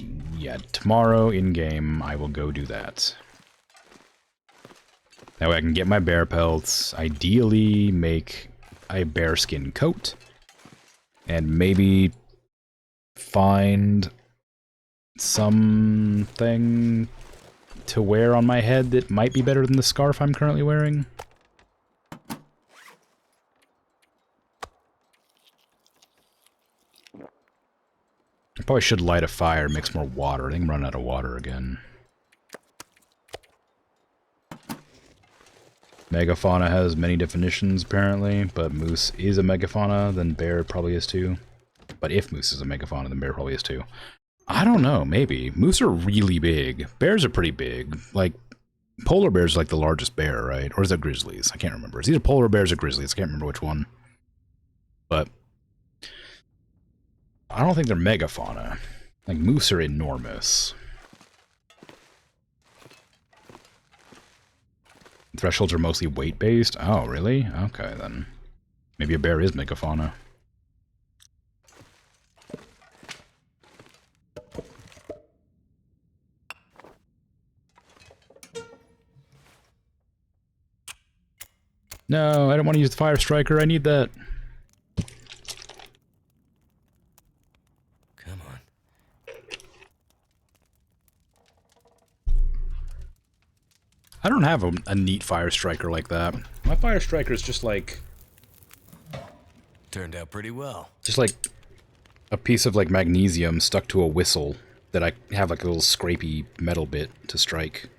yeah, tomorrow in-game I will go do that. That way I can get my bear pelts, ideally make a bearskin coat, and maybe find something to wear on my head that might be better than the scarf I'm currently wearing. I probably should light a fire, mix more water. I think I'm running out of water again. Megafauna has many definitions, apparently, but moose is a megafauna, then bear probably is too. But if moose is a megafauna, then bear probably is too. I don't know, maybe. Moose are really big. Bears are pretty big. Like, polar bears are like the largest bear, right? Or is that grizzlies? I can't remember. It's either polar bears or grizzlies. I can't remember which one. But I don't think they're megafauna. Like, moose are enormous. Thresholds are mostly weight-based? Oh, really? Okay, then. Maybe a bear is megafauna. No, I don't want to use the fire striker. I need that. Come on. I don't have a neat fire striker like that. My fire striker is just like... Turned out pretty well. Just like a piece of like magnesium stuck to a whistle that I have like a little scrapey metal bit to strike.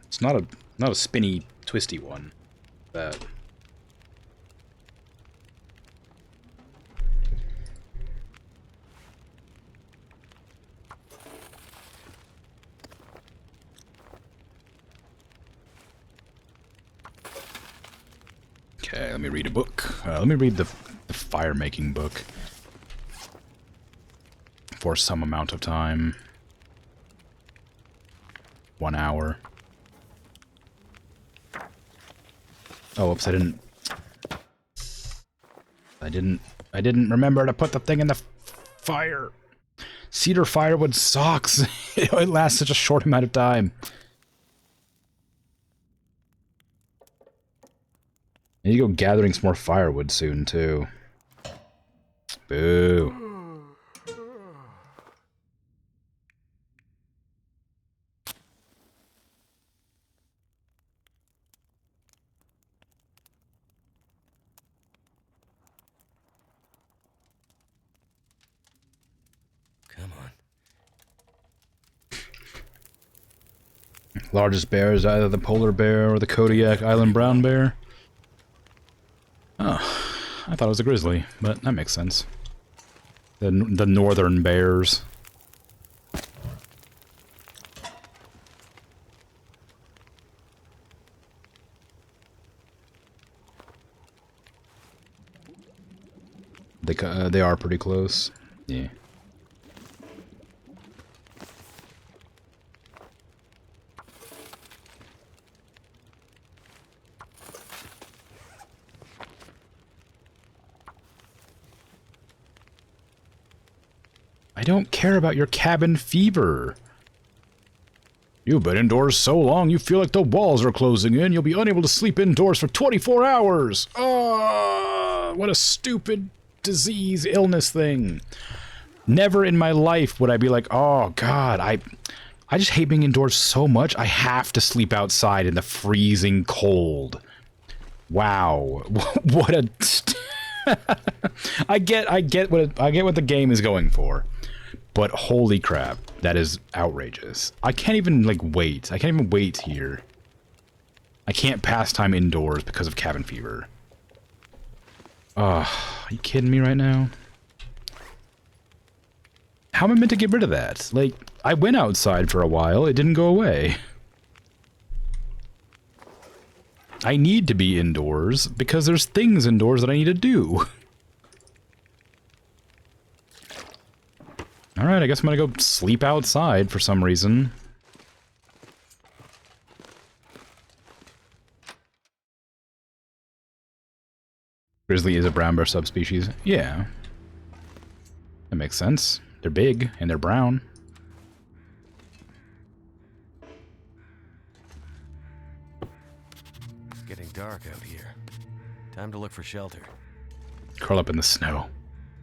It's not a spinny, twisty one. That. Okay, let me read a book. Let me read the fire-making book for some amount of time. 1 hour. Oh, oops, I didn't remember to put the thing in the fire. Cedar firewood sucks. It lasts such a short amount of time. I need to go gathering some more firewood soon, too. Boo. Come on. Largest bear is either the polar bear or the Kodiak Island brown bear. Oh, I thought it was a grizzly, but that makes sense. The northern bears. They are pretty close. Yeah. I don't care about your cabin fever. You've been indoors so long you feel like the walls are closing in. You'll be unable to sleep indoors for 24 hours. Oh, what a stupid disease, illness thing. Never in my life would I be like, oh god, I just hate being indoors so much. I have to sleep outside in the freezing cold. Wow. What a... I get what the game is going for. But holy crap, that is outrageous. I can't even, like, wait. I can't even wait here. I can't pass time indoors because of cabin fever. Are you kidding me right now? How am I meant to get rid of that? Like, I went outside for a while, it didn't go away. I need to be indoors because there's things indoors that I need to do. Alright, I guess I'm gonna go sleep outside for some reason. Grizzly is a brown bear subspecies. Yeah. That makes sense. They're big, and they're brown. It's getting dark out here. Time to look for shelter. Curl up in the snow.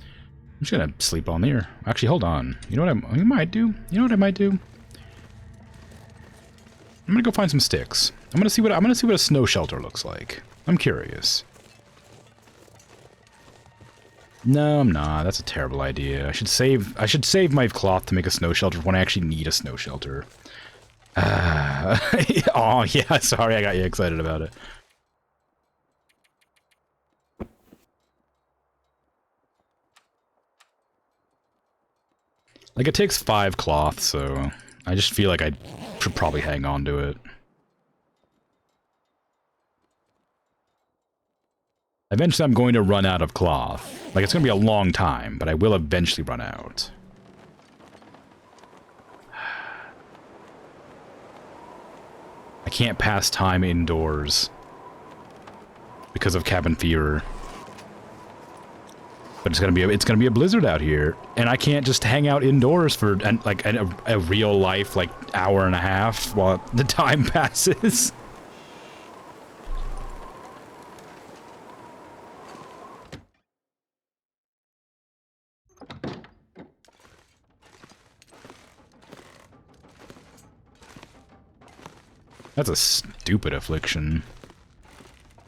I'm just gonna sleep on here. Actually, hold on. You know what I might do? You know what I might do? I'm gonna go find some sticks. I'm gonna see what a snow shelter looks like. I'm curious. No, I'm not. That's a terrible idea. I should save my cloth to make a snow shelter when I actually need a snow shelter. Oh, yeah, sorry I got you excited about it. Like, it takes 5 cloth, so I just feel like I should probably hang on to it. Eventually I'm going to run out of cloth. Like, it's going to be a long time, but I will eventually run out. I can't pass time indoors because of cabin fever. But it's gonna be a blizzard out here, and I can't just hang out indoors for a real life like hour and a half while the time passes. That's a stupid affliction.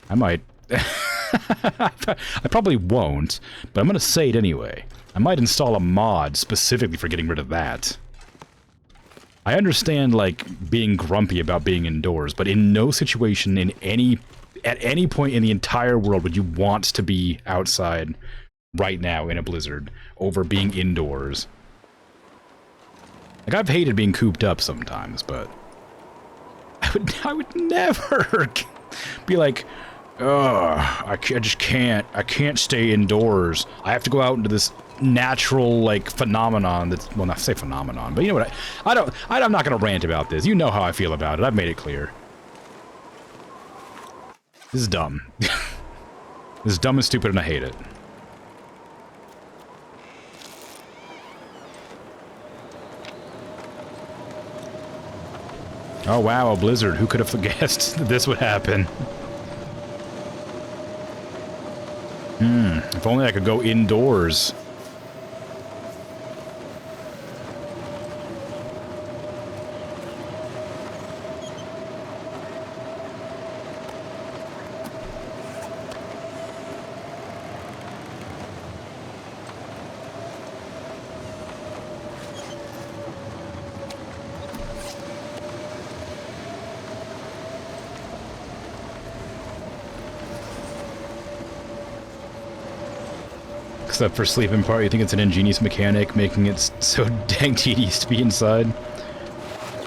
I might... I probably won't, but I'm gonna say it anyway. I might install a mod specifically for getting rid of that. I understand, like, being grumpy about being indoors, but in no situation at any point in the entire world would you want to be outside right now in a blizzard over being indoors. Like, I've hated being cooped up sometimes, but I would never be like, ugh, I just can't. I can't stay indoors. I have to go out into this natural, like, phenomenon that's... Well, not say phenomenon, but you know what? I'm not gonna rant about this. You know how I feel about it. I've made it clear. This is dumb. This is dumb and stupid, and I hate it. Oh, wow, a blizzard. Who could have guessed that this would happen? If only I could go indoors. Except for sleeping part, you think it's an ingenious mechanic, making it so dang tedious to be inside?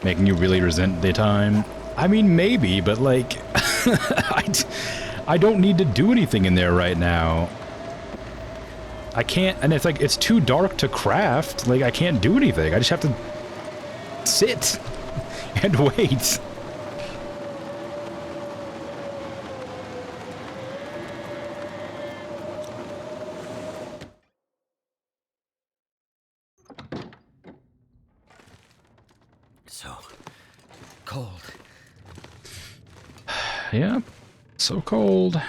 Making you really resent the time? I mean, maybe, but like... I don't need to do anything in there right now. I can't... And it's like, it's too dark to craft. Like, I can't do anything. I just have to... sit. And wait. So cold. Yeah, so cold.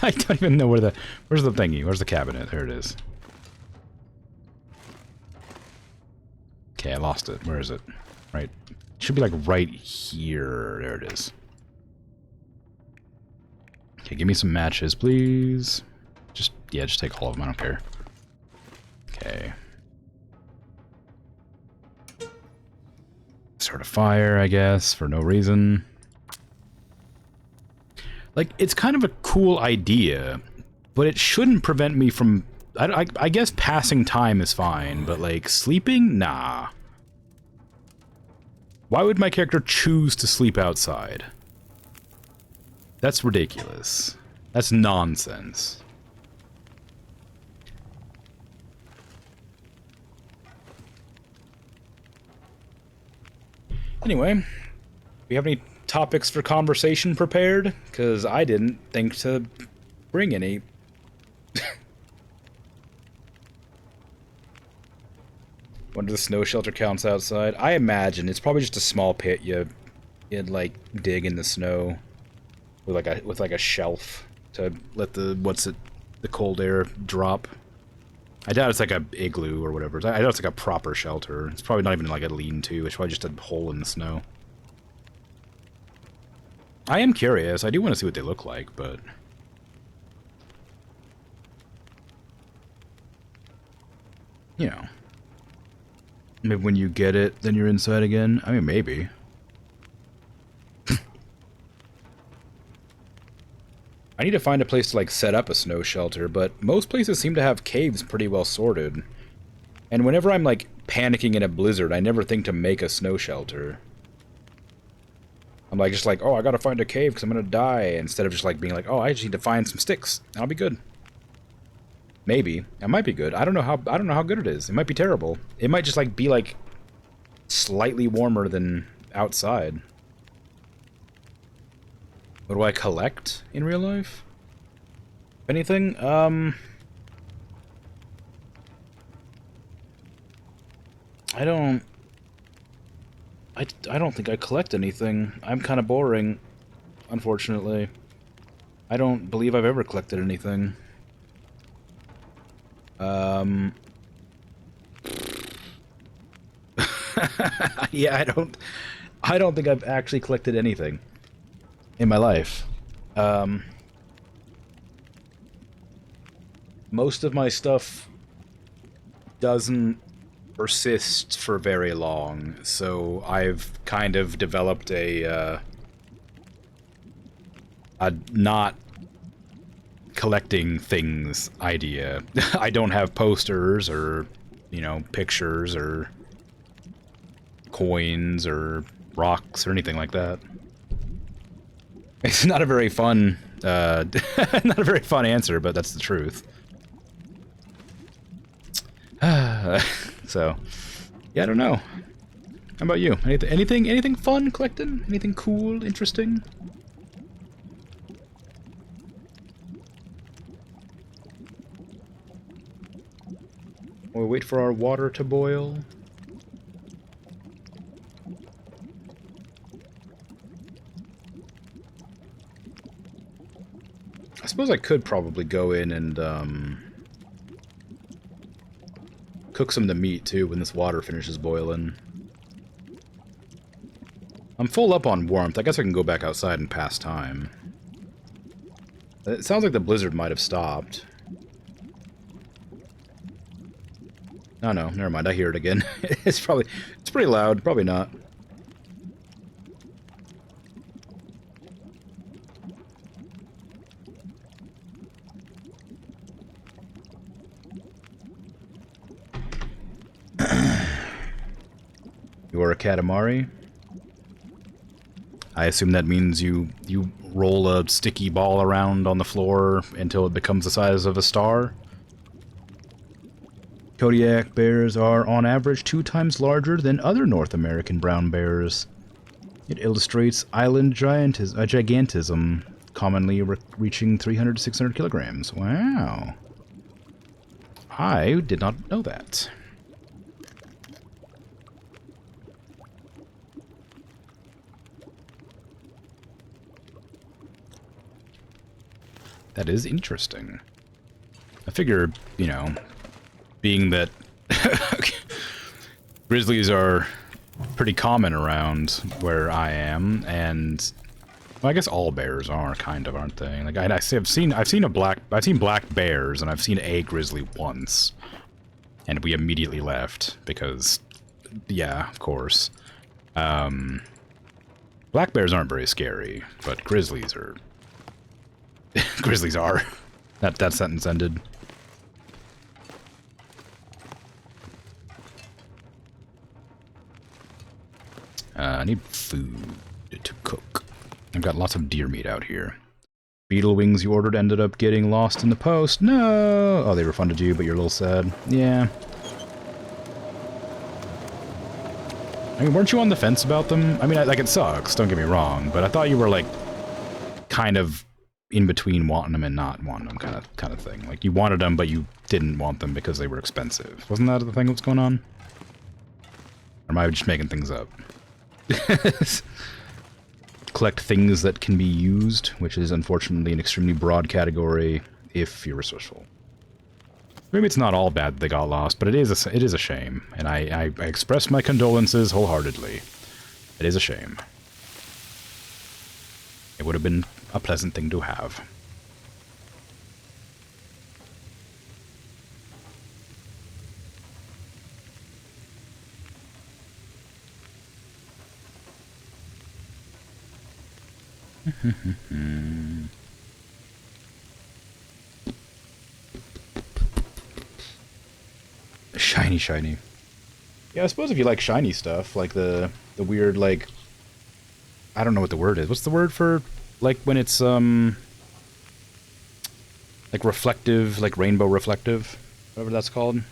I don't even know where's the thingy? Where's the cabinet? There it is. Okay, I lost it. Where is it? Right. It should be like right here. There it is. Okay, give me some matches, please. Just take all of them. I don't care. Okay. Start a fire, I guess, for no reason. Like, it's kind of a cool idea, but it shouldn't prevent me from... I guess passing time is fine, but, like, sleeping? Nah. Why would my character choose to sleep outside? That's ridiculous. That's nonsense. Anyway, we have any topics for conversation prepared? Because I didn't think to bring any. Wonder the snow shelter counts outside. I imagine it's probably just a small pit you'd like dig in the snow with like a shelf to let the the cold air drop. I doubt it's like a igloo or whatever. I doubt it's like a proper shelter. It's probably not even like a lean-to. It's probably just a hole in the snow. I am curious. I do want to see what they look like, but you know, maybe when you get it, then you're inside again. I mean, maybe. I need to find a place to, like, set up a snow shelter, but most places seem to have caves pretty well sorted. And whenever I'm, like, panicking in a blizzard, I never think to make a snow shelter. I'm, like, just like, oh, I gotta find a cave because I'm gonna die, instead of just, like, being like, oh, I just need to find some sticks, and I'll be good. Maybe. It might be good. I don't know how good it is. It might be terrible. It might just, like, be, like, slightly warmer than outside. What do I collect in real life? Anything? I don't think I collect anything. I'm kind of boring, unfortunately. I don't believe I've ever collected anything. Yeah, I don't think I've actually collected anything in my life. Most of my stuff doesn't persist for very long, so I've kind of developed a not collecting things idea. I don't have posters or, you know, pictures or coins or rocks or anything like that. It's not a very fun, not a very fun answer, but that's the truth. So, yeah, I don't know. How about you? Anything fun collecting? Anything cool, interesting? While we wait for our water to boil. I suppose I could probably go in and cook some of the meat too when this water finishes boiling. I'm full up on warmth. I guess I can go back outside and pass time. It sounds like the blizzard might have stopped. Oh no, never mind. I hear it again. It's pretty loud. Probably not. You are a Katamari? I assume that means you roll a sticky ball around on the floor until it becomes the size of a star? Kodiak bears are, on average, 2 times larger than other North American brown bears. It illustrates island gigantism, commonly reaching 300 to 600 kilograms. Wow. I did not know that. That is interesting. I figure, you know, being that grizzlies are pretty common around where I am, and well, I guess all bears are kind of, aren't they? Like I've seen black bears, and I've seen a grizzly once, and we immediately left because, yeah, of course. Black bears aren't very scary, but grizzlies are. Grizzlies are. That sentence ended. I need food to cook. I've got lots of deer meat out here. Beetle wings you ordered ended up getting lost in the post. No! Oh, they refunded you, but you're a little sad. Yeah. I mean, weren't you on the fence about them? I mean, like, it sucks, don't get me wrong, but I thought you were, like, kind of in between wanting them and not wanting them kind of thing. Like, you wanted them, but you didn't want them because they were expensive. Wasn't that the thing that was going on? Or am I just making things up? Collect things that can be used, which is unfortunately an extremely broad category if you're resourceful. Maybe it's not all bad that they got lost, but it is a shame, and I express my condolences wholeheartedly. It is a shame. It would have been a pleasant thing to have. Shiny. Yeah, I suppose if you like shiny stuff, like the weird, like, I don't know what the word is. What's the word for, like, when it's, like, reflective, like rainbow reflective? Whatever that's called.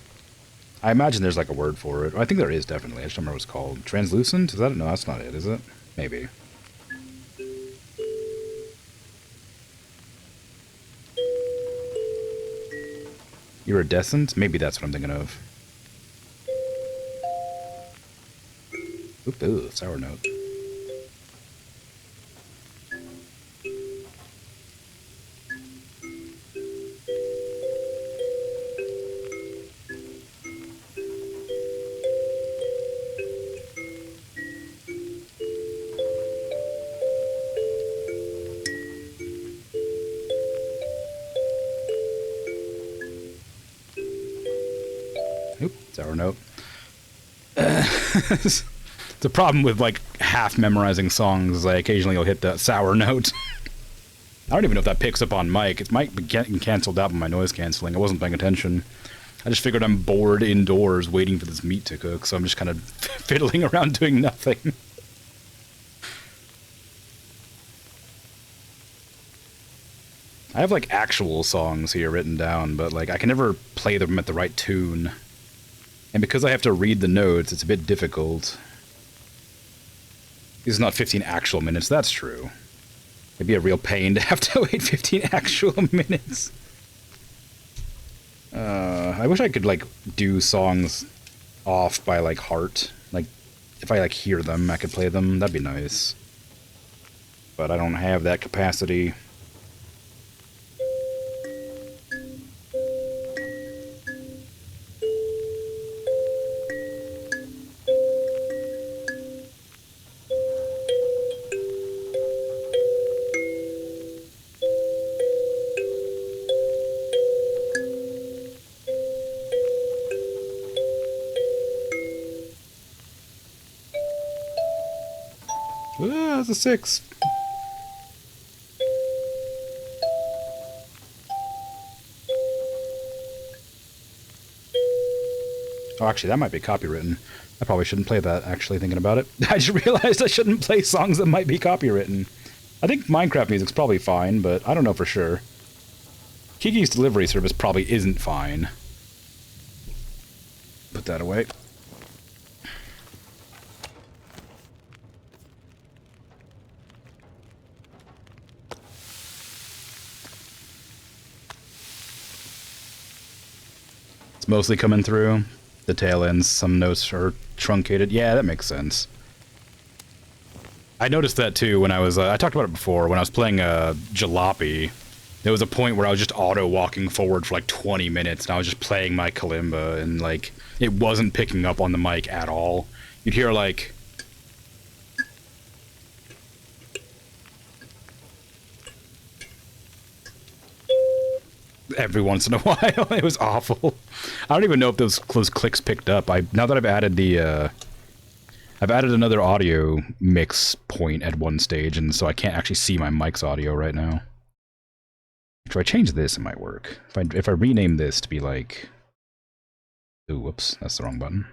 I imagine there's, like, a word for it. I think there is, definitely. I just don't remember what it's called. Translucent? Is that? No, that's not it, is it? Maybe. Iridescent? Maybe that's what I'm thinking of. Ooh, sour note. Oop, sour note. The problem with, like, half memorizing songs is I occasionally will hit that sour note. I don't even know if that picks up on mic. It might be getting cancelled out by my noise cancelling. I wasn't paying attention. I just figured I'm bored indoors waiting for this meat to cook, so I'm just kind of fiddling around doing nothing. I have, like, actual songs here written down, but, like, I can never play them at the right tune. And because I have to read the notes, it's a bit difficult. This is not 15 actual minutes, that's true. It'd be a real pain to have to wait 15 actual minutes. I wish I could, like, do songs off by, like, heart. Like, if I, like, hear them, I could play them. That'd be nice. But I don't have that capacity. That's a 6. Oh, actually, that might be copywritten. I probably shouldn't play that, actually, thinking about it. I just realized I shouldn't play songs that might be copywritten. I think Minecraft music's probably fine, but I don't know for sure. Kiki's delivery service probably isn't fine. Put that away. Mostly coming through. The tail ends, some notes are truncated. Yeah, that makes sense. I noticed that too when I was, I talked about it before, when I was playing Jalopy. There was a point where I was just auto-walking forward for like 20 minutes, and I was just playing my kalimba, and like, it wasn't picking up on the mic at all. You'd hear like... every once in a while. It was awful. I don't even know if those clicks picked up. Now that I've added the I've added another audio mix point at one stage, and so I can't actually see my mic's audio right now. If I change this, it might work. If I rename this to be like, ooh, whoops, that's the wrong button.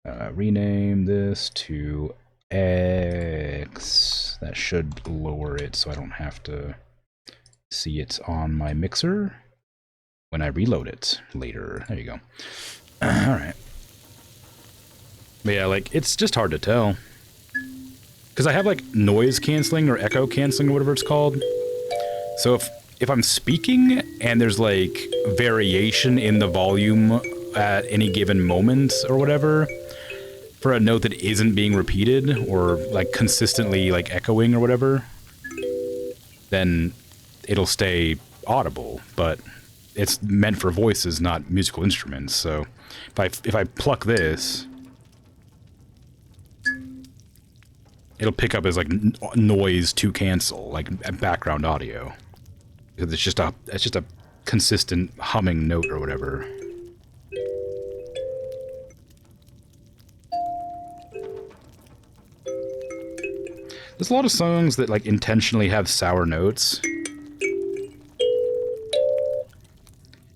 Rename this to X. That should lower it so I don't have to see it on my mixer when I reload it later. There you go. Alright. But yeah, like, it's just hard to tell. Because I have, like, noise canceling or echo canceling or whatever it's called. So if I'm speaking and there's, like, variation in the volume at any given moment or whatever, for a note that isn't being repeated or, like, consistently, like, echoing or whatever, then it'll stay audible. But it's meant for voices, not musical instruments. So if I pluck this, it'll pick up as like noise to cancel, like background audio, because it's just a consistent humming note or whatever. There's a lot of songs that like intentionally have sour notes.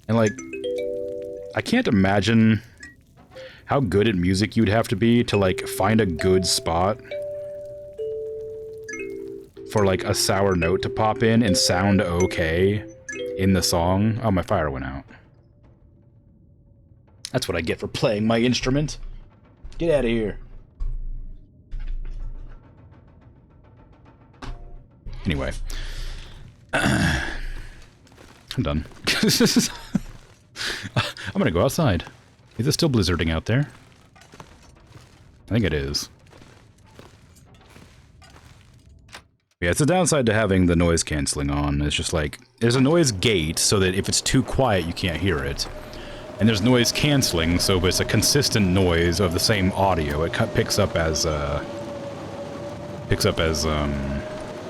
And like, I can't imagine how good at music you'd have to be to like find a good spot for like a sour note to pop in and sound okay in the song. Oh, my fire went out. That's what I get for playing my instrument. Get out of here. Anyway. I'm done. I'm gonna go outside. Is it still blizzarding out there? I think it is. Yeah, it's a downside to having the noise canceling on. It's just like, there's a noise gate so that if it's too quiet you can't hear it. And there's noise canceling, so if it's a consistent noise of the same audio, it picks up as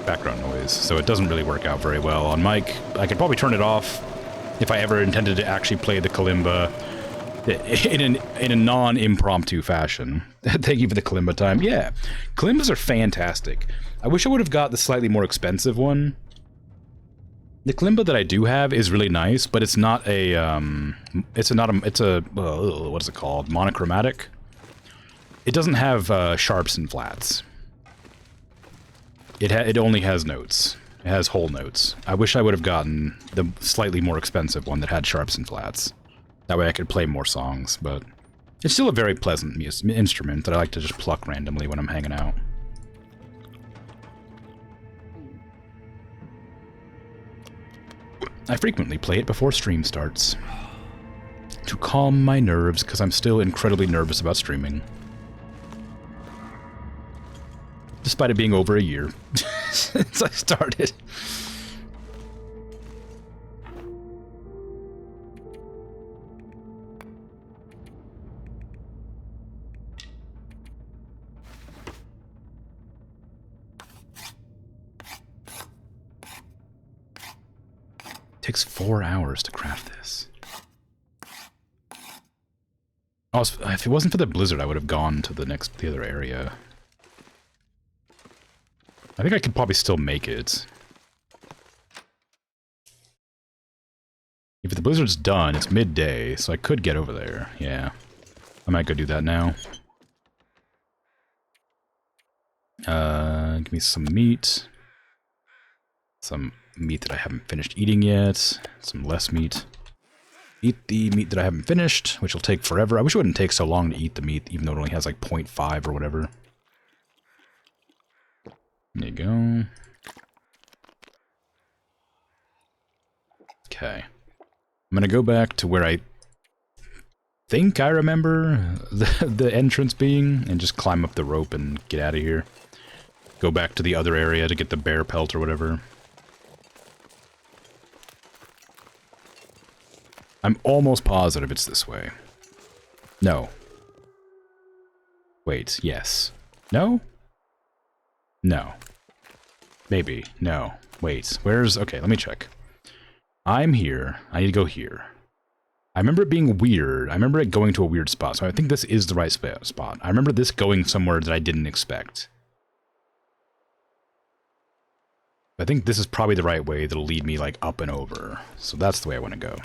background noise. So it doesn't really work out very well. On mic, I could probably turn it off if I ever intended to actually play the kalimba in a non-impromptu fashion. Thank you for the kalimba time. Yeah, kalimbas are fantastic. I wish I would have got the slightly more expensive one. The kalimba that I do have is really nice, but it's not a what is it called? Monochromatic. It doesn't have sharps and flats. It only has notes. It has whole notes. I wish I would have gotten the slightly more expensive one that had sharps and flats. That way I could play more songs, but it's still a very pleasant instrument that I like to just pluck randomly when I'm hanging out. I frequently play it before stream starts. To calm my nerves, because I'm still incredibly nervous about streaming. Despite it being over a year since I started. Takes 4 hours to craft this. Oh, if it wasn't for the blizzard, I would have gone to the other area. I think I could probably still make it. If the blizzard's done, it's midday, so I could get over there. Yeah. I might go do that now. Give me some meat. Some meat that I haven't finished eating yet. Some less meat. Eat the meat that I haven't finished, which will take forever. I wish it wouldn't take so long to eat the meat, even though it only has like 0.5 or whatever. There you go. Okay. I'm gonna go back to where I think I remember the entrance being, and just climb up the rope and get out of here. Go back to the other area to get the bear pelt or whatever. I'm almost positive it's this way. No. Wait, yes. No? No. Maybe. No. Wait, where's... Okay, let me check. I'm here. I need to go here. I remember it being weird. I remember it going to a weird spot, so I think this is the right spot. I remember this going somewhere that I didn't expect. I think this is probably the right way that'll lead me, like, up and over. So that's the way I want to go.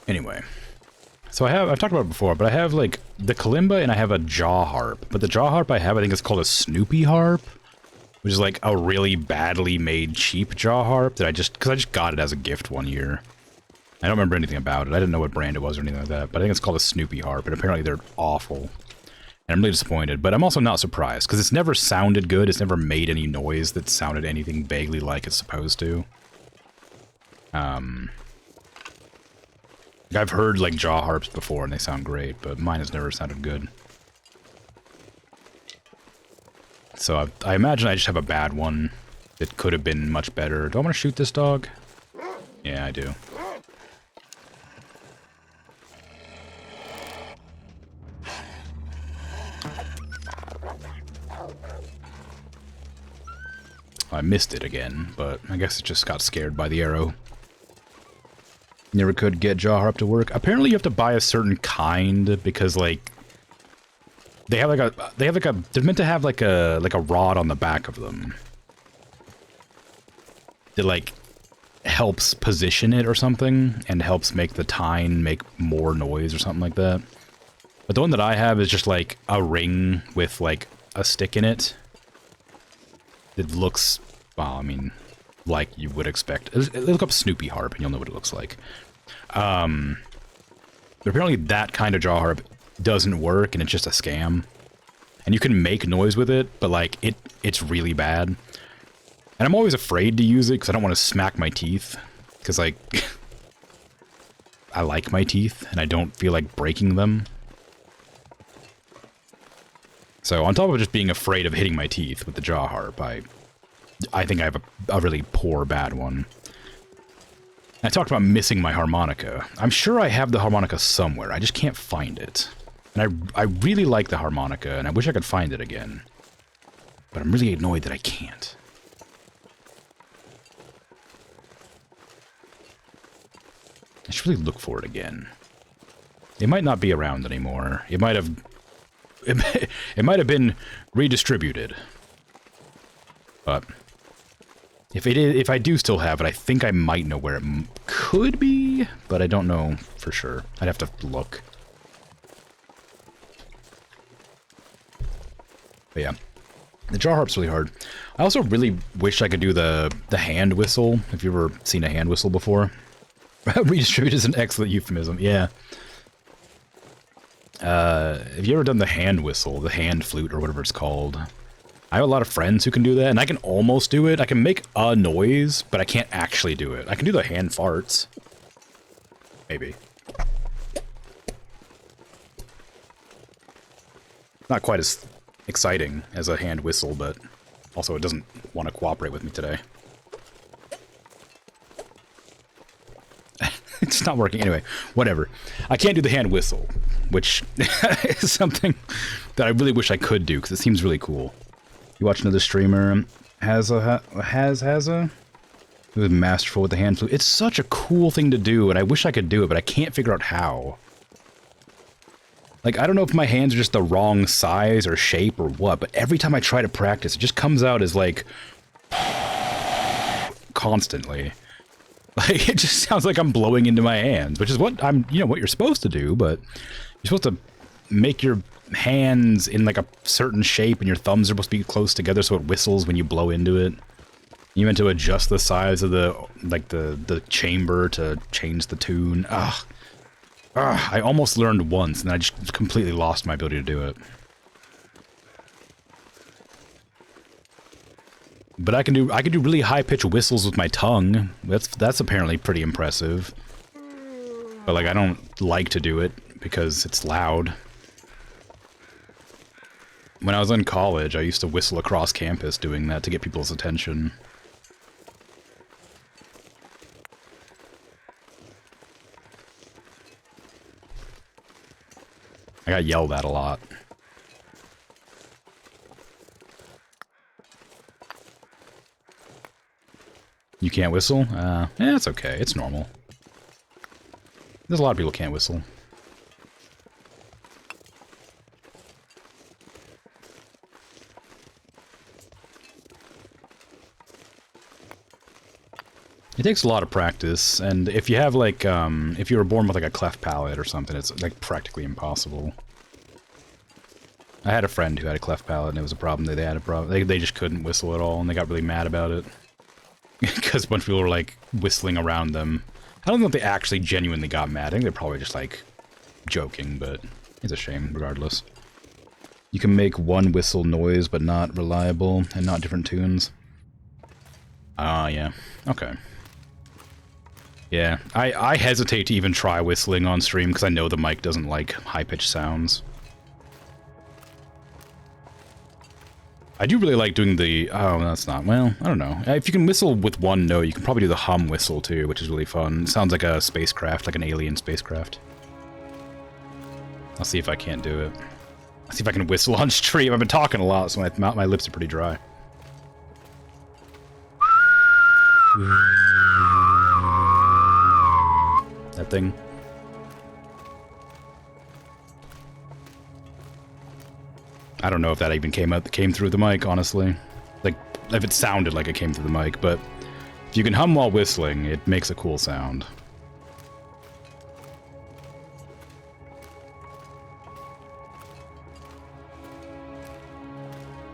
Anyway. So I've talked about it before, but I have, like, the kalimba and I have a jaw harp. But the jaw harp I have, I think it's called a Snoopy harp, which is, like, a really badly made cheap jaw harp that because I just got it as a gift one year. I don't remember anything about it. I didn't know what brand it was or anything like that, but I think it's called a Snoopy harp, and apparently they're awful. And I'm really disappointed, but I'm also not surprised, because it's never sounded good, it's never made any noise that sounded anything vaguely like it's supposed to. I've heard, like, jaw harps before, and they sound great, but mine has never sounded good. So I imagine I just have a bad one that could have been much better. Do I want to shoot this dog? Yeah, I do. I missed it again, but I guess it just got scared by the arrow. Never could get jaw harp to work. Apparently you have to buy a certain kind because, like, they're meant to have like a rod on the back of them that, like, helps position it or something and helps make the tine make more noise or something like that. But the one that I have is just like a ring with, like, a stick in it. It looks, well, I mean, like you would expect. Look up Snoopy harp and you'll know what it looks like. But apparently that kind of jaw harp doesn't work and it's just a scam. And you can make noise with it, but, like, it's really bad. And I'm always afraid to use it because I don't want to smack my teeth. Because, like, I like my teeth and I don't feel like breaking them. So on top of just being afraid of hitting my teeth with the jaw harp, I think I have a really poor, bad one. I talked about missing my harmonica. I'm sure I have the harmonica somewhere, I just can't find it. And I really like the harmonica, and I wish I could find it again. But I'm really annoyed that I can't. I should really look for it again. It might not be around anymore. It might have... It might have been redistributed. But if I do still have it, I think I might know where it could be, but I don't know for sure. I'd have to look. But yeah, the jaw harp's really hard. I also really wish I could do the hand whistle. Have you ever seen a hand whistle before? Redistribute is an excellent euphemism. Yeah. Have you ever done the hand whistle, the hand flute, or whatever it's called? I have a lot of friends who can do that, and I can almost do it. I can make a noise, but I can't actually do it. I can do the hand farts. Maybe. Not quite as exciting as a hand whistle, but also it doesn't want to cooperate with me today. It's not working. Anyway, whatever. I can't do the hand whistle, which is something that I really wish I could do, because it seems really cool. You watch another streamer, who's masterful with the hand flute. It's such a cool thing to do, and I wish I could do it, but I can't figure out how. Like, I don't know if my hands are just the wrong size or shape or what, but every time I try to practice, it just comes out as, like, constantly. Like, it just sounds like I'm blowing into my hands, which is what what you're supposed to do, but you're supposed to make your hands in, like, a certain shape, and your thumbs are supposed to be close together so it whistles when you blow into it. You meant to adjust the size of the chamber to change the tune. Ugh. I almost learned once, and I just completely lost my ability to do it. But I can do really high-pitched whistles with my tongue. That's apparently pretty impressive. But, like, I don't like to do it because it's loud. When I was in college, I used to whistle across campus doing that to get people's attention. I got yelled at a lot. You can't whistle? It's okay. It's normal. There's a lot of people who can't whistle. It takes a lot of practice, and if you have like, if you were born with like a cleft palate or something, it's like practically impossible. I had a friend who had a cleft palate, and it was a problem. They had a problem. They just couldn't whistle at all, and they got really mad about it. Because a bunch of people were like whistling around them. I don't know if they actually genuinely got mad. I think they're probably just like joking, but it's a shame regardless. You can make one whistle noise, but not reliable, and not different tunes. Ah, yeah. Okay. Yeah, I hesitate to even try whistling on stream because I know the mic doesn't like high-pitched sounds. I do really like doing the... Oh, that's not... Well, I don't know. If you can whistle with one note, you can probably do the hum whistle too, which is really fun. It sounds like a spacecraft, like an alien spacecraft. I'll see if I can't do it. I'll see if I can whistle on stream. I've been talking a lot, so my lips are pretty dry. That thing. I don't know if that even came through the mic, honestly. Like, if it sounded like it came through the mic, but if you can hum while whistling, it makes a cool sound.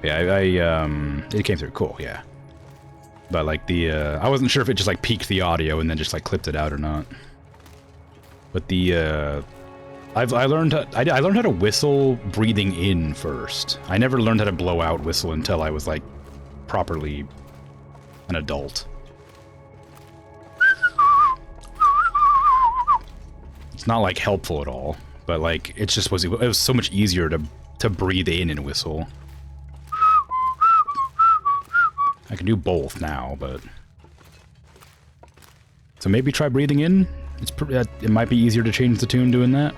Yeah, it came through cool, yeah. But like I wasn't sure if it just like peaked the audio and then just like clipped it out or not. But I learned how to whistle breathing in first. I never learned how to blow out whistle until I was like properly an adult. It's not like helpful at all, but like it was so much easier to breathe in and whistle. I can do both now, but so maybe try breathing in. It might be easier to change the tune doing that.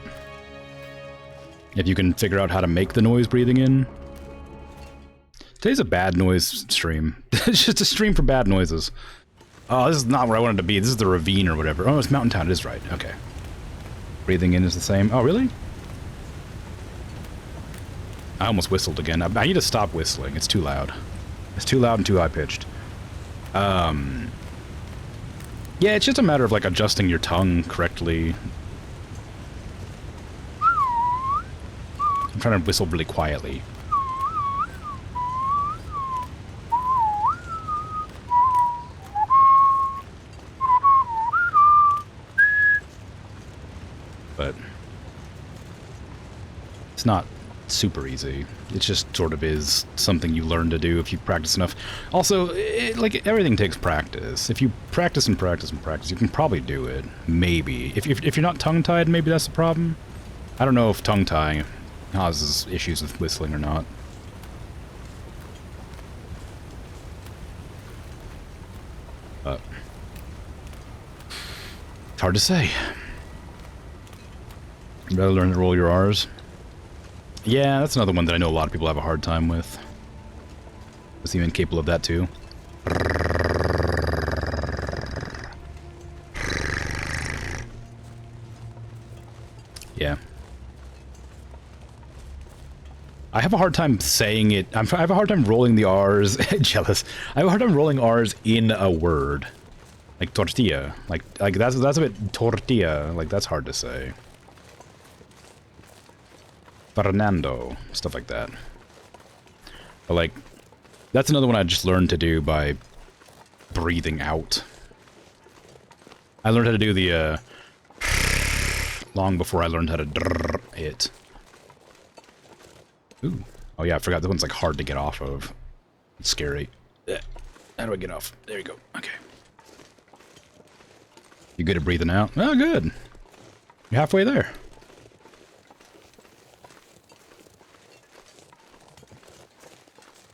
If you can figure out how to make the noise breathing in. Today's a bad noise stream. It's just a stream for bad noises. Oh, this is not where I wanted to be. This is the ravine or whatever. Oh, it's Mountain Town. It is right. Okay. Breathing in is the same. Oh, really? I almost whistled again. I need to stop whistling. It's too loud. It's too loud and too high-pitched. Yeah, it's just a matter of, like, adjusting your tongue correctly. I'm trying to whistle really quietly. But it's not super easy. It just sort of is something you learn to do if you practice enough. Also, like, everything takes practice. If you practice and practice and practice, you can probably do it. Maybe. If you're not tongue-tied, maybe that's the problem. I don't know if tongue-tying causes issues with whistling or not. But it's hard to say. You better learn to roll your R's. Yeah, that's another one that I know a lot of people have a hard time with. Was even capable of that too. Yeah. I have a hard time saying it. I have a hard time rolling the R's. Jealous. I have a hard time rolling R's in a word. Like tortilla. Like that's a bit tortilla. Like that's hard to say. Fernando, stuff like that. But like, that's another one I just learned to do by breathing out. I learned how to do the long before I learned how to drrr it. Ooh. Oh yeah, I forgot this one's like hard to get off of. It's scary. How do I get off? There you go. Okay. You good at breathing out? Oh, good. You're halfway there.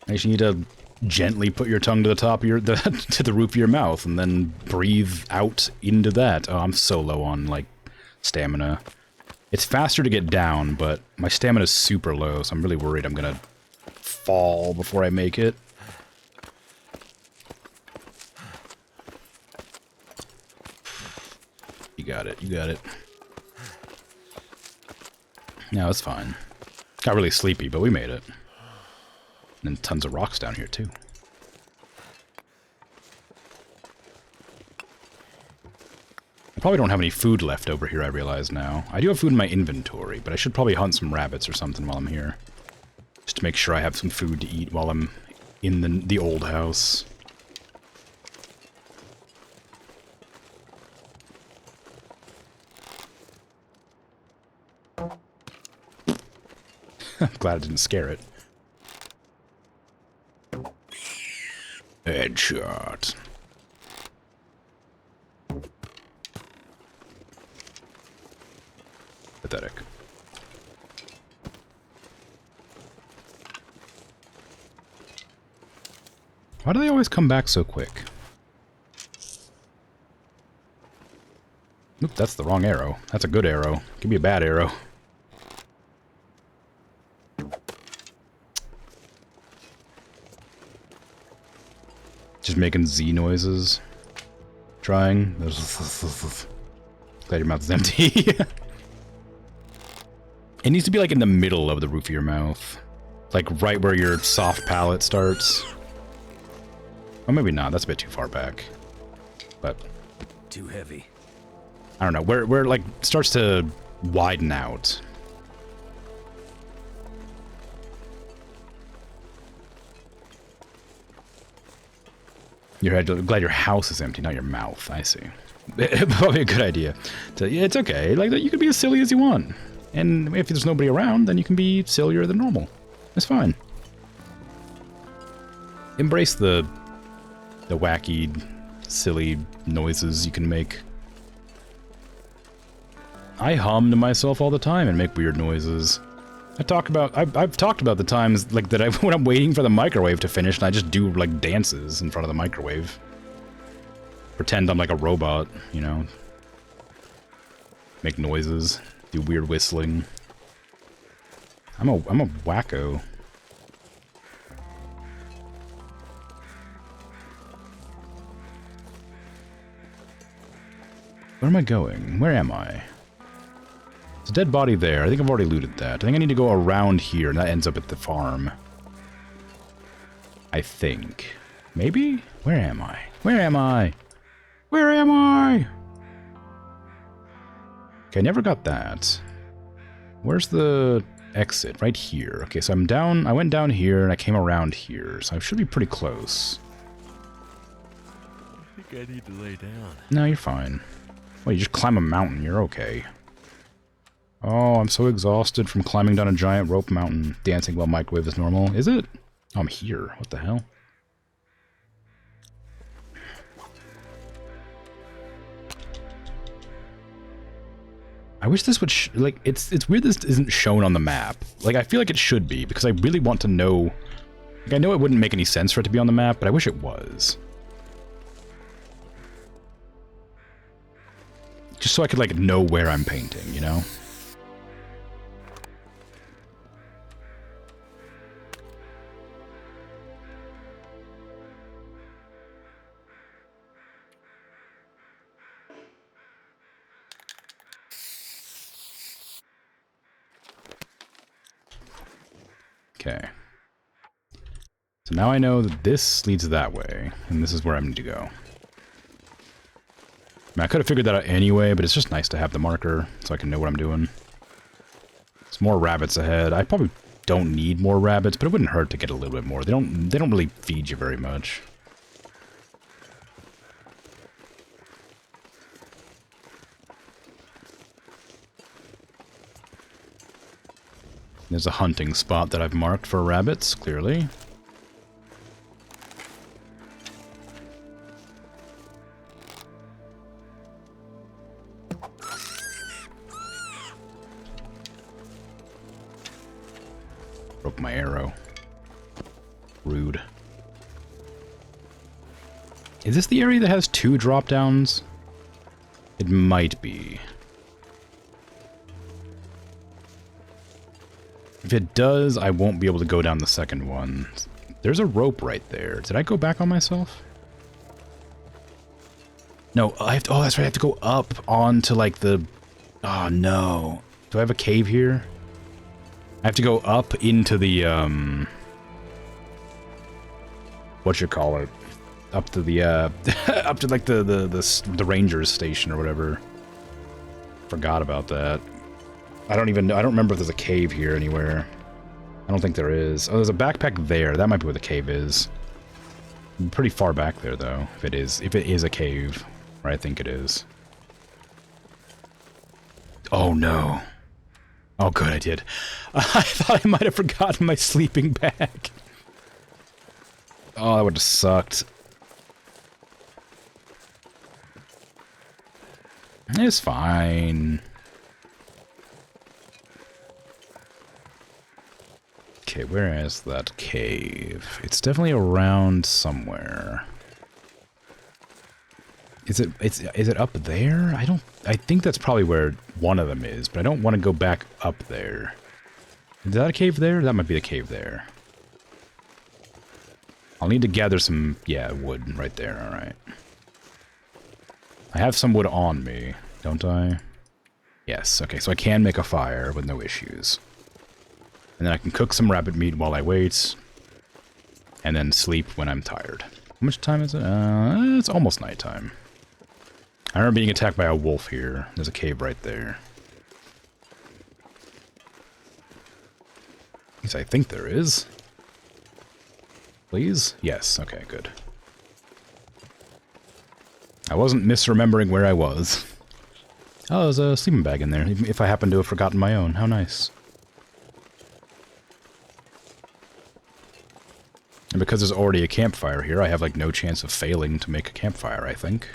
Actually, you need to gently put your tongue to the top of your to the roof of your mouth, and then breathe out into that. Oh, I'm so low on like stamina. It's faster to get down, but my stamina is super low, so I'm really worried I'm gonna fall before I make it. You got it. You got it. No, it's fine. Got really sleepy, but we made it. And tons of rocks down here, too. Probably don't have any food left over here, I realize now. I do have food in my inventory, but I should probably hunt some rabbits or something while I'm here. Just to make sure I have some food to eat while I'm in the old house. I'm glad I didn't scare it. Headshot. Pathetic. Why do they always come back so quick? Oop, that's the wrong arrow. That's a good arrow. Give me a bad arrow. Just making Z noises. Trying. Glad your mouth is empty. It needs to be like in the middle of the roof of your mouth. Like right where your soft palate starts. Or maybe not, that's a bit too far back. But Too heavy. I don't know, where it like starts to widen out. Glad your house is empty, not your mouth. I see. Probably a good idea. So, yeah, it's okay. Like, you can be as silly as you want. And if there's nobody around, then you can be sillier than normal. It's fine. Embrace the wacky, silly noises you can make. I hum to myself all the time and make weird noises. I've talked about the times like that when I'm waiting for the microwave to finish and I just do like dances in front of the microwave. Pretend I'm like a robot, you know. Make noises, do weird whistling. I'm a wacko. Where am I going? Where am I? There's a dead body there. I think I've already looted that. I think I need to go around here, and that ends up at the farm. I think. Maybe? Where am I? Where am I? Where am I? Okay, I never got that. Where's the exit? Right here. Okay, so I'm down. I went down here, and I came around here, so I should be pretty close. I think I need to lay down. No, you're fine. Well, you just climb a mountain. You're okay. Oh, I'm so exhausted from climbing down a giant rope mountain. Dancing while microwave is normal. Is it? Oh, I'm here. What the hell? I wish this would like it's weird this isn't shown on the map. Like I feel like it should be because I really want to know. Like I know it wouldn't make any sense for it to be on the map, but I wish it was. Just so I could like know where I'm painting, you know? Okay. So now I know that this leads that way, and this is where I need to go. I mean, I could have figured that out anyway, but it's just nice to have the marker so I can know what I'm doing. There's more rabbits ahead. I probably don't need more rabbits, but it wouldn't hurt to get a little bit more. They don't really feed you very much. There's a hunting spot that I've marked for rabbits, clearly. Broke my arrow. Rude. Is this the area that has 2 drop-downs? It might be. If it does, I won't be able to go down the second one. There's a rope right there. Did I go back on myself? No, I have to, oh, that's right. I have to go up onto like the... Oh, no. Do I have a cave here? I have to go up into the, whatchamacallit? Up to the, up to like the ranger's station or whatever. Forgot about that. I don't remember if there's a cave here anywhere. I don't think there is. Oh, there's a backpack there. That might be where the cave is. Pretty far back there, though, if it is a cave, or I think it is. Oh, no. Oh, good, I did. I thought I might have forgotten my sleeping bag. Oh, that would have sucked. It's fine. Okay, where is that cave? It's definitely around somewhere. Is it up there? I think that's probably where one of them is, but I don't want to go back up there. Is that a cave there? That might be the cave there. I'll need to gather some, yeah, wood right there, alright. I have some wood on me, don't I? Yes, okay, so I can make a fire with no issues. And then I can cook some rabbit meat while I wait. And then sleep when I'm tired. How much time is it? It's almost nighttime. I remember being attacked by a wolf here. There's a cave right there. At least I think there is. Please? Yes, okay, good. I wasn't misremembering where I was. Oh, there's a sleeping bag in there, if I happen to have forgotten my own. How nice. And because there's already a campfire here, I have, like, no chance of failing to make a campfire, I think.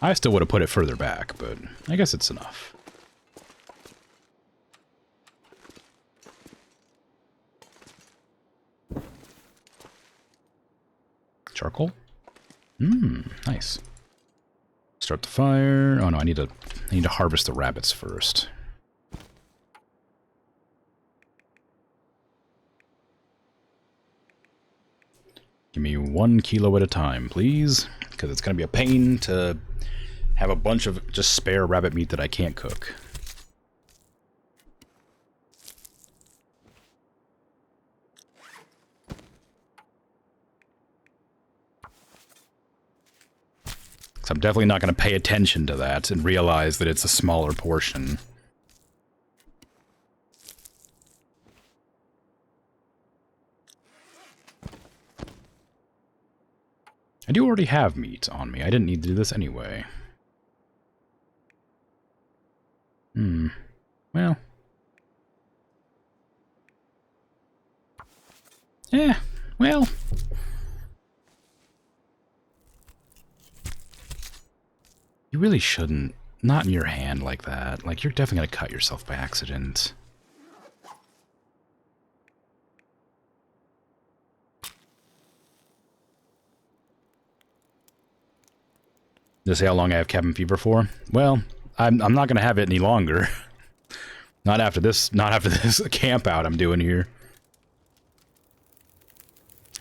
I still would have put it further back, but I guess it's enough. Charcoal? Nice. Start the fire. Oh no, I need to harvest the rabbits first. Give me 1 kilo at a time, please, because it's gonna be a pain to have a bunch of just spare rabbit meat that I can't cook. So I'm definitely not going to pay attention to that and realize that it's a smaller portion. I do already have meat on me. I didn't need to do this anyway. Well. Well. You really shouldn't. Not in your hand like that. Like, you're definitely gonna cut yourself by accident. Did I say how long I have cabin fever for? Well, I'm not gonna have it any longer. Not after this camp out I'm doing here.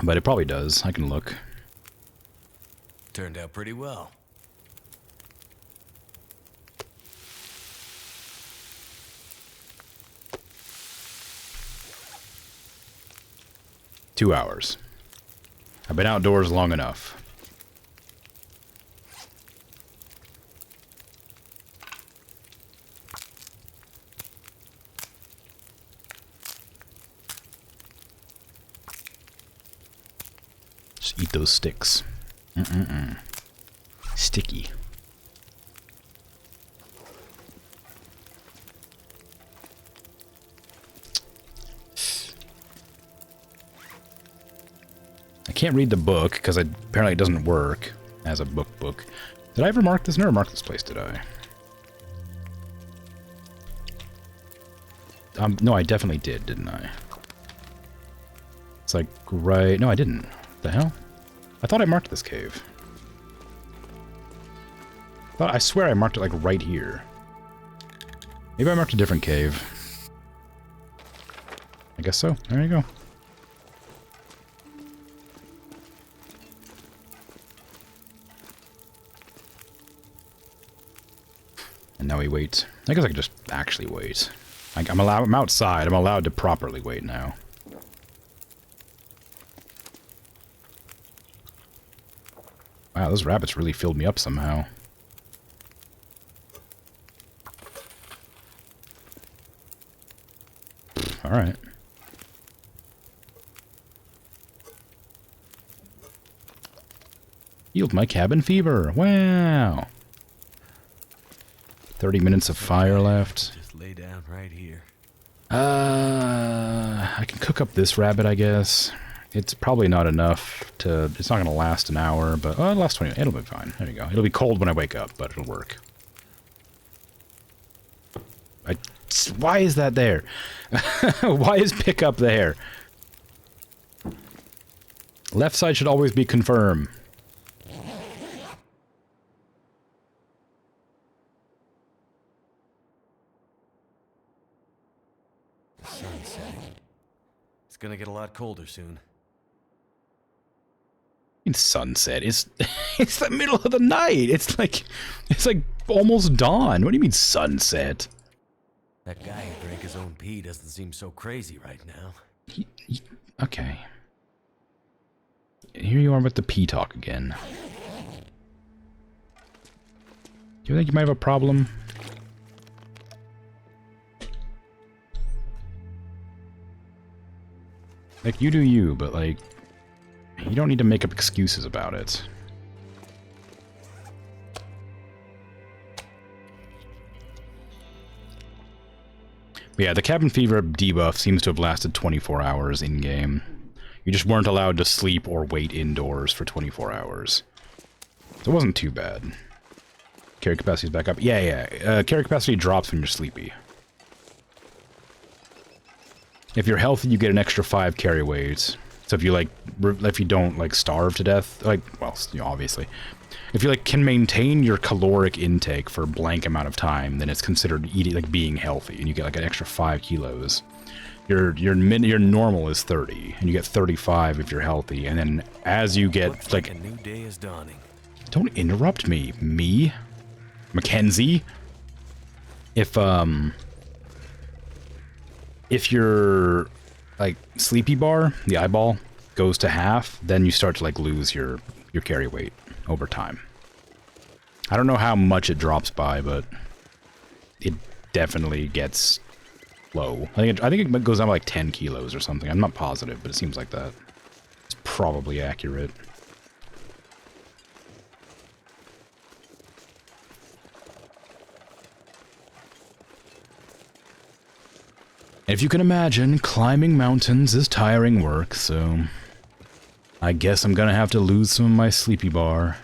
But it probably does. I can look. Turned out pretty well. Two hours. I've been outdoors long enough. Just eat those sticks. Sticky. I can't read the book because apparently it doesn't work as a book. Did I ever mark this? Never marked this place, did I? No, I definitely did, didn't I? It's like right... No, I didn't. The hell? I thought I marked this cave. I swear I marked it like right here. Maybe I marked a different cave. I guess so. There you go. And now we wait. I guess I could just actually wait. I'm outside. I'm allowed to properly wait now. Wow, those rabbits really filled me up somehow. Alright. Healed my cabin fever. Wow. 30 minutes of fire left. Just lay down right here. I can cook up this rabbit, I guess. It's probably not enough to... It's not going to last an hour, but... Oh, it'll last 20 minutes. It'll be fine. There you go. It'll be cold when I wake up, but it'll work. Why is that there? Why is pickup there? Left side should always be confirm. The sun's setting. It's gonna get a lot colder soon. It's sunset. It's it's the middle of the night. It's like almost dawn. What do you mean sunset? That guy who drank his own pee doesn't seem so crazy right now. Okay. Here you are with the pee talk again. Do you think you might have a problem? Like, you do you, but like, you don't need to make up excuses about it. But yeah, the cabin fever debuff seems to have lasted 24 hours in-game. You just weren't allowed to sleep or wait indoors for 24 hours. So it wasn't too bad. Carry capacity's back up. Yeah. Carry capacity drops when you're sleepy. If you're healthy, you get an extra 5 carry weights. So if you if you don't like starve to death, like, well, you know, obviously, if you like can maintain your caloric intake for a blank amount of time, then it's considered eating, like being healthy, and you get like an extra 5 kilos. Your normal is 30, and you get 35 if you're healthy, and then as you get Looks like a new day is dawning. Don't interrupt me, Mackenzie. If your like sleepy bar, the eyeball, goes to half, then you start to like lose your carry weight over time. I don't know how much it drops by, but it definitely gets low. I think it goes down to like 10 kilos or something. I'm not positive, but it seems like that. It's probably accurate. If you can imagine, climbing mountains is tiring work, so I guess I'm gonna have to lose some of my sleepy bar.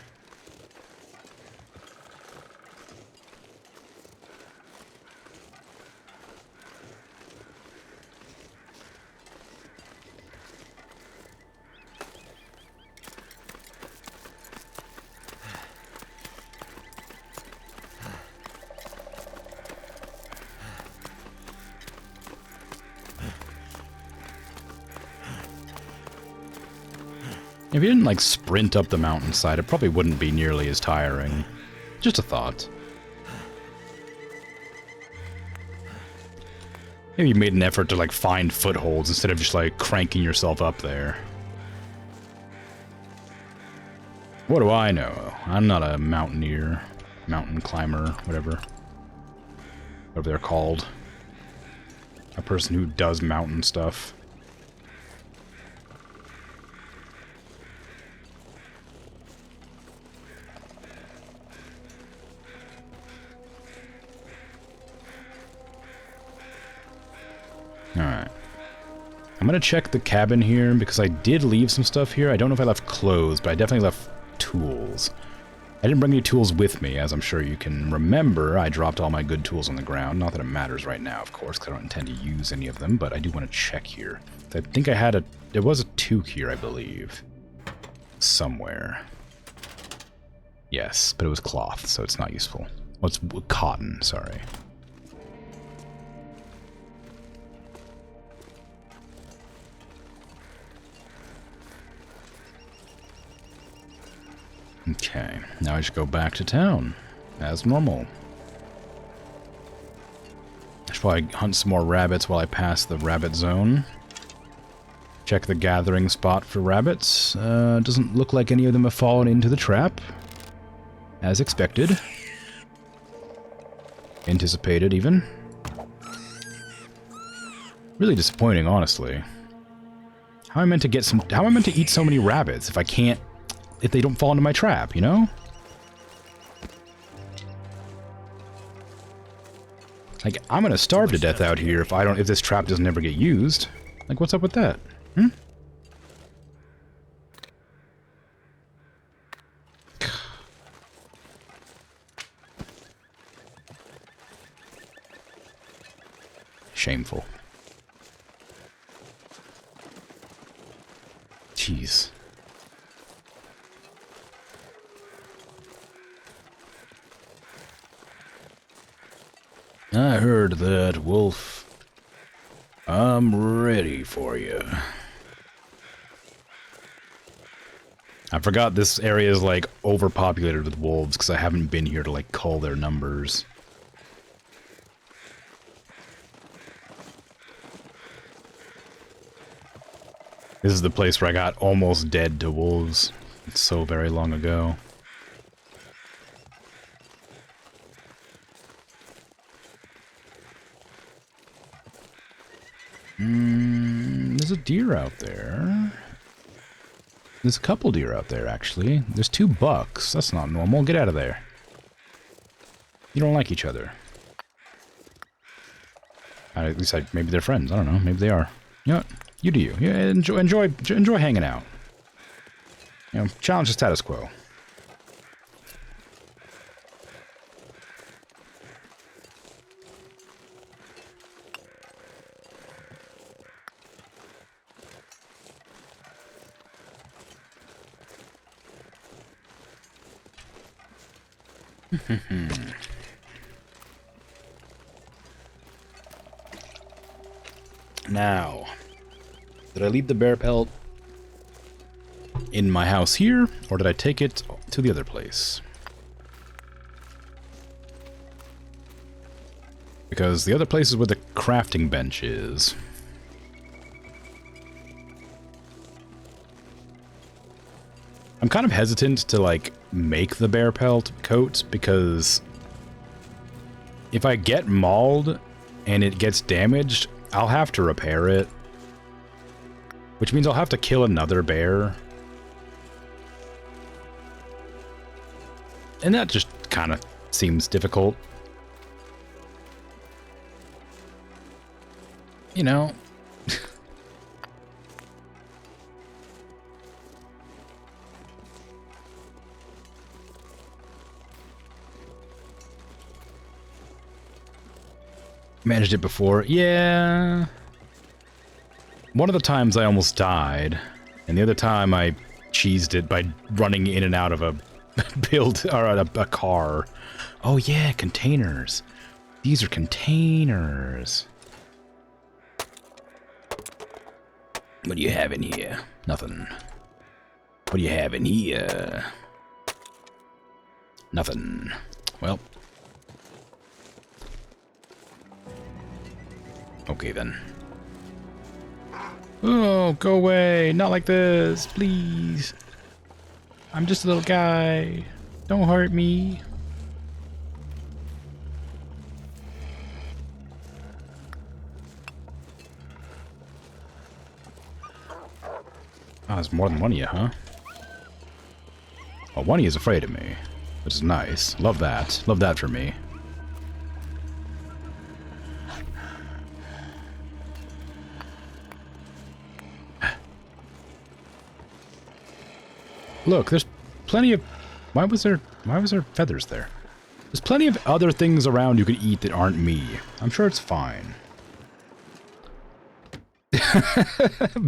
If you didn't, like, sprint up the mountainside, it probably wouldn't be nearly as tiring. Just a thought. Maybe you made an effort to, like, find footholds instead of just, like, cranking yourself up there. What do I know? I'm not a mountaineer, mountain climber, whatever they're called. A person who does mountain stuff. Alright. I'm gonna check the cabin here, because I did leave some stuff here. I don't know if I left clothes, but I definitely left tools. I didn't bring any tools with me, as I'm sure you can remember. I dropped all my good tools on the ground. Not that it matters right now, of course, because I don't intend to use any of them, but I do want to check here. I think I had there was a toque here, I believe. Somewhere. Yes, but it was cloth, so it's not useful. Well, it's cotton, sorry. Okay, now I just go back to town, as normal. I should probably hunt some more rabbits while I pass the rabbit zone. Check the gathering spot for rabbits. Doesn't look like any of them have fallen into the trap. As expected. Anticipated, even. Really disappointing, honestly. How am I meant to get some... How am I meant to eat so many rabbits if I can't... If they don't fall into my trap, you know? Like, I'm gonna starve to death out here if this trap doesn't ever get used. Like, what's up with that? Hmm? Shameful. Jeez. I heard that, Wolf. I'm ready for you. I forgot this area is, like, overpopulated with wolves, because I haven't been here to, like, call their numbers. This is the place where I got almost dead to wolves. It's so very long ago. There's a deer out there. There's a couple deer out there, actually. There's 2 bucks. That's not normal. Get out of there. You don't like each other. At least maybe they're friends. I don't know. Maybe they are. You know what? You do you. Yeah, enjoy hanging out. You know, challenge the status quo. Now, did I leave the bear pelt in my house here, or did I take it to the other place? Because the other place is where the crafting bench is. I'm kind of hesitant to, like, make the bear pelt coat, because if I get mauled and it gets damaged, I'll have to repair it. Which means I'll have to kill another bear. And that just kind of seems difficult. You know. Managed it before. Yeah. One of the times I almost died, and the other time I cheesed it by running in and out of a build or a car. Oh yeah, containers. These are containers. What do you have in here? Nothing. What do you have in here? Nothing. Well. Okay then. Oh, go away. Not like this, please. I'm just a little guy. Don't hurt me. Oh, there's more than one of you, huh? Well, one of you is afraid of me, which is nice. Love that. Love that for me. Look, there's plenty of... Why was there feathers there? There's plenty of other things around you could eat that aren't me. I'm sure it's fine.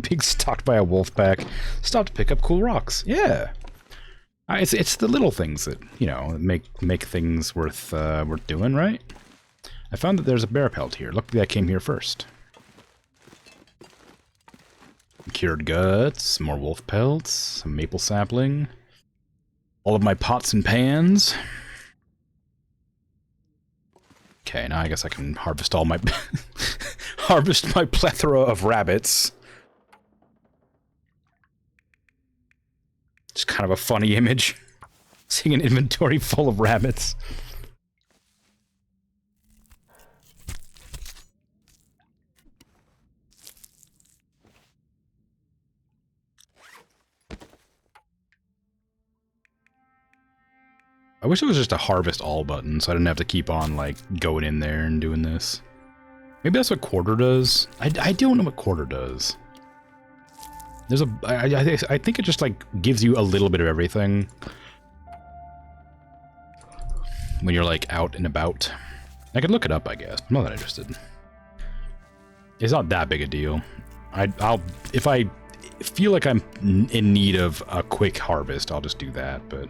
Being stalked by a wolf pack. Stop to pick up cool rocks. Yeah. It's the little things that, you know, make things worth doing, right? I found that there's a bear pelt here. Luckily I came here first. Cured guts, more wolf pelts, some maple sapling, all of my pots and pans. Okay, now I guess I can harvest all my harvest my plethora of rabbits. Just kind of a funny image, seeing an inventory full of rabbits. I wish it was just a harvest all button, so I didn't have to keep on, like, going in there and doing this. Maybe that's what quarter does? I don't know what quarter does. There's a... I think it just, like, gives you a little bit of everything. When you're, like, out and about. I could look it up, I guess. I'm not that interested. It's not that big a deal. I'll... If I feel like I'm in need of a quick harvest, I'll just do that, but...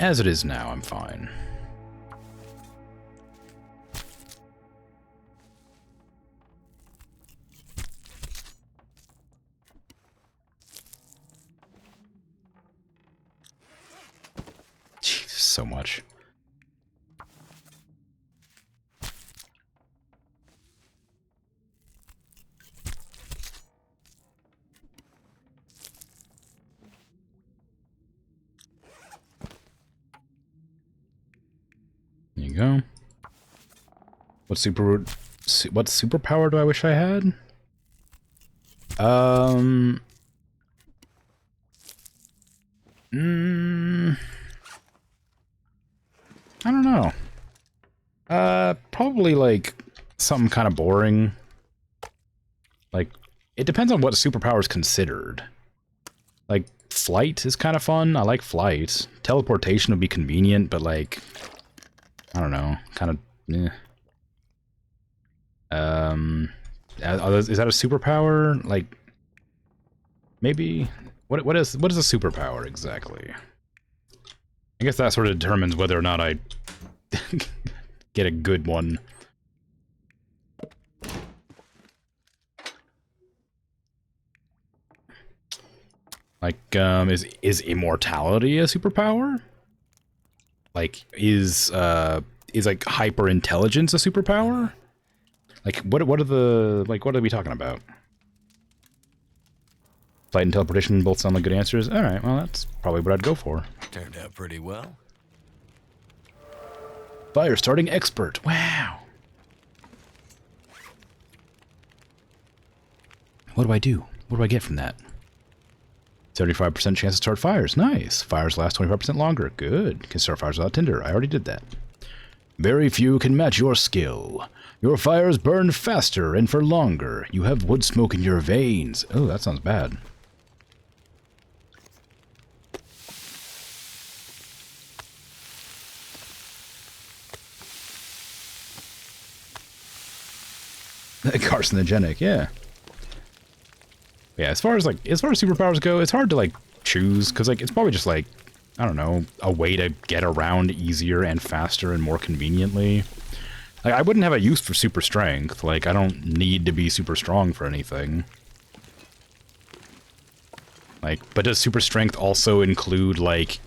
As it is now, I'm fine. Jeez, so much. There you go. What superpower do I wish I had? I don't know. Probably like something kind of boring. Like, it depends on what superpower is considered. Like, flight is kind of fun. I like flight. Teleportation would be convenient, but like, I don't know, kind of, eh. Is that a superpower? Like, maybe. What is a superpower exactly? I guess that sort of determines whether or not I get a good one. Like, is immortality a superpower? Like, is like hyper intelligence a superpower? Like, what are we talking about? Flight and teleportation both sound like good answers. All right, well, that's probably what I'd go for. Turned out pretty well. Fire starting expert. Wow. What do I do? What do I get from that? 75% chance to start fires. Nice. Fires last 25% longer. Good. Can start fires without tinder. I already did that. Very few can match your skill. Your fires burn faster and for longer. You have wood smoke in your veins. Oh, that sounds bad. Carcinogenic, yeah. Yeah, as far as superpowers go, it's hard to like choose because like it's probably just like, I don't know, a way to get around easier and faster and more conveniently. Like I wouldn't have a use for super strength. Like I don't need to be super strong for anything. Like, but does super strength also include like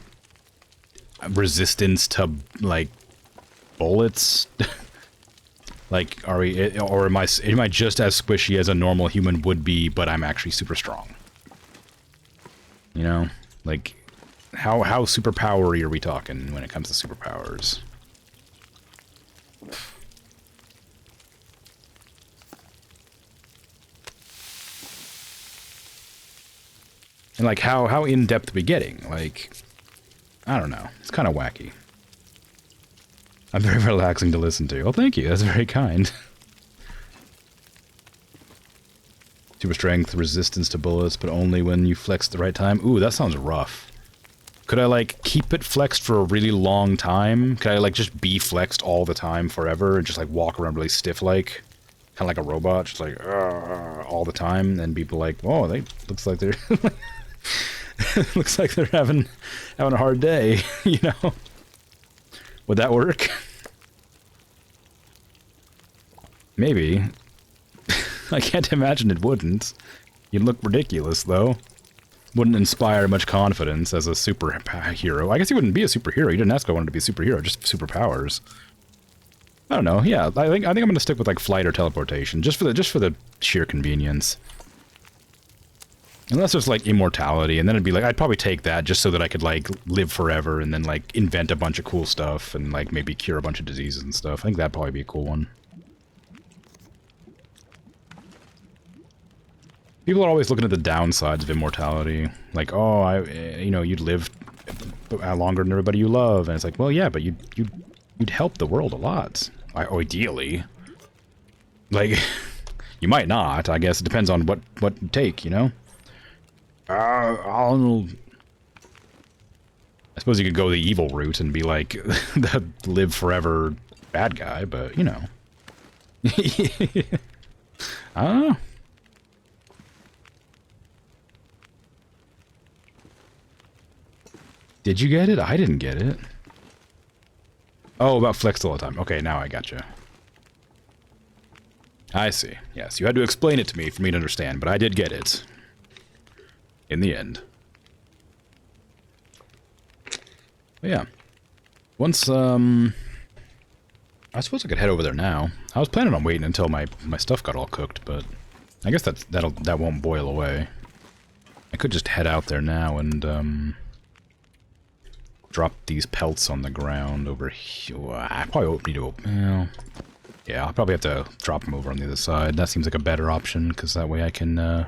resistance to like bullets? Like, am I just as squishy as a normal human would be, but I'm actually super strong? You know? Like, how superpowery are we talking when it comes to superpowers? And like, how in-depth are we getting? Like, I don't know. It's kind of wacky. I'm very relaxing to listen to. Well, thank you. That's very kind. Super strength, resistance to bullets, but only when you flex at the right time. Ooh, that sounds rough. Could I, like, keep it flexed for a really long time? Could I, like, just be flexed all the time forever and just, like, walk around really stiff-like? Kind of like a robot, just, like, all the time? And people like, whoa, looks like they're... looks like they're having a hard day, you know? Would that work? Maybe. I can't imagine it wouldn't. You'd look ridiculous, though. Wouldn't inspire much confidence as a superhero. I guess he wouldn't be a superhero. You didn't ask if I wanted to be a superhero, just superpowers. I don't know. Yeah, I think I'm gonna stick with like flight or teleportation, just for the sheer convenience. Unless there's like immortality, and then it'd be like I'd probably take that just so that I could like live forever and then like invent a bunch of cool stuff and like maybe cure a bunch of diseases and stuff. I think that'd probably be a cool one. People are always looking at the downsides of immortality. Like, oh, you know, you'd live longer than everybody you love. And it's like, well, yeah, but you'd help the world a lot. Ideally. Like, you might not. I guess it depends on what you take, you know? I suppose you could go the evil route and be like the live forever bad guy, but, you know. I don't know. Did you get it? I didn't get it. Oh, about flex all the time. Okay, now I gotcha. I see. Yes, you had to explain it to me for me to understand, but I did get it. In the end. But yeah. Once, I suppose I could head over there now. I was planning on waiting until my stuff got all cooked, but I guess that won't boil away. I could just head out there now and, drop these pelts on the ground over here. I probably need to open... Well, yeah, I'll probably have to drop them over on the other side. That seems like a better option, because that way I can,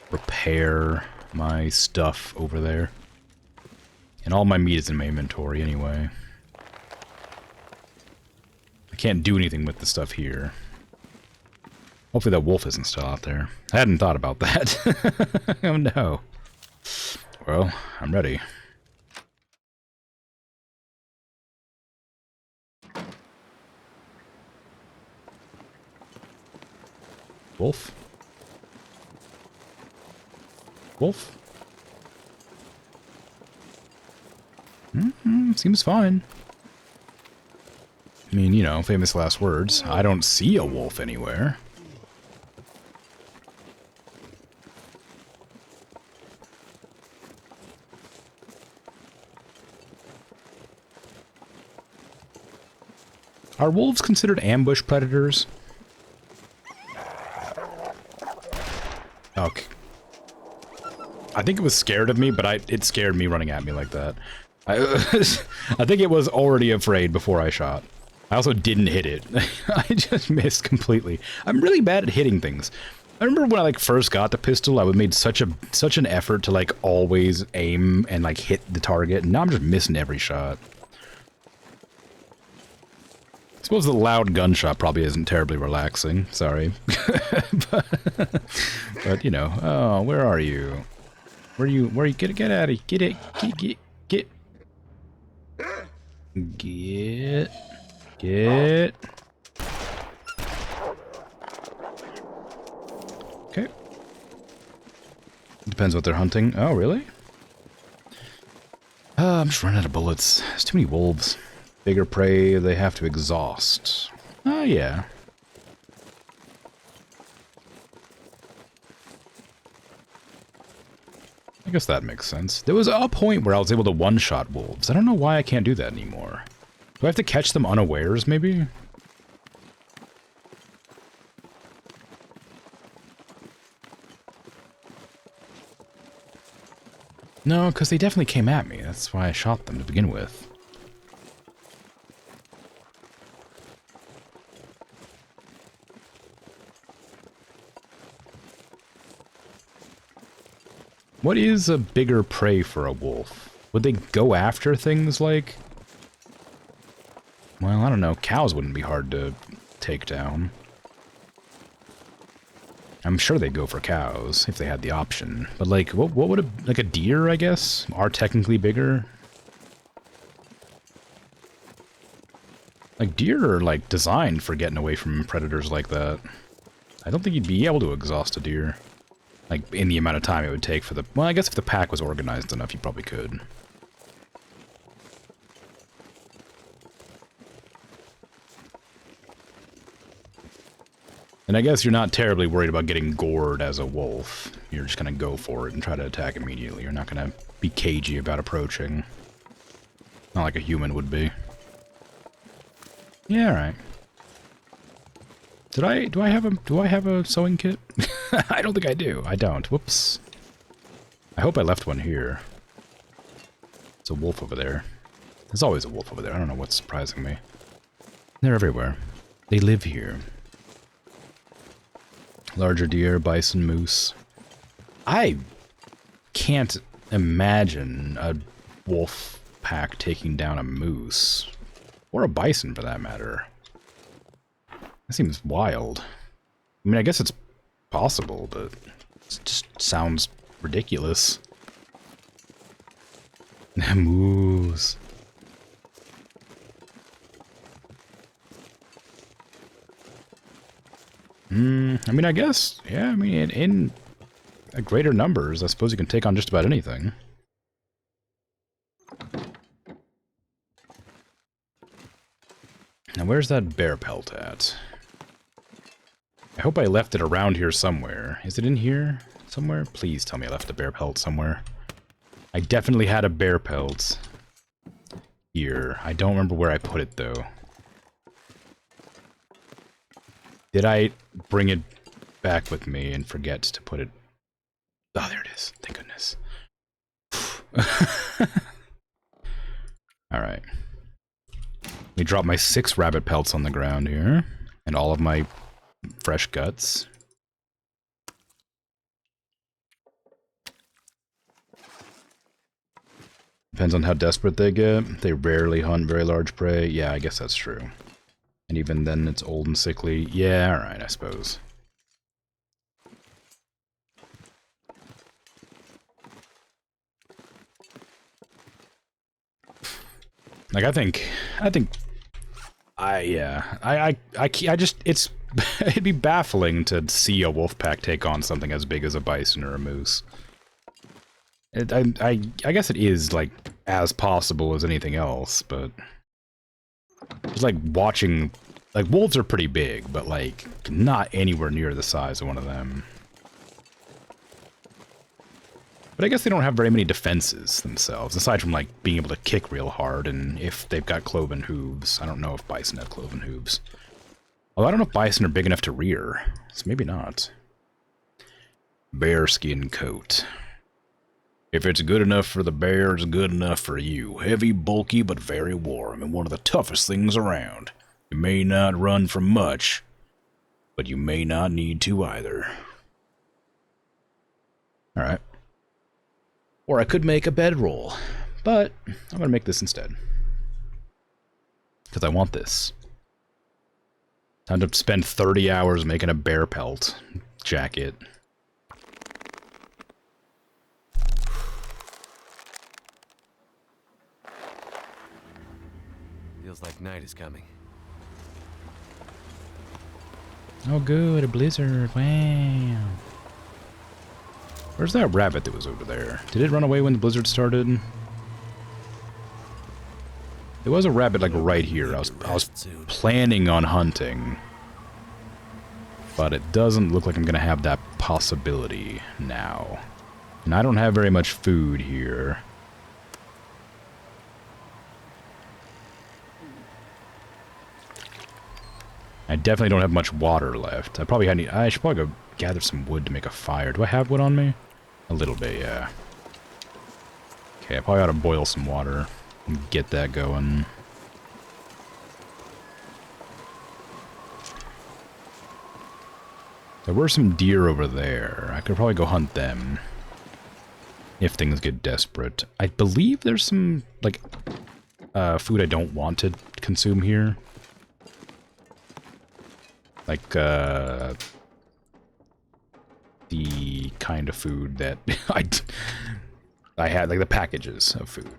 repair my stuff over there. And all my meat is in my inventory anyway. I can't do anything with the stuff here. Hopefully that wolf isn't still out there. I hadn't thought about that. Oh no. Well, I'm ready. Wolf? Wolf? Seems fine. I mean, you know, famous last words. I don't see a wolf anywhere. Are wolves considered ambush predators? Okay. I think it was scared of me, but it scared me running at me like that. I think it was already afraid before I shot. I also didn't hit it. I just missed completely. I'm really bad at hitting things. I remember when I like first got the pistol, I made such an effort to like always aim and like hit the target, and now I'm just missing every shot. I suppose the loud gunshot probably isn't terribly relaxing. Sorry. but you know, oh, where are you? Where you get out of here. Get. Okay. Depends what they're hunting. Oh, really? I'm just running out of bullets. There's too many wolves. Bigger prey they have to exhaust. Oh, yeah. I guess that makes sense. There was a point where I was able to one-shot wolves. I don't know why I can't do that anymore. Do I have to catch them unawares, maybe? No, because they definitely came at me. That's why I shot them to begin with. What is a bigger prey for a wolf? Would they go after things like... Well, I don't know. Cows wouldn't be hard to take down. I'm sure they'd go for cows if they had the option. But like, what would like a deer, I guess, are technically bigger? Like deer are like designed for getting away from predators like that. I don't think you'd be able to exhaust a deer. Like in the amount of time it would take for the... Well, I guess if the pack was organized enough, you probably could. And I guess you're not terribly worried about getting gored as a wolf. You're just gonna go for it and try to attack immediately. You're not gonna be cagey about approaching. Not like a human would be. Yeah, alright. Do I have a sewing kit? I don't think I do. I don't. Whoops. I hope I left one here. It's a wolf over there. There's always a wolf over there. I don't know what's surprising me. They're everywhere. They live here. Larger deer, bison, moose. I can't imagine a wolf pack taking down a moose. Or a bison, for that matter. That seems wild. I mean, I guess it's possible, but it just sounds ridiculous. Moose. I mean, I guess, yeah, I mean, in greater numbers, I suppose you can take on just about anything. Now, where's that bear pelt at? I hope I left it around here somewhere. Is it in here somewhere? Please tell me I left a bear pelt somewhere. I definitely had a bear pelt here. I don't remember where I put it, though. Did I bring it back with me and forget to put it... Oh, there it is. Thank goodness. Alright. Let me drop my 6 rabbit pelts on the ground here. And all of my fresh guts. Depends on how desperate they get. They rarely hunt very large prey. Yeah, I guess that's true. And even then, it's old and sickly. Yeah, alright, I suppose. Like, I just, it's, it'd be baffling to see a wolf pack take on something as big as a bison or a moose. I guess it is, like, as possible as anything else, but... It's like watching... Like, wolves are pretty big, but, like, not anywhere near the size of one of them. But I guess they don't have very many defenses themselves, aside from, like, being able to kick real hard, and if they've got cloven hooves. I don't know if bison have cloven hooves. Although I don't know if bison are big enough to rear, so maybe not. Bearskin coat. If it's good enough for the bear, it's good enough for you. Heavy, bulky, but very warm, and one of the toughest things around. You may not run from much, but you may not need to either. Alright. Or I could make a bedroll, but I'm gonna make this instead. Because I want this. Time to spend 30 hours making a bear pelt jacket. Feels like night is coming. Oh good, a blizzard, wow. Where's that rabbit that was over there? Did it run away when the blizzard started? There was a rabbit like right here. I was planning on hunting. But it doesn't look like I'm gonna have that possibility now. And I don't have very much food here. I definitely don't have much water left. I should probably go gather some wood to make a fire. Do I have wood on me? A little bit, yeah. Okay, I probably ought to boil some water and get that going. There were some deer over there. I could probably go hunt them if things get desperate. I believe there's some, like, food I don't want to consume here. Like, the kind of food that I had, like the packages of food.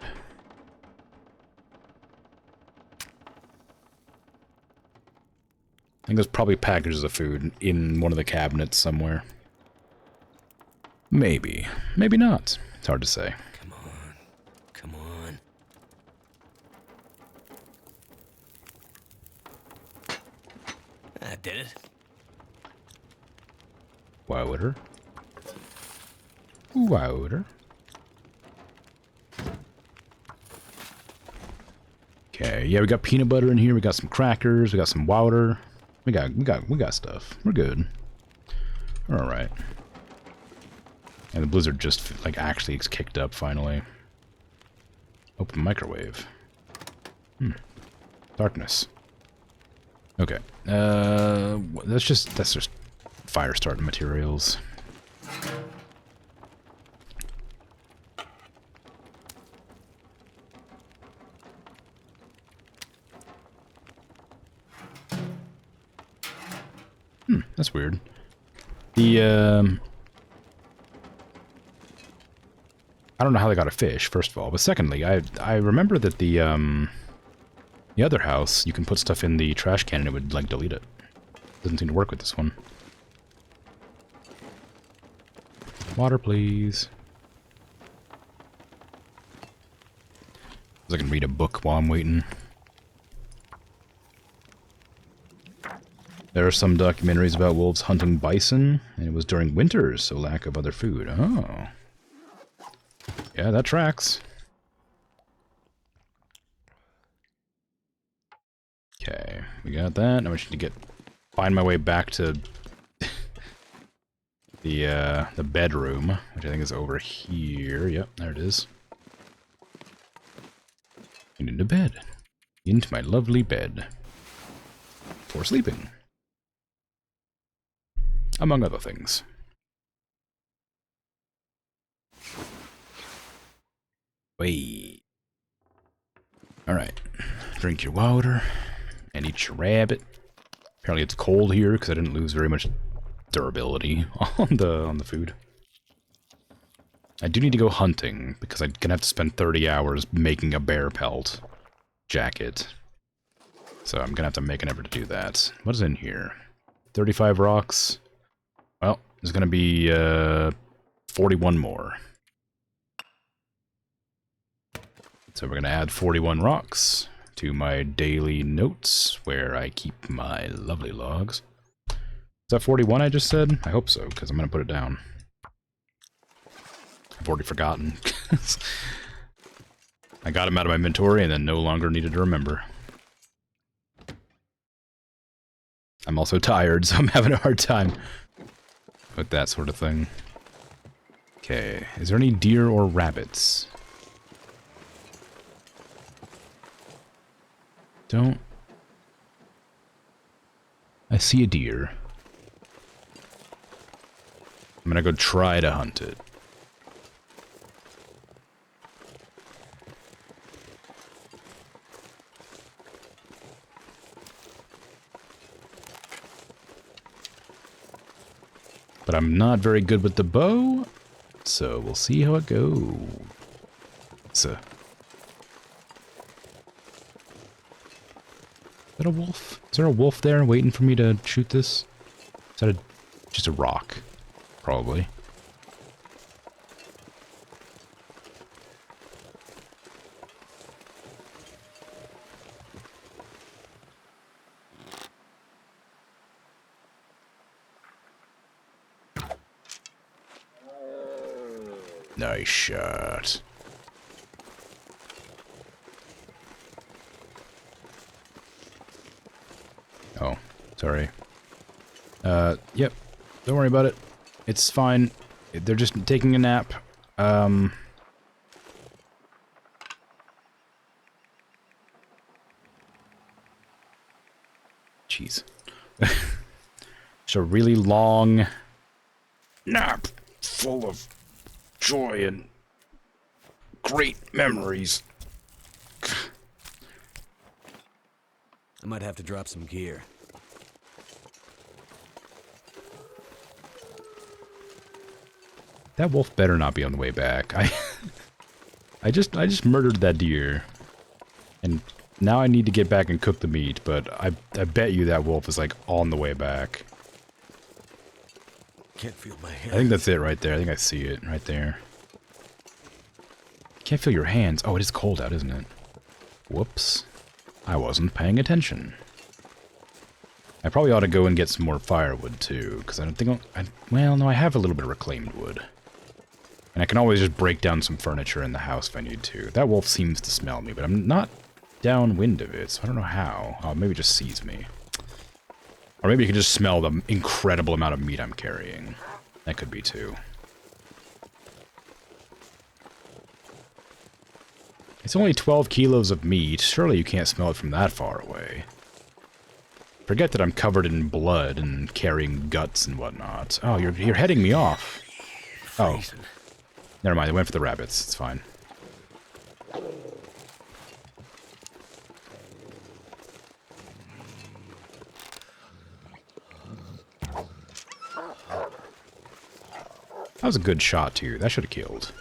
I think there's probably packages of food in one of the cabinets somewhere. Maybe. Maybe not. It's hard to say. Come on. Come on. I did it. Wowder. Wowder. Okay, yeah, we got peanut butter in here, we got some crackers, we got some wowder. We got stuff. We're good. Alright. And the blizzard just, like, actually kicked up, finally. Open microwave. Darkness. Okay. That's just fire starting materials. That's weird. The, I don't know how they got a fish, first of all. But secondly, I remember that the other house, you can put stuff in the trash can and it would, like, delete it. Doesn't seem to work with this one. Water, please. I can read a book while I'm waiting. There are some documentaries about wolves hunting bison, and it was during winters, so lack of other food. Oh. Yeah, that tracks. Okay, we got that. Now I just need to find my way back to the bedroom, which I think is over here. Yep, there it is. And into bed. Into my lovely bed. For sleeping. Among other things. Wait. Alright. Drink your water. And eat your rabbit. Apparently it's cold here because I didn't lose very much durability on the food. I do need to go hunting because I'm gonna have to spend 30 hours making a bear pelt jacket. So I'm gonna have to make an effort to do that. What is in here? 35 rocks. Well, there's gonna be 41 more. So we're gonna add 41 rocks to my daily notes where I keep my lovely logs. Is that 41 I just said? I hope so, because I'm gonna put it down. I've already forgotten. I got them out of my inventory and then no longer needed to remember. I'm also tired, so I'm having a hard time with that sort of thing. Okay, is there any deer or rabbits? Don't... I see a deer. I'm gonna go try to hunt it. But I'm not very good with the bow, so we'll see how it goes. Is that a wolf? Is there a wolf there waiting for me to shoot this? Is that just a rock? Probably. Nice shot. Oh, sorry. Yep. Don't worry about it. It's fine. They're just taking a nap. Jeez. It's a really long nap full of joy and great memories. I might have to drop some gear. That wolf better not be on the way back. I just murdered that deer. And now I need to get back and cook the meat, but I bet you that wolf is like on the way back. Can't feel my hands. I think that's it right there. I think I see it right there. Can't feel your hands. Oh, it is cold out, isn't it? Whoops. I wasn't paying attention. I probably ought to go and get some more firewood, too, because I don't think well, no, I have a little bit of reclaimed wood. And I can always just break down some furniture in the house if I need to. That wolf seems to smell me, but I'm not downwind of it, so I don't know how. Oh, maybe it just sees me. Or maybe you can just smell the incredible amount of meat I'm carrying. That could be, too. It's only 12 kilos of meat. Surely you can't smell it from that far away. Forget that I'm covered in blood and carrying guts and whatnot. Oh, you're heading me off. Oh. Never mind, I went for the rabbits. It's fine. That was a good shot, too. That should have killed.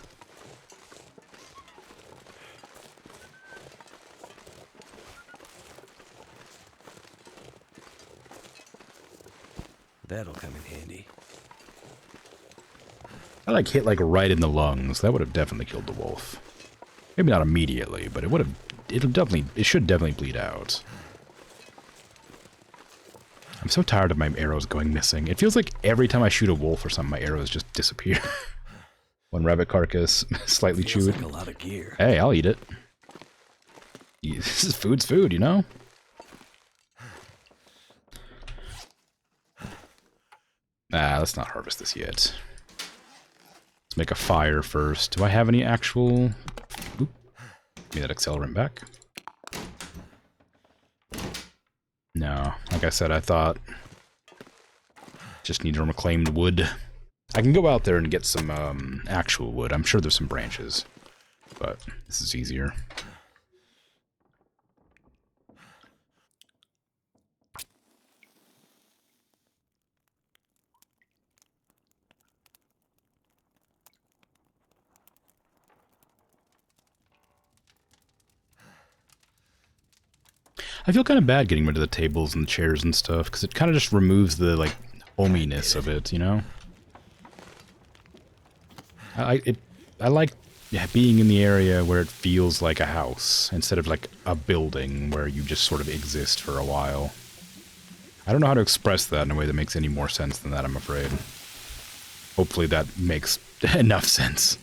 That'll come in handy. I like hit like right in the lungs. That would have definitely killed the wolf. Maybe not immediately, but it would have. It should definitely bleed out. I'm so tired of my arrows going missing. It feels like every time I shoot a wolf or something, my arrows just disappear. One rabbit carcass, slightly chewed. Like a lot of gear. Hey, I'll eat it. This is food's food, you know? Let's not harvest this yet. Let's make a fire first. Do I have any actual... Oop. Give me that accelerant back. No, like I said, I thought... Just need some reclaimed wood. I can go out there and get some actual wood. I'm sure there's some branches. But this is easier. I feel kind of bad getting rid of the tables and the chairs and stuff, because it kind of just removes the, like, hominess of it, you know? I like being in the area where it feels like a house, instead of, like, a building where you just sort of exist for a while. I don't know how to express that in a way that makes any more sense than that, I'm afraid. Hopefully that makes enough sense.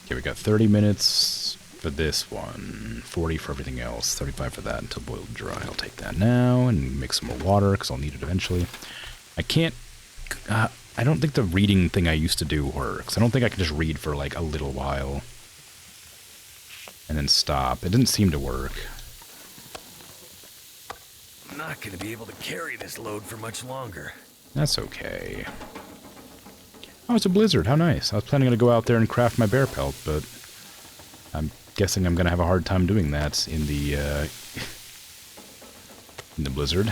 Okay, we got 30 minutes for this one, 40 for everything else, 35 for that until boiled dry. I'll take that now and mix some more water because I'll need it eventually. I can't... I don't think the reading thing I used to do works. I don't think I can just read for like a little while and then stop. It didn't seem to work. I'm not gonna be able to carry this load for much longer. That's okay. Oh, it's a blizzard. How nice. I was planning to go out there and craft my bear pelt, but I'm guessing I'm going to have a hard time doing that in the blizzard.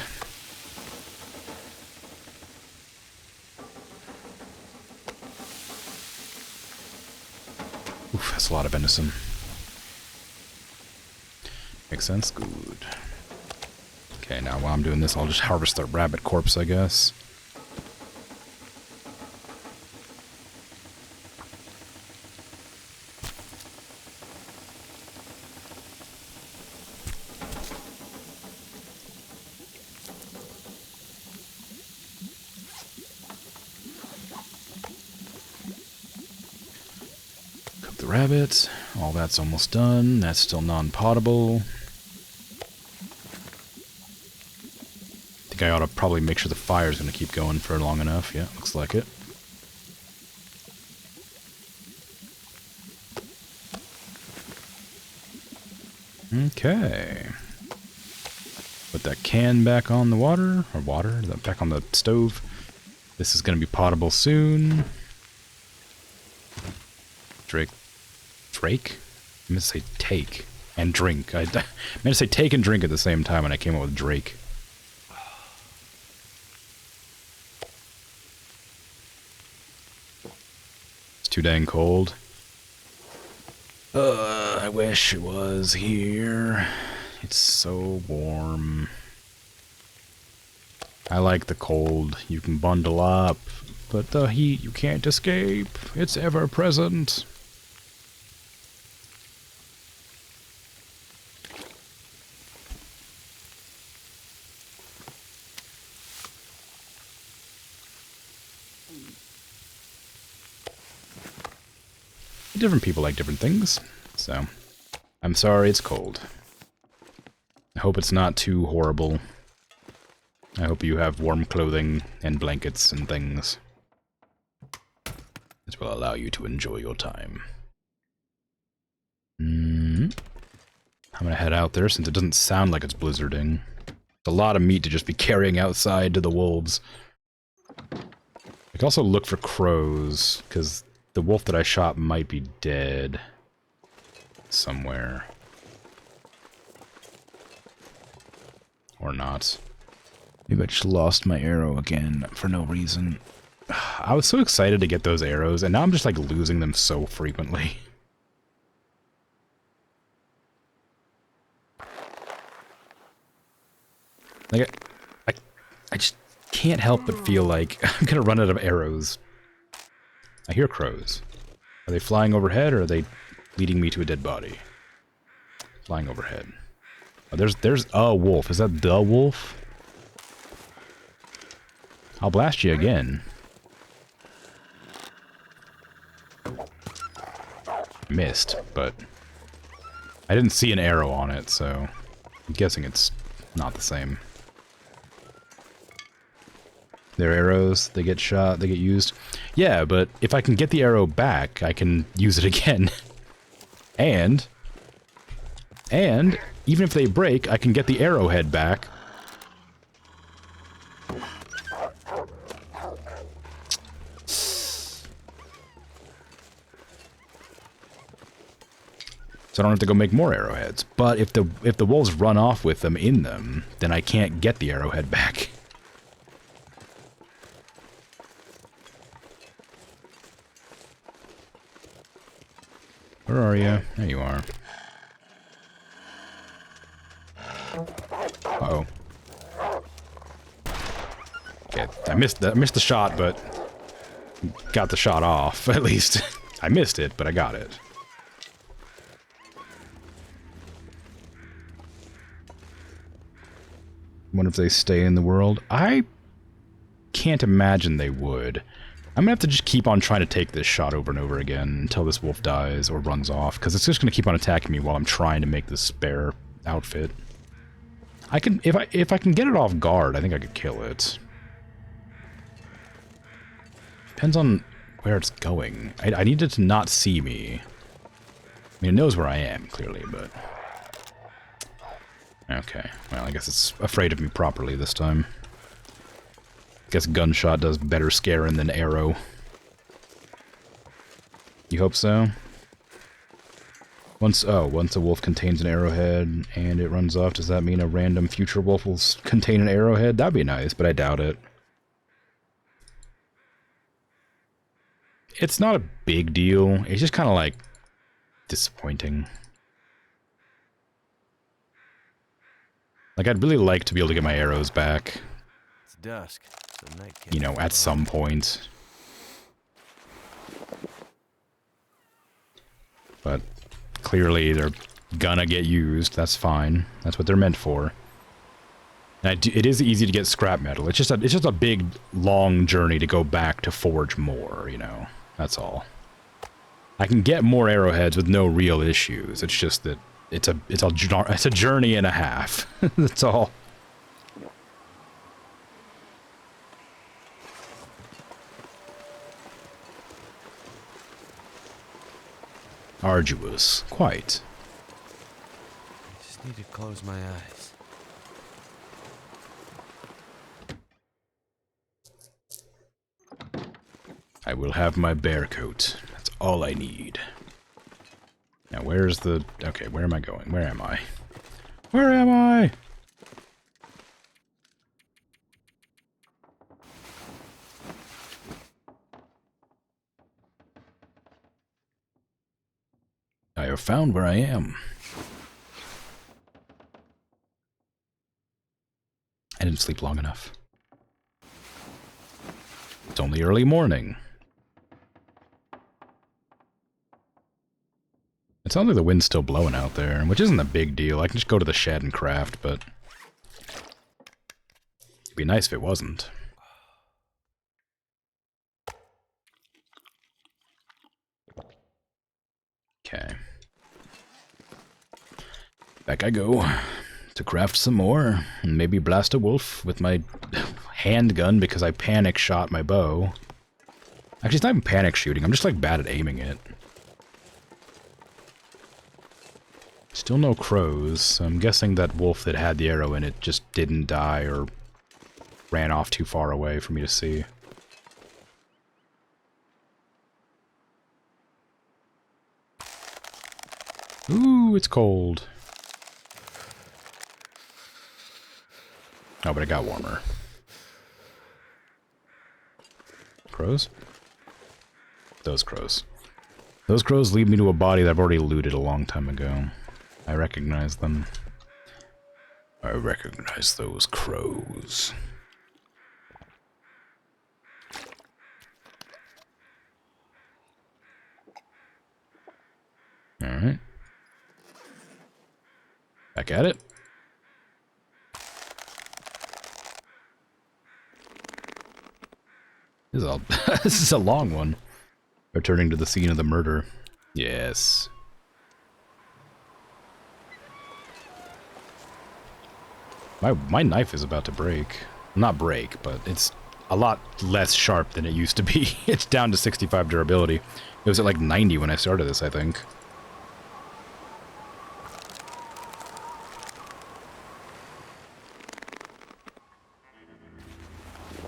Oof, that's a lot of venison. Makes sense? Good. Okay, now while I'm doing this, I'll just harvest the rabbit corpse, I guess. Rabbit. All that's almost done. That's still non-potable. I think I ought to probably make sure the fire's going to keep going for long enough. Yeah, looks like it. Okay. Put that can back on the water, or water, back on the stove. This is going to be potable soon. Drake? I meant to say take and drink. I meant to say take and drink at the same time, and I came up with Drake. It's too dang cold. I wish it was here. It's so warm. I like the cold. You can bundle up, but the heat you can't escape. It's ever present. Different people like different things, so I'm sorry it's cold. I hope it's not too horrible. I hope you have warm clothing and blankets and things. This will allow you to enjoy your time. I'm gonna head out there since it doesn't sound like it's blizzarding. It's a lot of meat to just be carrying outside to the wolves. I can also look for crows, because the wolf that I shot might be dead somewhere. Or not. Maybe I just lost my arrow again for no reason. I was so excited to get those arrows, and now I'm just like losing them so frequently. Like, I just can't help but feel like I'm gonna run out of arrows. I hear crows. Are they flying overhead, or are they leading me to a dead body? Flying overhead. Oh, there's a wolf. Is that the wolf? I'll blast you again. Missed, but I didn't see an arrow on it, so I'm guessing it's not the same. Their arrows, they get shot, they get used. Yeah, but if I can get the arrow back, I can use it again. and even if they break, I can get the arrowhead back. So I don't have to go make more arrowheads. But if the wolves run off with them in them, then I can't get the arrowhead back. Where are you? There you are. Uh-oh. Okay, I missed the shot, but got the shot off, at least. I missed it, but I got it. Wonder if they stay in the world. I can't imagine they would. I'm gonna have to just keep on trying to take this shot over and over again until this wolf dies or runs off, because it's just gonna keep on attacking me while I'm trying to make this spare outfit. I can, if I can get it off guard, I think I could kill it. Depends on where it's going. I need it to not see me. I mean, it knows where I am, clearly, but... Okay, well, I guess it's afraid of me properly this time. Guess gunshot does better scaring than arrow. You hope so? Once a wolf contains an arrowhead and it runs off, does that mean a random future wolf will contain an arrowhead? That'd be nice, but I doubt it. It's not a big deal. It's just kind of like disappointing. Like, I'd really like to be able to get my arrows back. It's dusk. So night You know, at some point. But clearly they're gonna get used. That's fine. That's what they're meant for. And it is easy to get scrap metal. It's just a big, long journey to go back to forge more, you know. That's all. I can get more arrowheads with no real issues. It's just that it's a journey and a half. That's all. Arduous, quite. I just need to close my eyes. I will have my bear coat. That's all I need. Now, where's the... Okay, where am I going? Where am I? Where am I? I have found where I am. I didn't sleep long enough. It's only early morning. It sounds like the wind's still blowing out there, which isn't a big deal. I can just go to the shed and craft, but... It'd be nice if it wasn't. Okay. Back I go to craft some more, and maybe blast a wolf with my handgun because I panic shot my bow. Actually, it's not even panic shooting, I'm just like bad at aiming it. Still no crows, so I'm guessing that wolf that had the arrow in it just didn't die or ran off too far away for me to see. it's cold. Oh, but it got warmer. Crows? Those crows. Those crows lead me to a body that I've already looted a long time ago. I recognize them. I recognize those crows. Alright. Back at it. This is a, this is a long one. Returning to the scene of the murder. Yes. My knife is about to break. Not break, but it's a lot less sharp than it used to be. It's down to 65 durability. It was at like 90 when I started this, I think.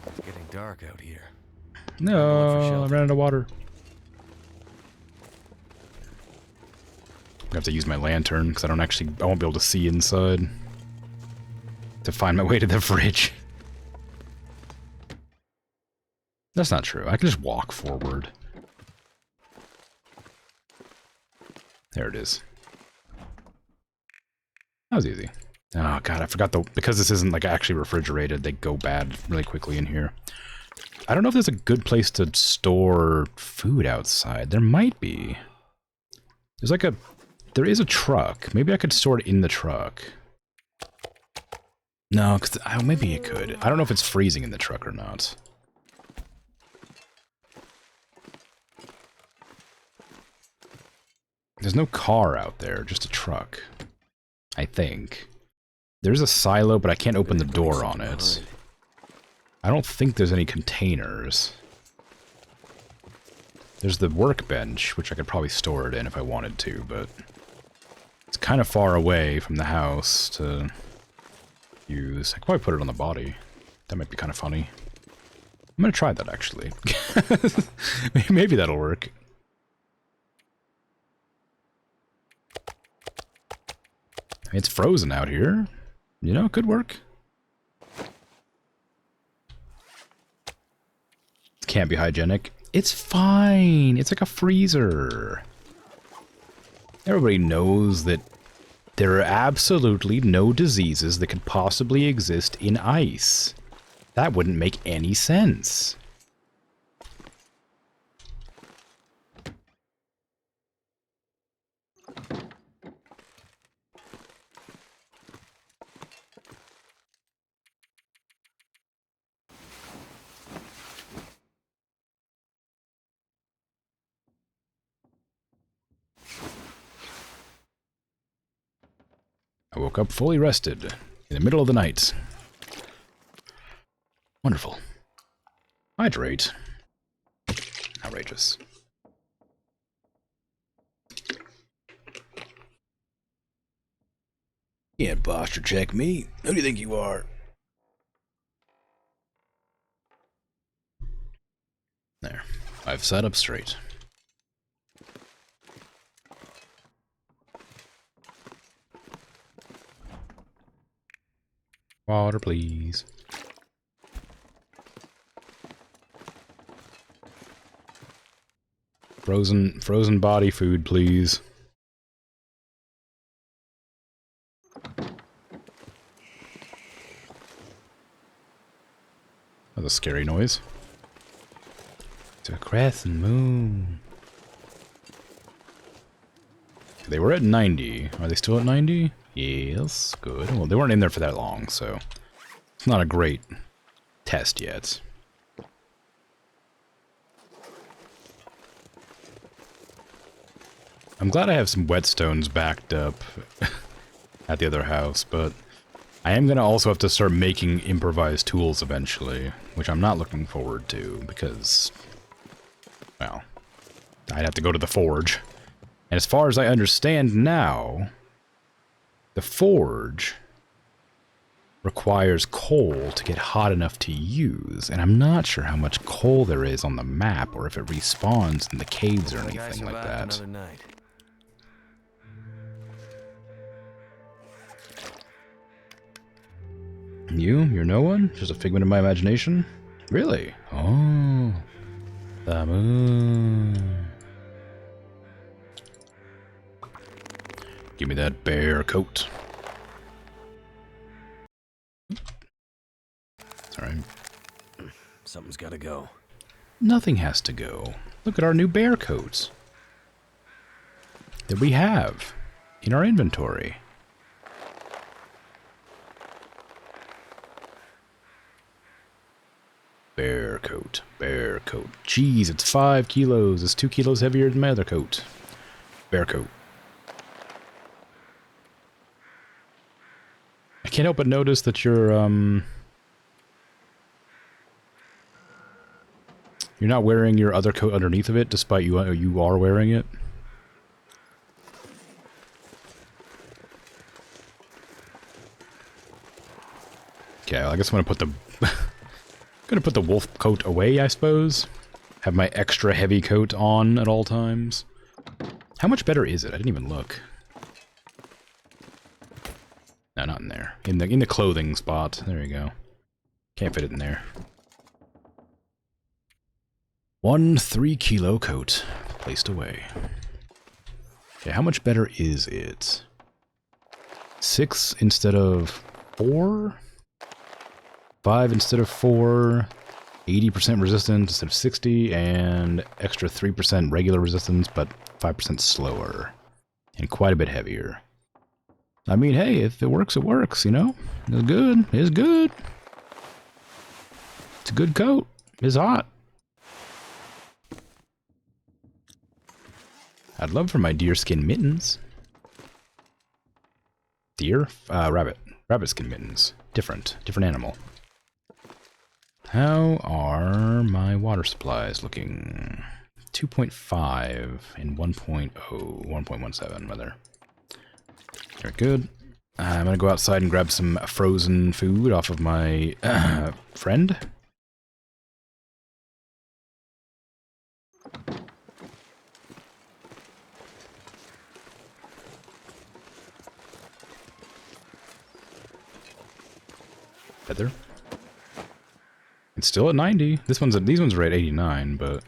It's getting dark out here. No, I ran out of water. I have to use my lantern because I won't be able to see inside. To find my way to the fridge. That's not true. I can just walk forward. There it is. That was easy. Oh god, I forgot because this isn't like actually refrigerated, they go bad really quickly in here. I don't know if there's a good place to store food outside. There might be. There is a truck. Maybe I could store it in the truck. No, because maybe it could. I don't know if it's freezing in the truck or not. There's no car out there, just a truck. I think. There's a silo, but I can't open the door on it. I don't think there's any containers. There's the workbench, which I could probably store it in if I wanted to, but it's kind of far away from the house to use. I could probably put it on the body. That might be kind of funny. I'm gonna try that, actually. Maybe that'll work. It's frozen out here. You know, it could work. Can't be hygienic. It's fine. It's like a freezer. Everybody knows that there are absolutely no diseases that could possibly exist in ice. That wouldn't make any sense. I woke up fully rested in the middle of the night. Wonderful. Hydrate. Outrageous. You can't posture check me. Who do you think you are? There. I've sat up straight. Water, please. Frozen body food, please. That's a scary noise. It's a crescent moon. They were at 90. Are they still at 90? Yes, good. Well, they weren't in there for that long, so it's not a great test yet. I'm glad I have some whetstones backed up at the other house, but I am going to also have to start making improvised tools eventually, which I'm not looking forward to because, well, I'd have to go to the forge. And as far as I understand now, the forge requires coal to get hot enough to use, and I'm not sure how much coal there is on the map, or if it respawns in the caves or anything like that. You're no one? Just a figment of my imagination? Really? Oh. The moon. Give me that bear coat. Sorry. Something's gotta go. Nothing has to go. Look at our new bear coats that we have in our inventory. Bear coat, bear coat. Jeez, it's 5 kilos. It's 2 kilos heavier than my other coat. Bear coat. I can't help but notice that you're not wearing your other coat underneath of it, despite you are wearing it. Okay, well, I guess I'm gonna put the gonna put the wolf coat away, I suppose. Have my extra heavy coat on at all times. How much better is it? I didn't even look. No, not in there. In the clothing spot. There you go. Can't fit it in there. 1 3-kilo coat placed away. Okay, how much better is it? 6 instead of 4? 5 instead of 4, 80% resistance instead of 60, and extra 3% regular resistance, but 5% slower. And quite a bit heavier. I mean, hey, if it works, it works, you know? It's good. It's good. It's a good coat. It's hot. I'd love for my deerskin mittens. Deer? Rabbit. Rabbit skin mittens. Different animal. How are my water supplies looking? 2.5 and 1.0, 1.17 rather. Very good. I'm gonna go outside and grab some frozen food off of my friend. Feather. It's still at 90. These ones are at 89, but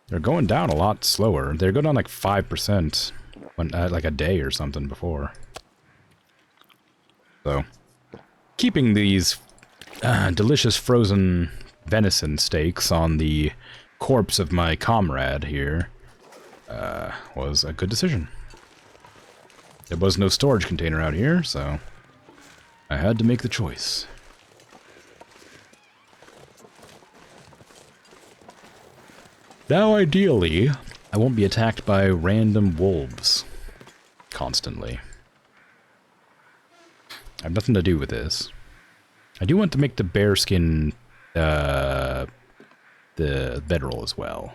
they're going down a lot slower. They're going down like 5% when like a day or something before. So, keeping these delicious frozen venison steaks on the corpse of my comrade here was a good decision. There was no storage container out here, so I had to make the choice. Now, ideally, I won't be attacked by random wolves constantly. I have nothing to do with this. I do want to make the bearskin the bedroll as well.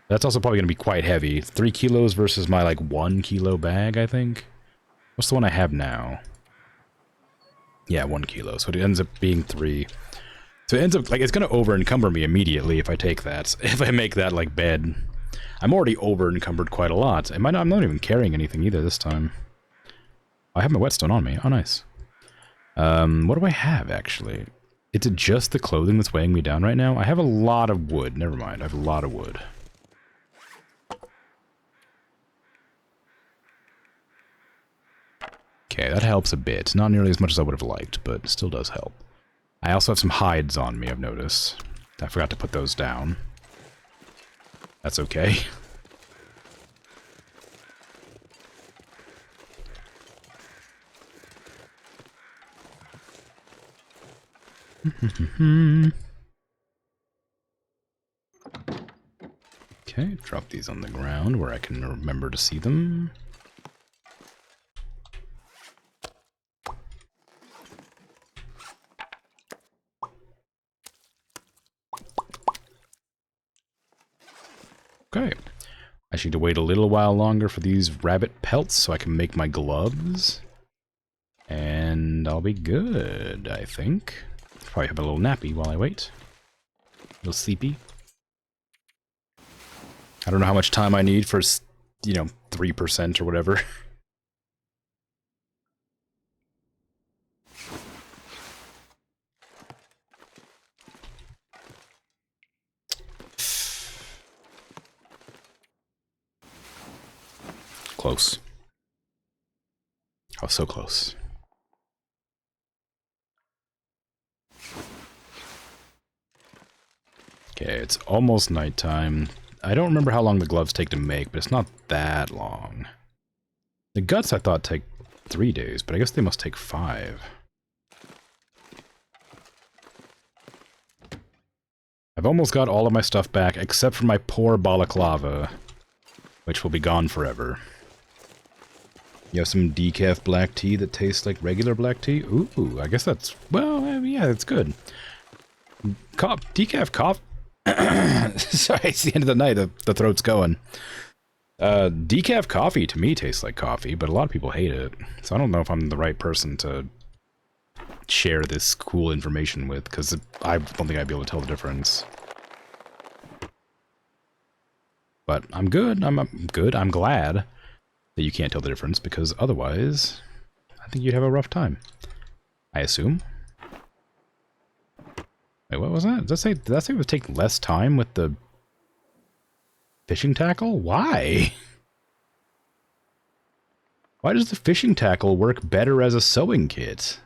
That's also probably going to be quite heavy. 3 kilos versus my like 1 kilo bag, I think. What's the one I have now? Yeah, 1 kilo. So it ends up being 3. So it ends up, like, it's going to over-encumber me immediately if I take that. If I make that, like, bed. I'm already over-encumbered quite a lot. I'm not even carrying anything either this time. I have my whetstone on me. Oh, nice. What do I have, actually? Is it just the clothing that's weighing me down right now? I have a lot of wood. Never mind. I have a lot of wood. Okay, that helps a bit. Not nearly as much as I would have liked, but it still does help. I also have some hides on me, I've noticed. I forgot to put those down. That's okay. Okay, drop these on the ground where I can remember to see them. Okay. I should wait a little while longer for these rabbit pelts so I can make my gloves. And I'll be good, I think. Probably have a little nappy while I wait. A little sleepy. I don't know how much time I need for, 3% or whatever. close. I was so close. Okay, it's almost nighttime. I don't remember how long the gloves take to make, but it's not that long. The guts I thought take 3 days, but I guess they must take 5. I've almost got all of my stuff back, except for my poor balaclava, which will be gone forever. You have some decaf black tea that tastes like regular black tea? Ooh, I guess that's... well, yeah, that's good. Decaf coffee... Sorry, it's the end of the night, the throat's going. Decaf coffee to me tastes like coffee, but a lot of people hate it. So I don't know if I'm the right person to share this cool information with, because I don't think I'd be able to tell the difference. But I'm good. I'm good. I'm glad that you can't tell the difference, because otherwise, I think you'd have a rough time. I assume. Wait, what was that? Did that say it would take less time with the fishing tackle? Why? Why does the fishing tackle work better as a sewing kit?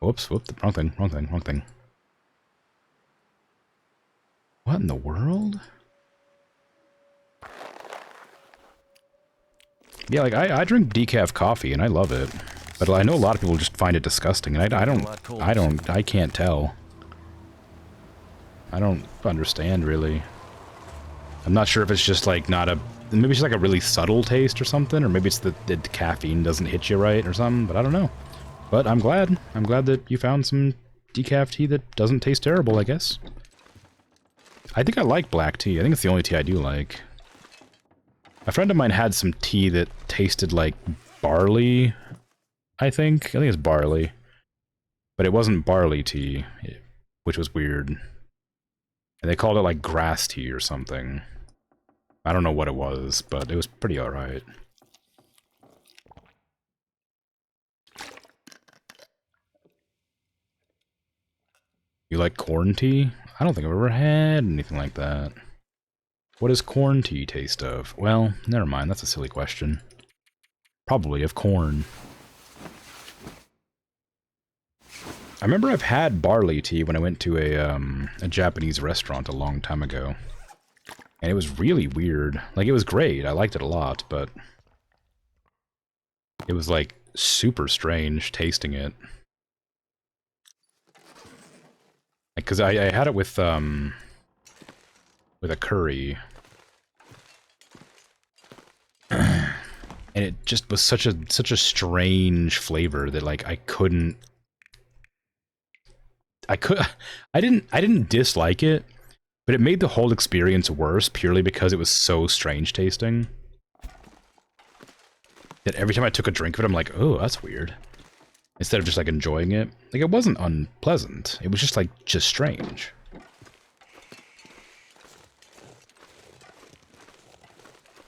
Whoops, wrong thing. What in the world? Yeah, like, I drink decaf coffee, and I love it. But I know a lot of people just find it disgusting, and I can't tell. I don't understand, really. I'm not sure if it's just, like, maybe it's just, like, a really subtle taste or something, or maybe it's the caffeine doesn't hit you right or something, but I don't know. But I'm glad. I'm glad that you found some decaf tea that doesn't taste terrible, I guess. I think I like black tea. I think it's the only tea I do like. A friend of mine had some tea that tasted like barley, I think it's barley. But it wasn't barley tea, which was weird. And they called it like grass tea or something. I don't know what it was, but it was pretty alright. You like corn tea? I don't think I've ever had anything like that. What does corn tea taste of? Well, never mind, that's a silly question. Probably of corn. I remember I've had barley tea when I went to a Japanese restaurant a long time ago. And it was really weird. Like, it was great, I liked it a lot, but... it was, like, super strange tasting it. Because I had it with a curry. And it just was such a strange flavor that, like, I didn't dislike it, but it made the whole experience worse purely because it was so strange tasting. That every time I took a drink of it, I'm like, oh, that's weird. Instead of just, like, enjoying it. Like, it wasn't unpleasant. It was just, like, just strange.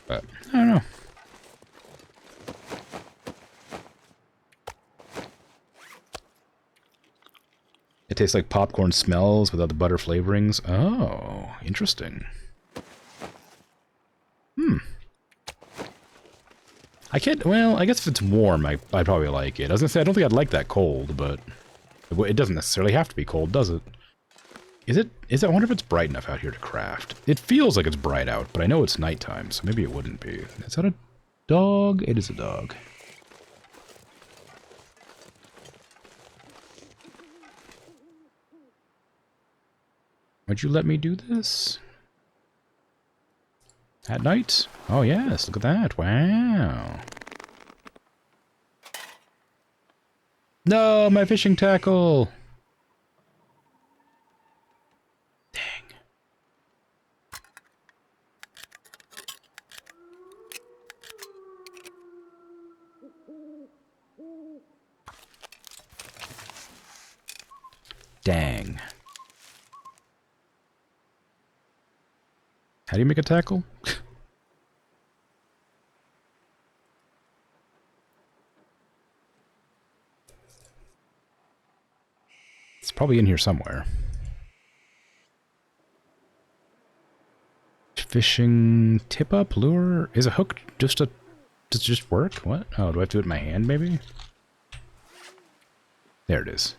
But, I don't know. It tastes like popcorn smells without the butter flavorings. Oh, interesting. I can't, well, I guess if it's warm, I'd probably like it. I was gonna say, I don't think I'd like that cold, but it doesn't necessarily have to be cold, does it? I wonder if it's bright enough out here to craft. It feels like it's bright out, but I know it's nighttime, so maybe it wouldn't be. Is that a dog? It is a dog. Would you let me do this? At night? Oh yes, look at that. Wow. No, my fishing tackle! Dang. Dang. How do you make a tackle? It's probably in here somewhere. Fishing tip-up lure? Is a hook just a... Does it just work? What? Oh, do I have to do it in my hand, maybe? There it is.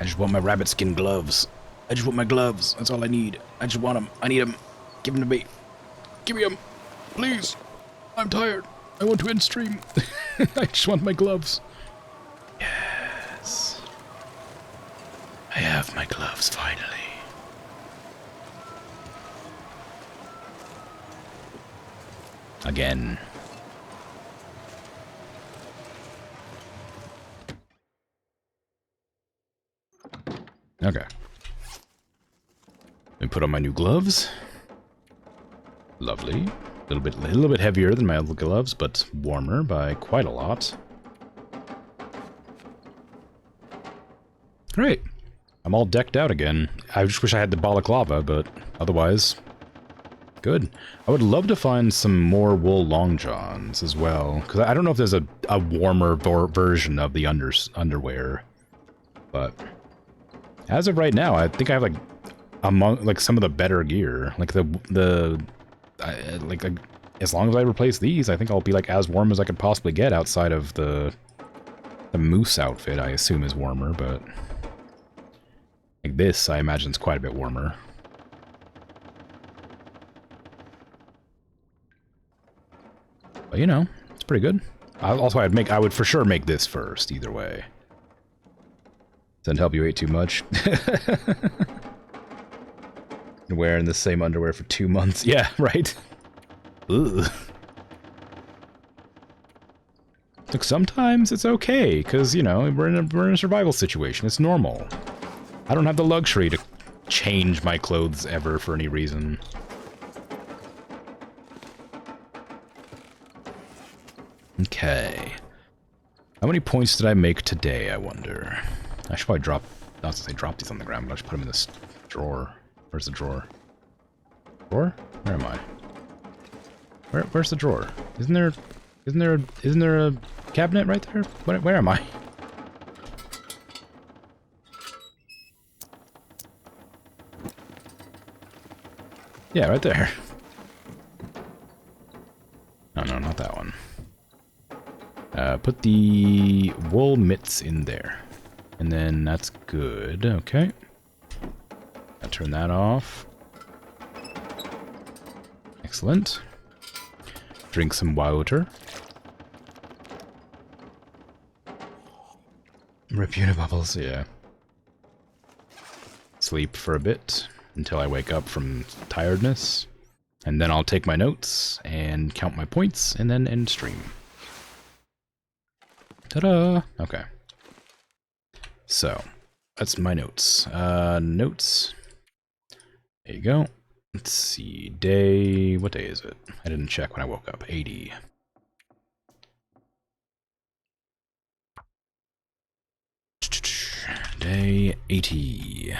I just want my rabbit skin gloves. I just want my gloves. That's all I need. I just want them. I need them. Give them to me. Give me them. Please. I'm tired. I want to end stream. I just want my gloves. Yes. I have my gloves, finally. Again. Okay. Let me put on my new gloves. Lovely. A little bit heavier than my other gloves, but warmer by quite a lot. Great. I'm all decked out again. I just wish I had the balaclava, but otherwise, good. I would love to find some more wool long johns as well, because I don't know if there's a warmer version of the underwear, but as of right now, I think I have like some of the better gear, like as long as I replace these, I think I'll be like as warm as I could possibly get outside of the moose outfit. I assume is warmer, but like this, I imagine is quite a bit warmer. But you know, it's pretty good. I would for sure make this first, either way. Doesn't help you ate too much. Wearing the same underwear for 2 months. Yeah, right. Ugh. Look, sometimes it's okay, because, you know, we're in a survival situation. It's normal. I don't have the luxury to change my clothes ever for any reason. Okay. How many points did I make today, I wonder? I should probably drop these on the ground, but I should put them in this drawer. Where's the drawer? Drawer? Where am I? Where's the drawer? Isn't there a cabinet right there? Where am I? Yeah, right there. Oh, no, not that one. Put the wool mitts in there. And then that's good. Okay. I'll turn that off. Excellent. Drink some water. Rip unibubbles, yeah. Sleep for a bit until I wake up from tiredness. And then I'll take my notes and count my points and then end stream. Ta-da! Okay. So, that's my notes. Notes. There you go. Let's see. What day is it? I didn't check when I woke up. 80. Day 80.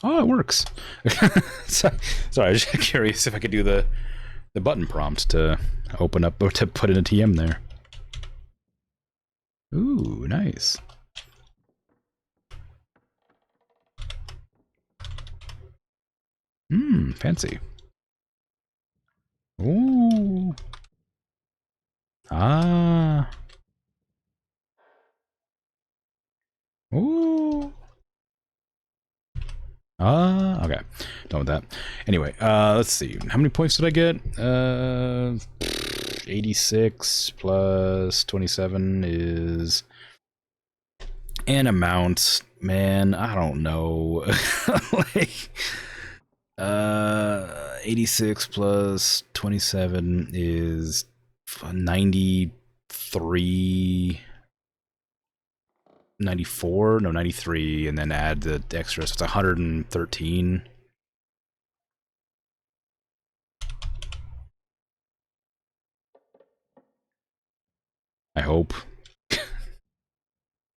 Oh, it works. Sorry, I was just curious if I could do the button prompt to open up or to put in a TM there. Ooh, nice. Fancy. Ooh. Ah. Ooh. Ah, okay. Done with that. Anyway, let's see. How many points did I get? 86 plus 27 is an amount. Man, I don't know. Like, 86 plus 27 is 93... 94? No, 93, and then add the extra, so it's 113. I hope.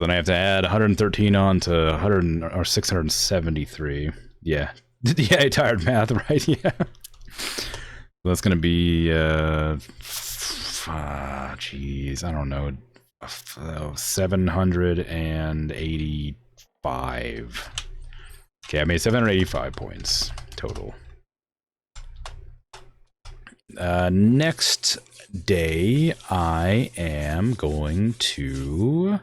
Then I have to add 113 on to 100 or 673. Yeah. Yeah, tired math, right? Yeah. So that's gonna be jeez, I don't know. 785. Okay, I made 785 points total. Next day, I am going to...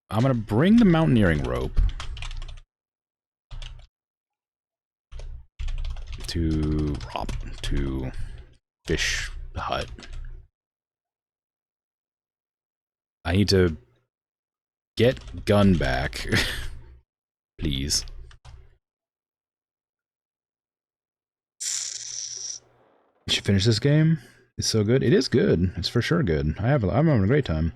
I'm going to bring the mountaineering rope to fish hut. I need to get gun back. Please. You should finish this game. It's so good. It is good. It's for sure good. I'm having a great time.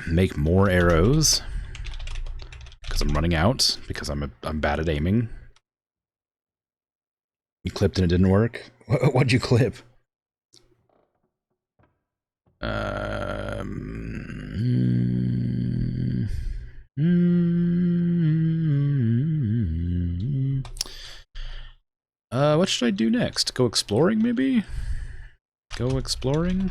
Make more arrows. Because I'm running out. Because I'm bad at aiming. You clipped and it didn't work? What'd you clip? What should I do next? Go exploring, maybe? Go exploring?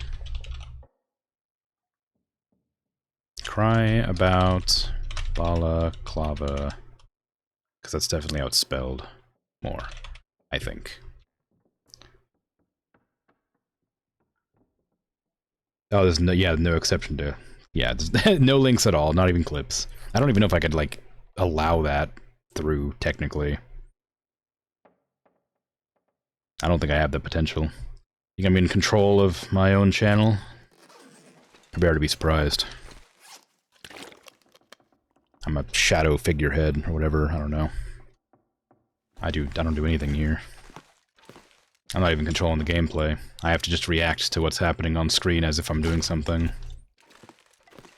Cry about balaclava. Because that's definitely outspelled more, I think. Oh, there's no exception to... Yeah, there's no links at all, not even clips. I don't even know if I could, like, allow that through, technically. I don't think I have the potential. You think I'm in control of my own channel? I better to be surprised. I'm a shadow figurehead, or whatever, I don't know. I don't do anything here. I'm not even controlling the gameplay. I have to just react to what's happening on screen as if I'm doing something.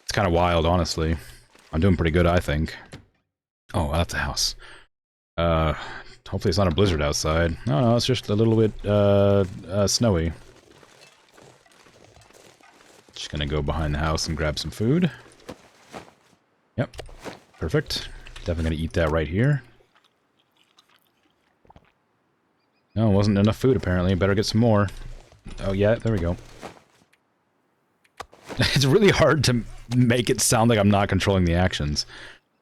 It's kind of wild, honestly. I'm doing pretty good, I think. Oh, that's a house. Hopefully it's not a blizzard outside. No, it's just a little bit, snowy. Just gonna go behind the house and grab some food. Yep. Perfect. Definitely gonna eat that right here. No, wasn't enough food, apparently. Better get some more. Oh, yeah, there we go. It's really hard to make it sound like I'm not controlling the actions.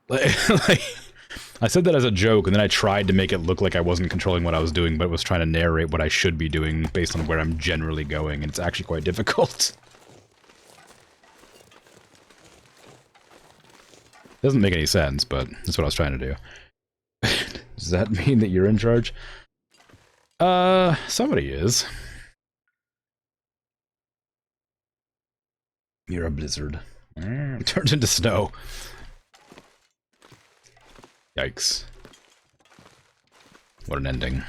Like, I said that as a joke, and then I tried to make it look like I wasn't controlling what I was doing, but was trying to narrate what I should be doing based on where I'm generally going, and it's actually quite difficult. Doesn't make any sense, but that's what I was trying to do. Does that mean that you're in charge? Somebody is. You're a blizzard. Turned into snow. Yikes. What an ending.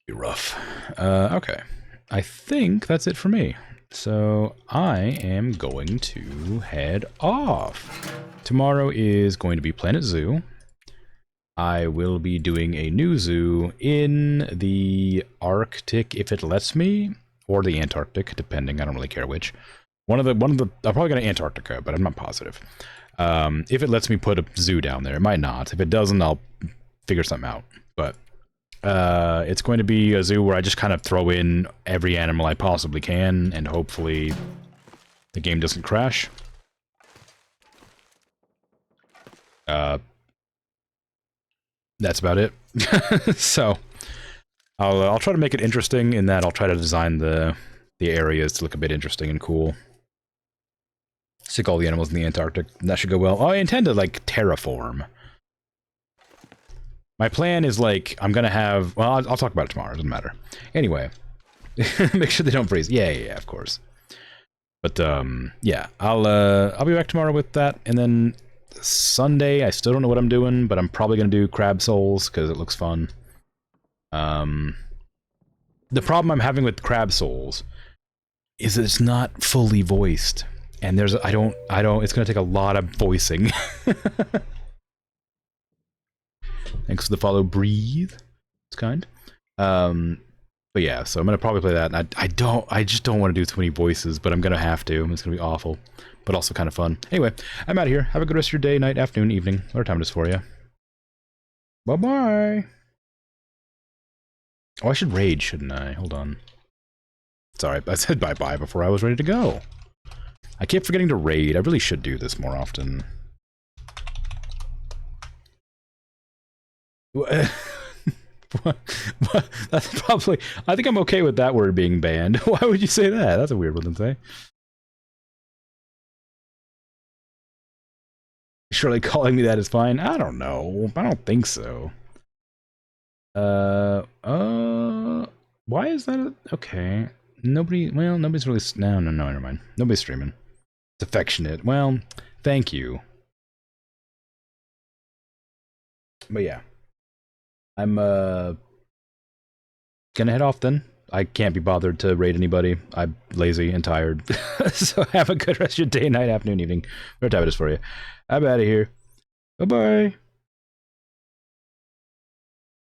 Be rough. Okay. I think that's it for me. So I am going to head off. Tomorrow is going to be Planet Zoo. I will be doing a new zoo in the Arctic, if it lets me, or the Antarctic, depending. I don't really care which. I'll probably go to Antarctica, but I'm not positive. If it lets me put a zoo down there, it might not. If it doesn't, I'll figure something out. But it's going to be a zoo where I just kind of throw in every animal I possibly can, and hopefully the game doesn't crash. That's about it. So I'll try to make it interesting in that I'll try to design the areas to look a bit interesting and cool. Stick all the animals in the Antarctic. That should go well. Oh, I intend to, like, terraform. My plan is, like, I'm gonna have... Well, I'll talk about it tomorrow. It doesn't matter. Anyway. Make sure they don't freeze. Yeah, of course. But, yeah. I'll be back tomorrow with that, and then Sunday, I still don't know what I'm doing, but I'm probably gonna do crab souls, because it looks fun. The problem I'm having with crab souls is that it's not fully voiced. And there's, I don't, it's gonna take a lot of voicing. Thanks for the follow, breathe. It's kind. But yeah, so I'm gonna probably play that, and I just don't want to do too many voices, but I'm gonna have to. It's gonna be awful. but also kind of fun. Anyway, I'm out of here. Have a good rest of your day, night, afternoon, evening, whatever time it is for you. Bye-bye. Oh, I should raid, shouldn't I? Hold on. Sorry, I said bye-bye before I was ready to go. I keep forgetting to raid. I really should do this more often. What? That's probably... I think I'm okay with that word being banned. Why would you say that? That's a weird one to say. Surely calling me that is fine? I don't know. I don't think so. Why is that? Okay. Nobody, well, nobody's really, no, never mind. Nobody's streaming. It's affectionate. Well, thank you. But yeah. I'm, gonna head off then. I can't be bothered to raid anybody. I'm lazy and tired. So have a good rest of your day, night, afternoon, evening. Whatever time it is for you. I'm out of here. Bye-bye.